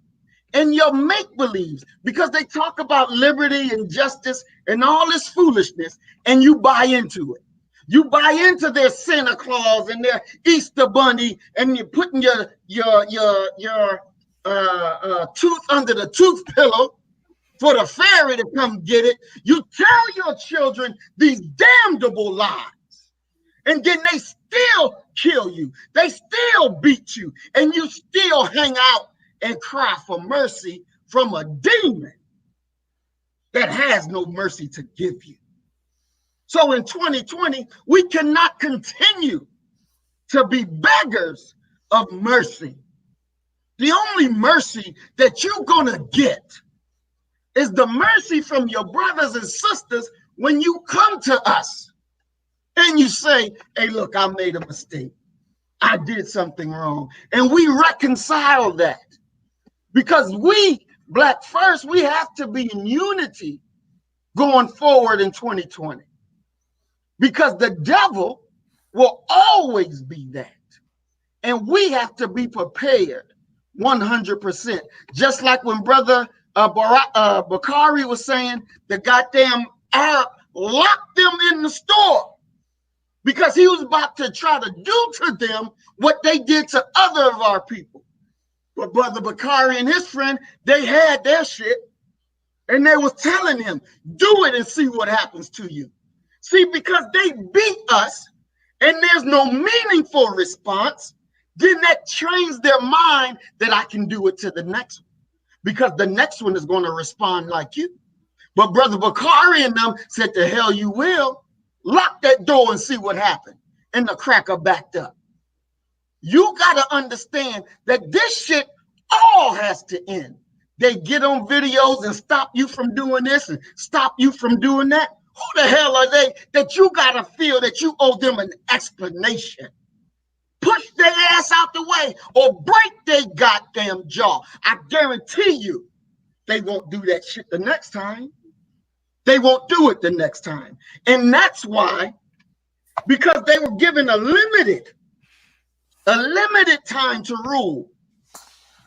and your make-believes because they talk about liberty and justice and all this foolishness, and you buy into it. You buy into their Santa Claus and their Easter Bunny, and you're putting your tooth under the tooth pillow for the fairy to come get it. You tell your children these damnable lies, and then they still kill you. They still beat you, and you still hang out and cry for mercy from a demon that has no mercy to give you. So in 2020, we cannot continue to be beggars of mercy. The only mercy that you're going to get is the mercy from your brothers and sisters when you come to us and you say, hey, look, I made a mistake. I did something wrong. And we reconcile that because we, Black First, we have to be in unity going forward in 2020 because the devil will always be that. And we have to be prepared 100%. Just like when Brother Bakari was saying, the goddamn Arab locked them in the store because he was about to try to do to them what they did to other of our people. But Brother Bakari and his friend, they had their shit and they was telling him, do it and see what happens to you. See, because they beat us and there's no meaningful response, then that trains their mind that I can do it to the next one because the next one is going to respond like you. But Brother Bakari and them said, the hell you will. Lock that door and see what happened. And the cracker backed up. You got to understand that this shit all has to end. They get on videos and stop you from doing this and stop you from doing that. Who the hell are they that you got to feel that you owe them an explanation? Push their ass out the way or break their goddamn jaw. I guarantee you they won't do that shit the next time. They won't do it the next time. And that's why, because they were given a limited time to rule.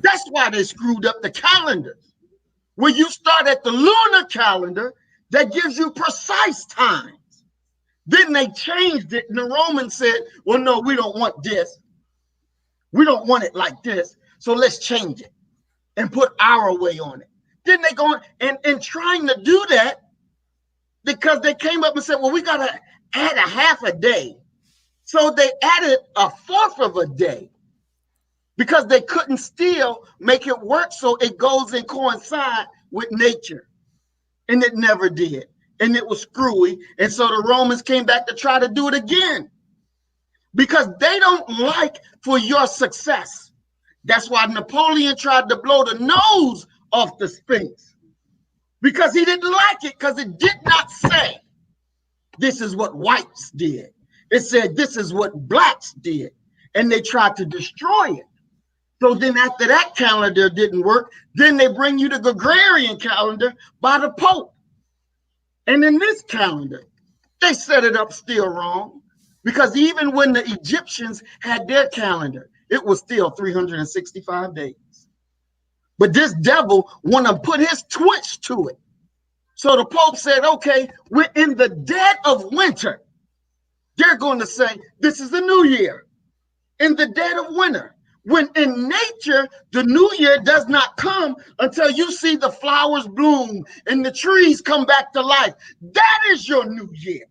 That's why they screwed up the calendars. When you start at the lunar calendar, that gives you precise times. Then they changed it, and the Romans said, well, no, we don't want this. We don't want it like this, so let's change it and put our way on it. Then they go and trying to do that because they came up and said, well, we got to add a half a day. So they added a fourth of a day because they couldn't still make it work so it goes and coincide with nature. And it never did. And it was screwy. And so the Romans came back to try to do it again because they don't like for your success. That's why Napoleon tried to blow the nose off the Sphinx, because he didn't like it, because it did not say this is what whites did. It said this is what blacks did, and they tried to destroy it. So then after that calendar didn't work, then they bring you the Gregorian calendar by the Pope. And in this calendar, they set it up still wrong, because even when the Egyptians had their calendar, it was still 365 days. But this devil want to put his twitch to it. So the Pope said, okay, we're in the dead of winter. They're going to say, this is the new year. In the dead of winter. When in nature, the new year does not come until you see the flowers bloom and the trees come back to life. That is your new year.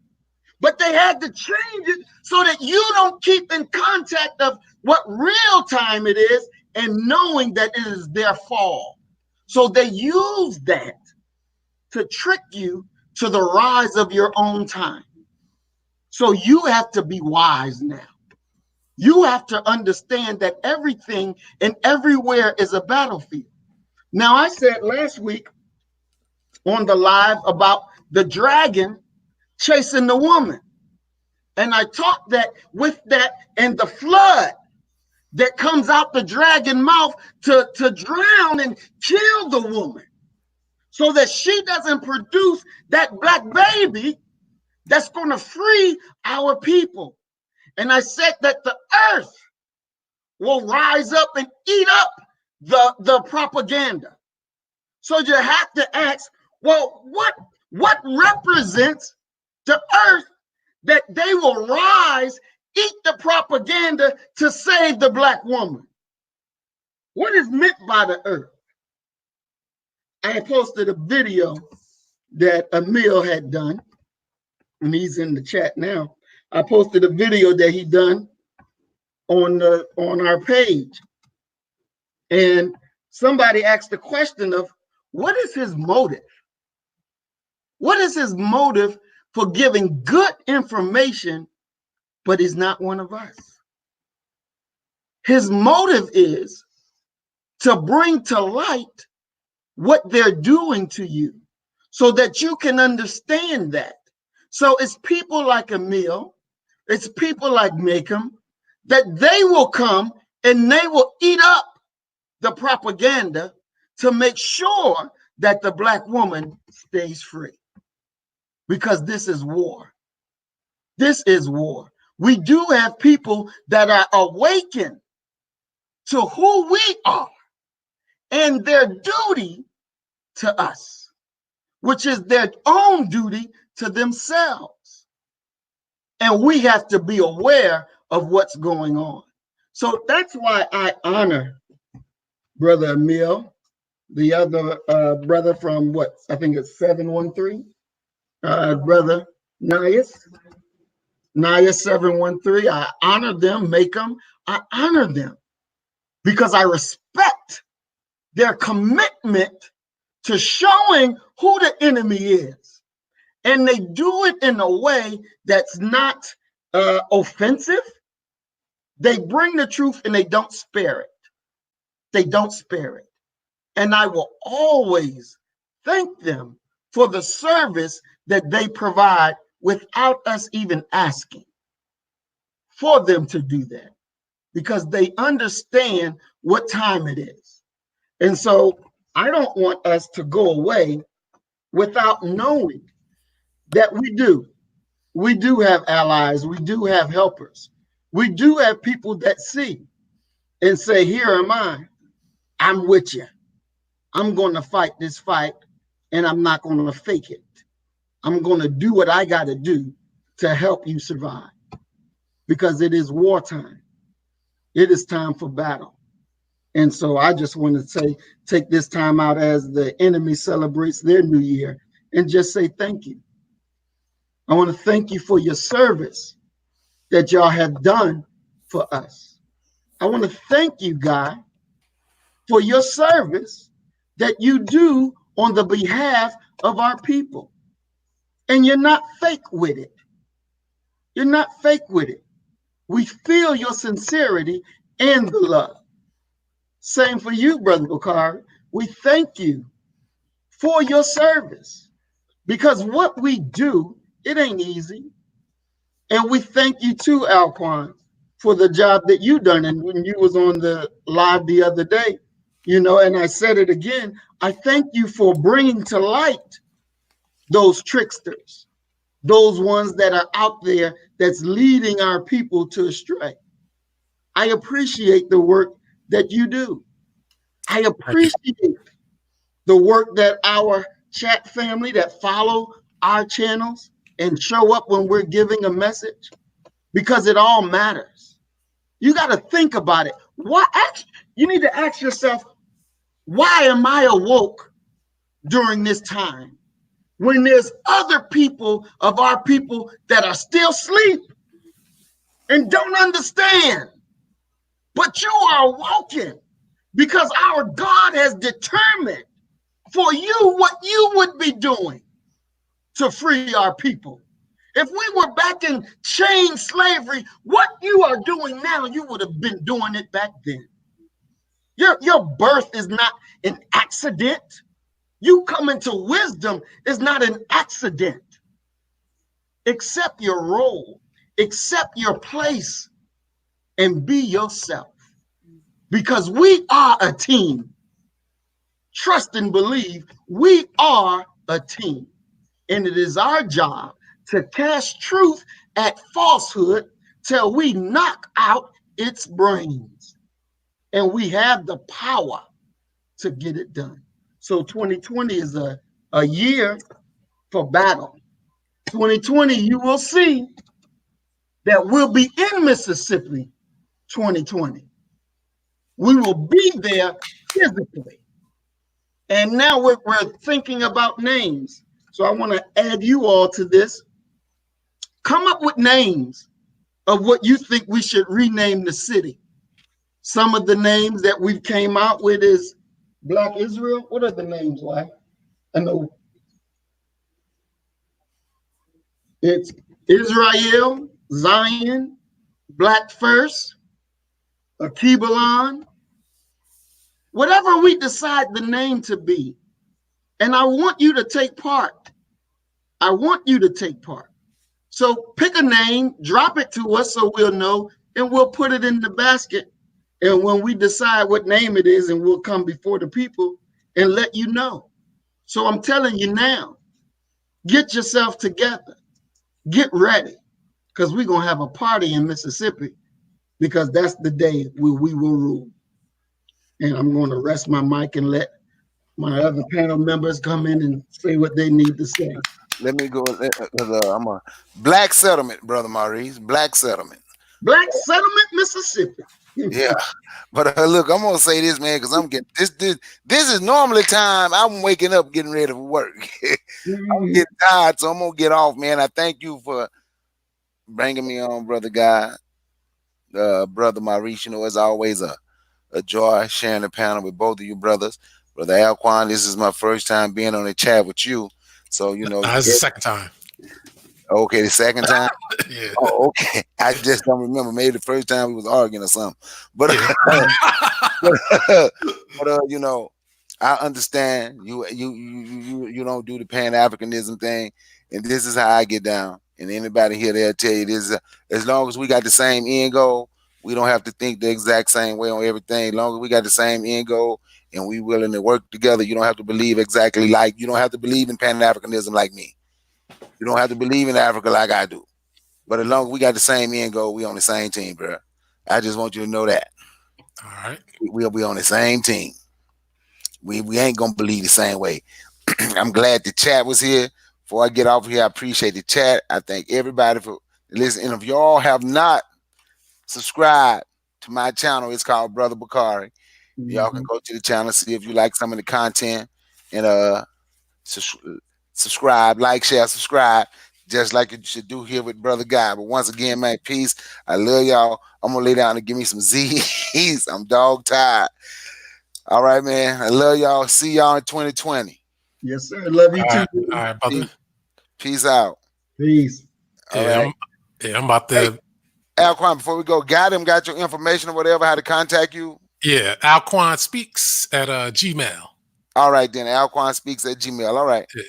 But they had to change it so that you don't keep in contact of what real time it is and knowing that it is their fall. So they use that to trick you to the rise of your own time. So you have to be wise now. You have to understand that everything and everywhere is a battlefield. Now, I said last week on the live about the dragon chasing the woman. And I taught that with that and the flood that comes out the dragon mouth to drown and kill the woman so that she doesn't produce that black baby that's going to free our people. And I said that the earth will rise up and eat up the propaganda. So you have to ask, well, what represents the earth that they will rise, eat the propaganda to save the black woman? What is meant by the earth? I posted a video that Emil had done, and he's in the chat now. I posted a video that he done on our page, and somebody asked the question of what is his motive? What is his motive for giving good information, but he's not one of us? His motive is to bring to light what they're doing to you so that you can understand that. So it's people like Emil, it's people like Macom, that they will come and they will eat up the propaganda to make sure that the black woman stays free. Because this is war. This is war. We do have people that are awakened to who we are and their duty to us, which is their own duty to themselves. And we have to be aware of what's going on. So that's why I honor Brother Emil, the other brother from what, I think it's 713, Brother Nias 713. I honor them, I honor them because I respect their commitment to showing who the enemy is. And they do it in a way that's not offensive. They bring the truth and they don't spare it. They don't spare it. And I will always thank them for the service that they provide without us even asking for them to do that, because they understand what time it is. And so I don't want us to go away without knowing that we do have allies, we do have helpers, we do have people that see and say, here am I, I'm with you. I'm going to fight this fight and I'm not going to fake it. I'm going to do what I got to do to help you survive, because it is wartime. It is time for battle. And so I just want to say, take this time out as the enemy celebrates their new year and just say thank you. I want to thank you for your service that y'all have done for us. I want to thank you, God, for your service that you do on the behalf of our people. And you're not fake with it. You're not fake with it. We feel your sincerity and the love. Same for you, Brother Bakari. We thank you for your service, because what we do, it ain't easy. And we thank you too, Alquan, for the job that you done. And when you was on the live the other day, you know, and I said it again, I thank you for bringing to light those tricksters, those ones that are out there that's leading our people to astray. I appreciate the work that you do. I appreciate the work that our chat family that follow our channels and show up when we're giving a message, because it all matters. You got to think about it. You need to ask yourself, why am I awoke during this time when there's other people of our people that are still asleep and don't understand? But you are awoken because our God has determined for you what you would be doing to free our people. If we were back in chain slavery, what you are doing now, you would have been doing it back then. Your birth is not an accident. You coming to wisdom is not an accident. Accept your role, accept your place, and be yourself. Because we are a team. Trust and believe we are a team. And it is our job to cast truth at falsehood till we knock out its brains. And we have the power to get it done. So 2020 is a year for battle. 2020, you will see that we'll be in Mississippi 2020. We will be there physically. And now we're thinking about names. So I want to add you all to this. Come up with names of what you think we should rename the city. Some of the names that we've came out with is Black Israel. What are the names like? I know it's Israel, Zion, Black First, Akibalon, whatever we decide the name to be. And I want you to take part. I want you to take part. So pick a name, drop it to us so we'll know, and we'll put it in the basket. And when we decide what name it is, and we'll come before the people and let you know. So I'm telling you now, get yourself together, get ready, because we're going to have a party in Mississippi, because that's the day where we will rule. And I'm going to rest my mic and let my other panel members come in and say what they need to say. Let me go. I'm a Black Settlement, Brother Maurice. Black Settlement. Black Settlement, Mississippi. Yeah, but look, I'm gonna say this, man, because I'm getting this is normally time I'm waking up getting ready for work. I'm getting tired, so I'm gonna get off, man. I thank you for bringing me on, Brother Guy, Brother Maurice. You know, it's always a joy sharing the panel with both of you brothers. Brother Alquan, this is my first time being on the chat with you, so you know. That's the second time. Okay, the second time. Yeah. Oh, okay. I just don't remember. Maybe the first time we was arguing or something. But, you know, I understand you don't do the Pan-Africanism thing, and this is how I get down. And anybody here, they'll tell you this: as long as we got the same end goal, we don't have to think the exact same way on everything. As long as we got the same end goal and we willing to work together, you don't have to believe exactly like you don't have to believe in Pan-Africanism like me. You don't have to believe in Africa like I do. But as long as we got the same end goal, we on the same team, bro. I just want you to know that. All right. We'll be on the same team. We ain't gonna believe the same way. I'm glad the chat was here. Before I get off here, I appreciate the chat. I thank everybody for listening. And if y'all have not subscribed to my channel, it's called Brother Bakari. Y'all can go to the channel, see if you like some of the content, and subscribe, like, share, subscribe, just like you should do here with Brother Guy. But once again, man, peace. I love y'all. I'm gonna lay down and give me some Z's. I'm dog tired. All right, man. I love y'all. See y'all in 2020. Yes, sir. Love you too. All right, brother. Peace out. Peace. Yeah, I'm about to. Hey, Alquan, before we go, got your information or whatever, how to contact you? Yeah, Alquan Speaks at Gmail. All right, then. Alquan Speaks at Gmail. All right. Yeah.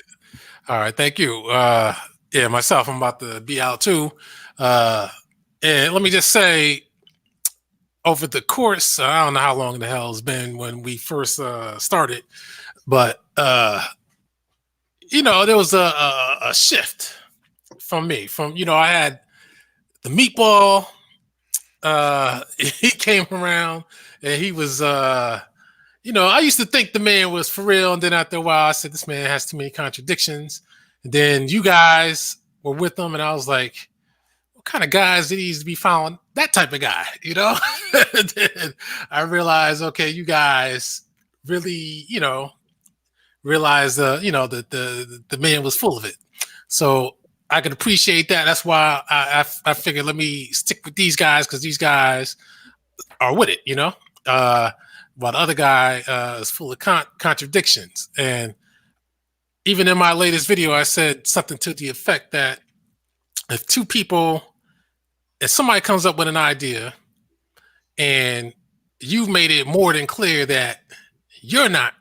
All right, thank you. Yeah, myself, I'm about to be out too. And let me just say, over the course, I don't know how long the hell it's been when we first started, but you know, there was a shift from me. From, you know, I had the meatball. He came around and he was you know, I used to think the man was for real, and then after a while I said, this man has too many contradictions. And then you guys were with him, and I was like, what kind of guys did he used to be following? That type of guy, you know? And then I realized, okay, you guys really, you know, realized you know, that the man was full of it. So I can appreciate that. That's why I figured, let me stick with these guys, because these guys are with it, you know. While the other guy is full of contradictions. And even in my latest video, I said something to the effect that if somebody comes up with an idea and you've made it more than clear that you're not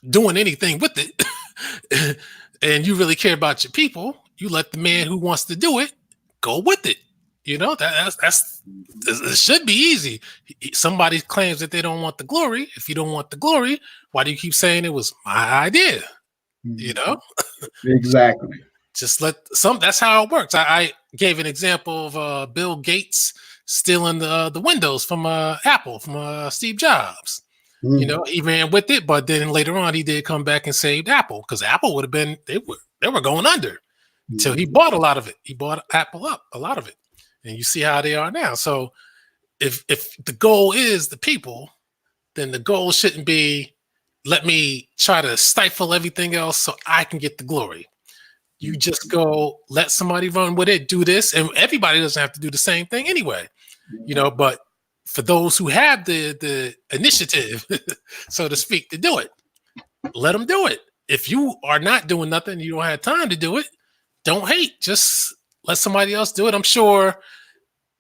doing anything with it, and you really care about your people, you let the man who wants to do it go with it. You know, it should be easy. Somebody claims that they don't want the glory. If you don't want the glory, why do you keep saying it was my idea? You know? Exactly. Just that's how it works. I gave an example of Bill Gates stealing the Windows from Apple, from Steve Jobs. You know, he ran with it, but then later on he did come back and saved Apple, because Apple would have been, they were going under until he bought a lot of it. He bought Apple up, a lot of it. And you see how they are now. So if the goal is the people, then the goal shouldn't be, let me try to stifle everything else so I can get the glory. You just go, let somebody run with it, do this, and everybody doesn't have to do the same thing anyway. You know, but for those who have the initiative, so to speak, to do it, let them do it. If you are not doing nothing, you don't have time to do it, don't hate. Just let somebody else do it. I'm sure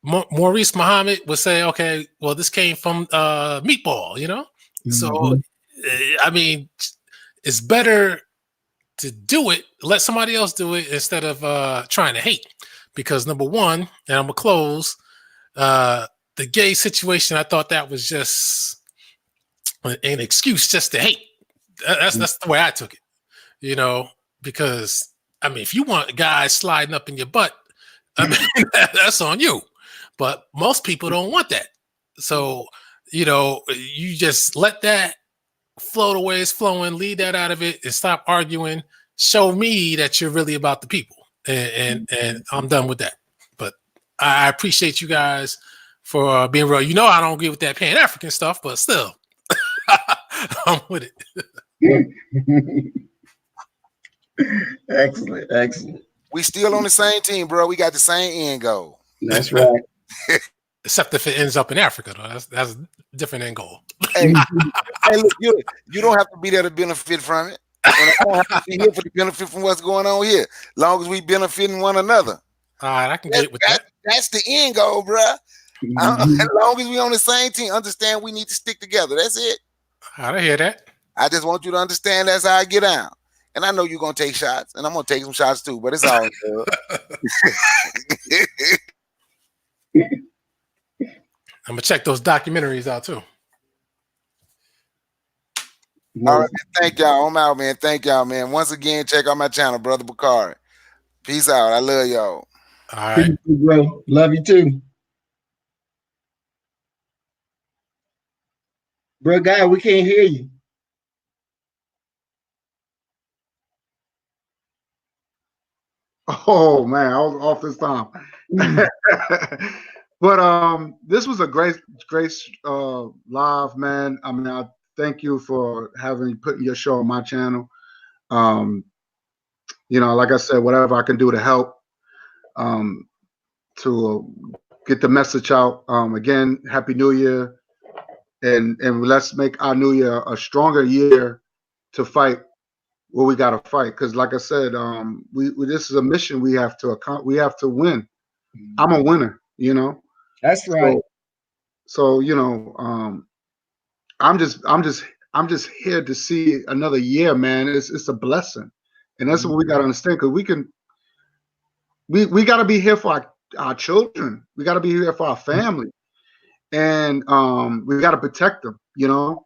Maurice Muhammad would say, okay, well, this came from Meatball, you know? So, I mean, it's better to do it, let somebody else do it, instead of trying to hate. Because number one, and I'm going to close, the gay situation, I thought that was just an excuse just to hate. That's the way I took it, you know? Because, I mean, if you want guys sliding up in your butt, I mean, that's on you. But most people don't want that. So, you know, you just let that flow the way it's flowing, leave that out of it, and stop arguing. Show me that you're really about the people. And I'm done with that. But I appreciate you guys for being real. You know, I don't agree with that Pan-African stuff, but still, I'm with it. Excellent, excellent. We still on the same team, bro. We got the same end goal. That's right. Except if it ends up in Africa, though. That's a different end goal. Hey, look, you don't have to be there to benefit from it. And I don't have to be here for the benefit from what's going on here. As long as we benefiting one another. All right, I can get with that. That's the end goal, bro. As long as we on the same team, understand we need to stick together. That's it. I hear that. I just want you to understand that's how I get down. And I know you're going to take shots, and I'm going to take some shots too, but it's all good. I'm going to check those documentaries out too. All right, thank y'all. I'm out, man. Thank y'all, man. Once again, check out my channel, Brother Bakari. Peace out. I love y'all. All right. Peace, bro. Love you too. Bro, guy, we can't hear you. Oh man, I was off this time. But this was a great live, man. I mean, I thank you for putting your show on my channel. You know, like I said, whatever I can do to help to get the message out. Again, Happy New Year, and let's make our New Year a stronger year to fight what we got to fight. Because, like I said, this is a mission we have to accomplish. We have to win. I'm a winner, you know. That's right. So you know, I'm just here to see another year, man. It's a blessing, and that's what we got to understand. Because we got to be here for our children. We got to be here for our family, and we got to protect them. You know.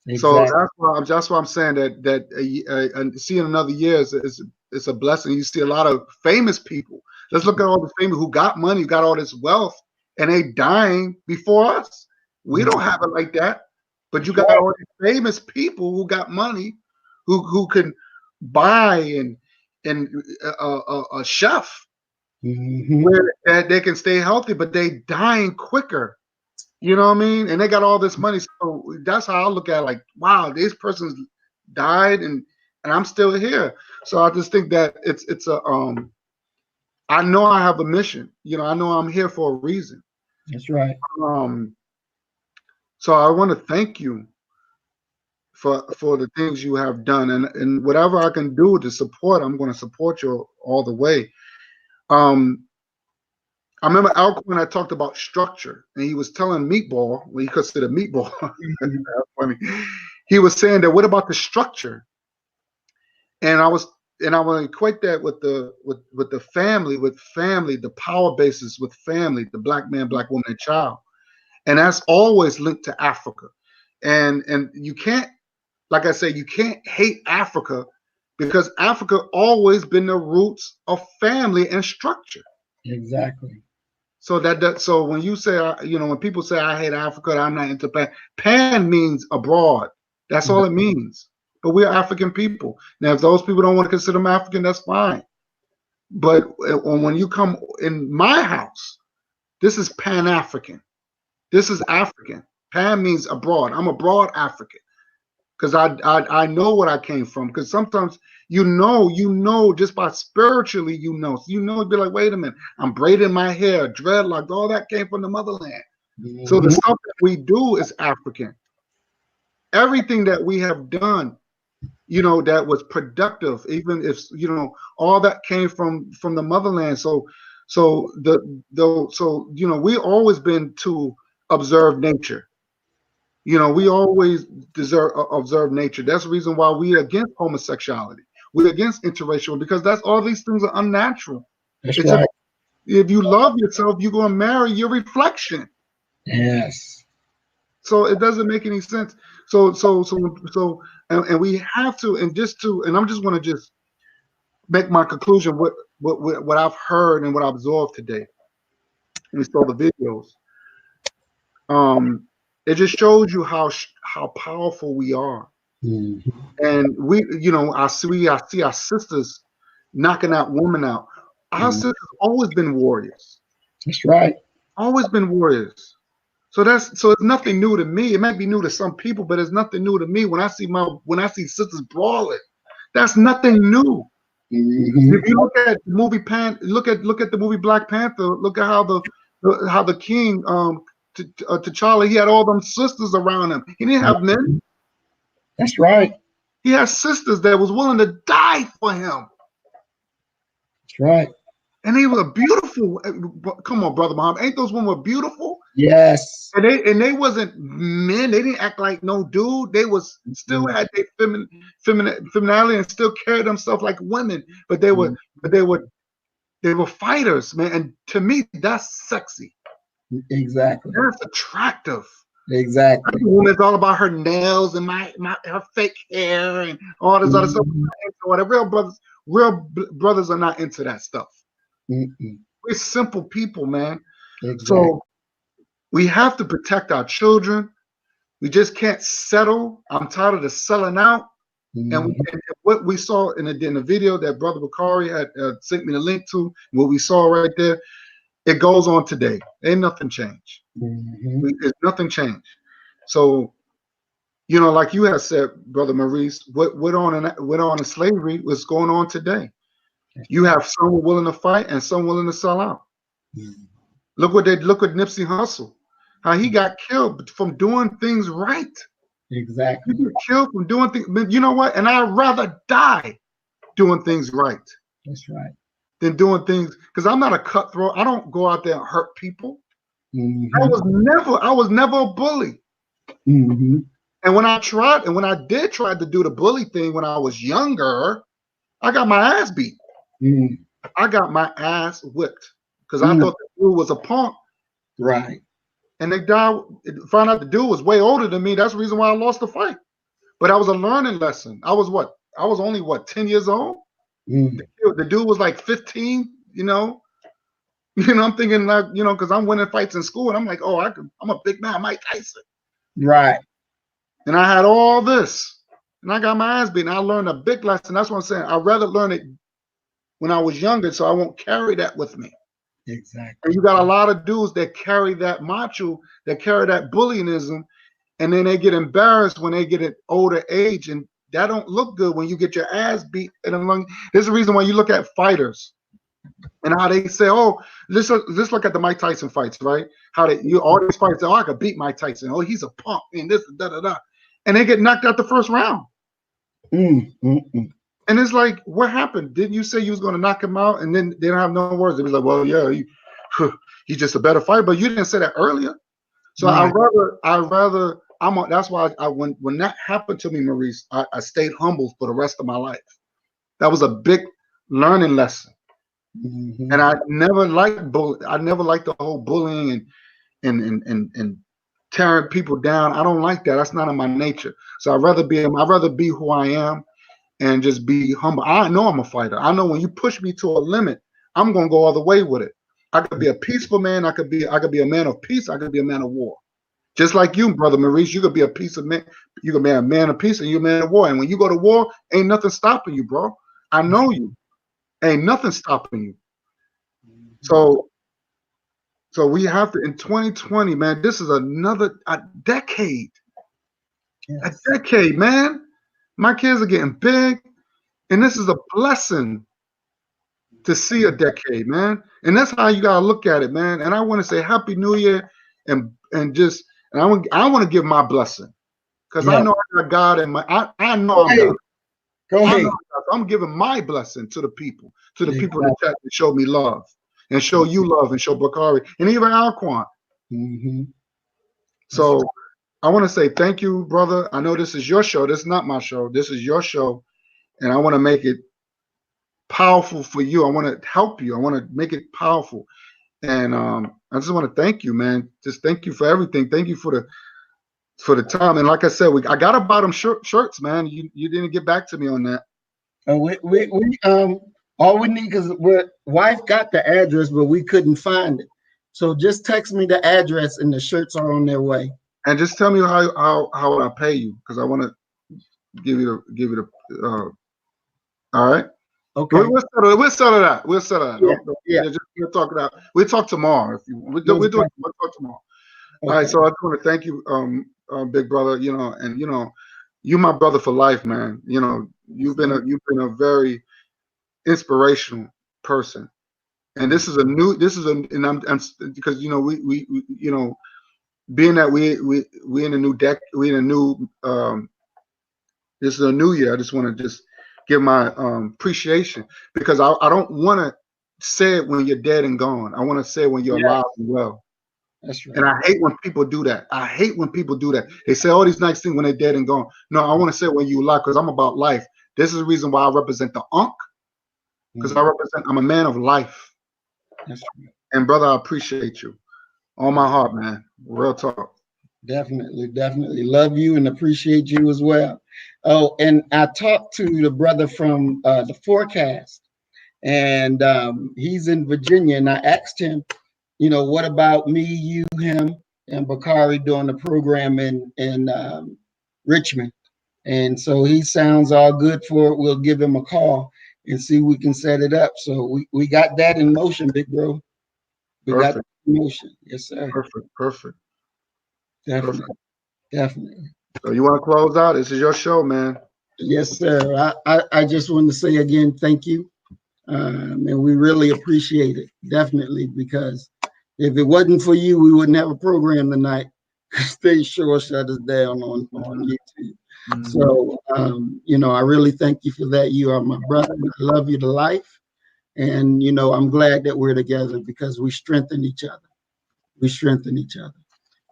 Exactly. So that's why I'm saying that seeing another year is a blessing. You see a lot of famous people. Let's look at all the famous who got money, who got all this wealth, and they dying before us. We don't have it like that. But you got all these famous people who got money, who can buy and a chef where they can stay healthy, but they dying quicker. You know what I mean? And they got all this money. So that's how I look at it, like, wow, these persons died and I'm still here. So I just think that it's I know I have a mission. You know, I know I'm here for a reason. That's right. So I want to thank you for the things you have done, and whatever I can do to support, I'm going to support you all the way. I remember Alcuin had talked about structure, and he was telling Meatball, when he considered Meatball, that's funny. He was saying that what about the structure? And I want to equate that with the family, the power basis with family, the black man, black woman, and child. And that's always linked to Africa. And you can't, like I say, you can't hate Africa because Africa always been the roots of family and structure. Exactly. So so when you say, when people say I hate Africa, I'm not into Pan. Pan means abroad. That's all it means. But we're African people. Now, if those people don't want to consider them African, that's fine. But when you come in my house, this is Pan-African. This is African. Pan means abroad. I'm abroad African. Because I know what I came from. Because sometimes you know just by spiritually So it'd be like, wait a minute, I'm braiding my hair, dreadlocks, all that came from the motherland. So the stuff that we do is African. Everything that we have done, that was productive, even if all that came from the motherland. So we always been to observe nature. We always observe nature. That's the reason why we're against homosexuality. We're against interracial, because all these things are unnatural. That's right. If you love yourself, you're going to marry your reflection. Yes. So it doesn't make any sense. So we have to, and I'm just going to just make my conclusion what I've heard and what I absorbed today. We saw the videos. It just shows you how powerful we are. And we, I see our sisters knocking that woman out. Our sisters always been warriors. That's right. Always been warriors. So it's nothing new to me. It might be new to some people, but it's nothing new to me. When I see sisters brawling, that's nothing new. If you look at the movie look at the movie Black Panther, look at how the king T'Challa, he had all them sisters around him. He didn't have men. That's right. He had sisters that was willing to die for him. That's right. And they were beautiful. Come on, Brother Muhammad. Ain't those women beautiful? Yes. And they wasn't men. They didn't act like no dude. They was still had their femininity and still carried themselves like women. But they were fighters, man. And to me, that's sexy. Exactly. That's attractive. Exactly. The woman's all about her nails and her fake hair and all this other stuff. Real brothers are not into that stuff. We're simple people, man. Exactly. So we have to protect our children. We just can't settle. I'm tired of the selling out. And what we saw in the video that Brother Bakari had sent me the link to, what we saw right there, it goes on today. Ain't nothing changed. There's nothing changed. So, like you have said, Brother Maurice, what went on in slavery was going on today. You have some willing to fight and some willing to sell out. Look what Nipsey Hussle, how he got killed from doing things right. Exactly. He got killed from doing things. You know what? And I'd rather die doing things right. That's right. Than doing things, because I'm not a cutthroat. I don't go out there and hurt people. I was never a bully. And when I did try to do the bully thing when I was younger, I got my ass beat. I got my ass whipped because I thought the dude was a punk. Right. And they found out the dude was way older than me. That's the reason why I lost the fight. But that was a learning lesson. I was only 10 years old. The dude was like 15, you know. I'm thinking like, because I'm winning fights in school, and I'm like, oh, I'm a big man, Mike Tyson. Right. And I had all this, and I got my ass beaten. I learned a big lesson. That's what I'm saying. I'd rather learn it when I was younger, so I won't carry that with me. Exactly. And you got a lot of dudes that carry that macho, that carry that bullyingism, and then they get embarrassed when they get an older age, and that don't look good when you get your ass beat. And there's a reason why you look at fighters and how they say, oh, let's look at the Mike Tyson fights, right? How all these fighters say, oh, I could beat Mike Tyson. Oh, he's a punk, and this, da-da-da. And they get knocked out the first round. And it's like, what happened? Didn't you say you was going to knock him out? And then they don't have no words. They was like, well, yeah, he's just a better fighter. But you didn't say that earlier. So I'd rather, that's why when that happened to me, Maurice, I stayed humble for the rest of my life. That was a big learning lesson. And I never liked the whole bullying and tearing people down. I don't like that. That's not in my nature. So I'd rather be who I am and just be humble. I know I'm a fighter. I know when you push me to a limit, I'm gonna go all the way with it. I could be a peaceful man. I could be a man of peace. I could be a man of war. Just like you, brother Maurice, you could be a peace of man. You could be a man of peace and you're a man of war. And when you go to war, ain't nothing stopping you, bro. I know you. Ain't nothing stopping you. So we have to, in 2020, man, this is a decade. Yes. A decade, man. My kids are getting big, and this is a blessing to see a decade, man. And that's how you gotta look at it, man. And I want to say Happy New Year, and I want to give my blessing because I know I got God in my. I know I'm God. Go ahead. I'm giving my blessing to the people, that show me love. And show you love and show Bakari and even Alquan. So I want to say thank you, brother. I know this is your show. This is not my show. This is your show. And I want to make it powerful for you. I want to help you. I want to make it powerful. And I just want to thank you, man. Just thank you for everything. Thank you for the time. And like I said, I got to buy them shirts, man. You didn't get back to me on that. All we need, because wife got the address, but we couldn't find it. So just text me the address, and the shirts are on their way. And just tell me how I pay you, because I want to give you the. All right. Okay. We'll settle that. We'll settle that. Yeah. We'll talk about. We'll talk tomorrow. We'll talk tomorrow. Okay. All right. So I just want to thank you, big brother. And you my brother for life, man. You've been a very inspirational person, and this is I'm because we being that we in a new deck, we in a new this is a new year. I just want to just give my appreciation, because I don't want to say it when you're dead and gone. I want to say it when you're alive and well. That's right. And I hate when people do that. They say all these nice things when they're dead and gone. No, I want to say it when you're alive, because I'm about life. This is the reason why I represent the Unk. Because I'm a man of life. That's right. And brother, I appreciate you. All my heart, man. Real talk. Definitely love you and appreciate you as well. Oh, and I talked to the brother from the Forecast, and he's in Virginia, and I asked him, what about me, you, him, and Bakari doing the program in Richmond? And so he sounds all good for it. We'll give him a call and see if we can set it up. So we got that in motion, big bro. We got that in motion. Yes, sir. Perfect. Definitely. So you want to close out? This is your show, man. Yes, sir. I just want to say again, thank you. And we really appreciate it. Definitely, because if it wasn't for you, we wouldn't have a program tonight. They sure shut us down on YouTube. So, I really thank you for that. You are my brother. I love you to life. And, I'm glad that we're together, because we strengthen each other.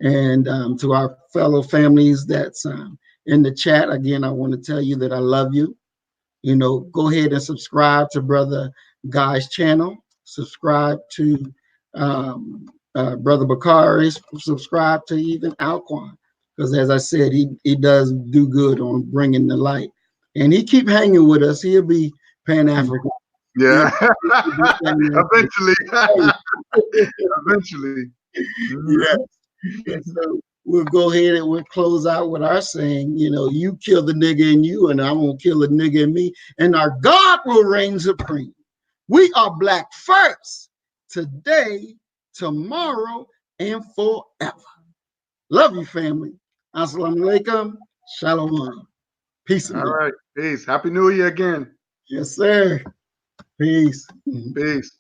And to our fellow families that's in the chat, again, I want to tell you that I love you. You know, go ahead and subscribe to Brother Guy's channel. Subscribe to Brother Bakari. Subscribe to even Alquan, because as I said, he does do good on bringing the light. And he keep hanging with us. He'll be Pan-African. Yeah, eventually. Eventually. Yeah. And so we'll go ahead and we'll close out with our saying, you know, you kill the nigga in you, and I'm gonna kill the nigga in me, and our God will reign supreme. We are black first, today, tomorrow, and forever. Love you, family. Assalamu alaikum. Shalom. Peace. All right. Peace. Happy New Year again. Yes, sir. Peace. Peace.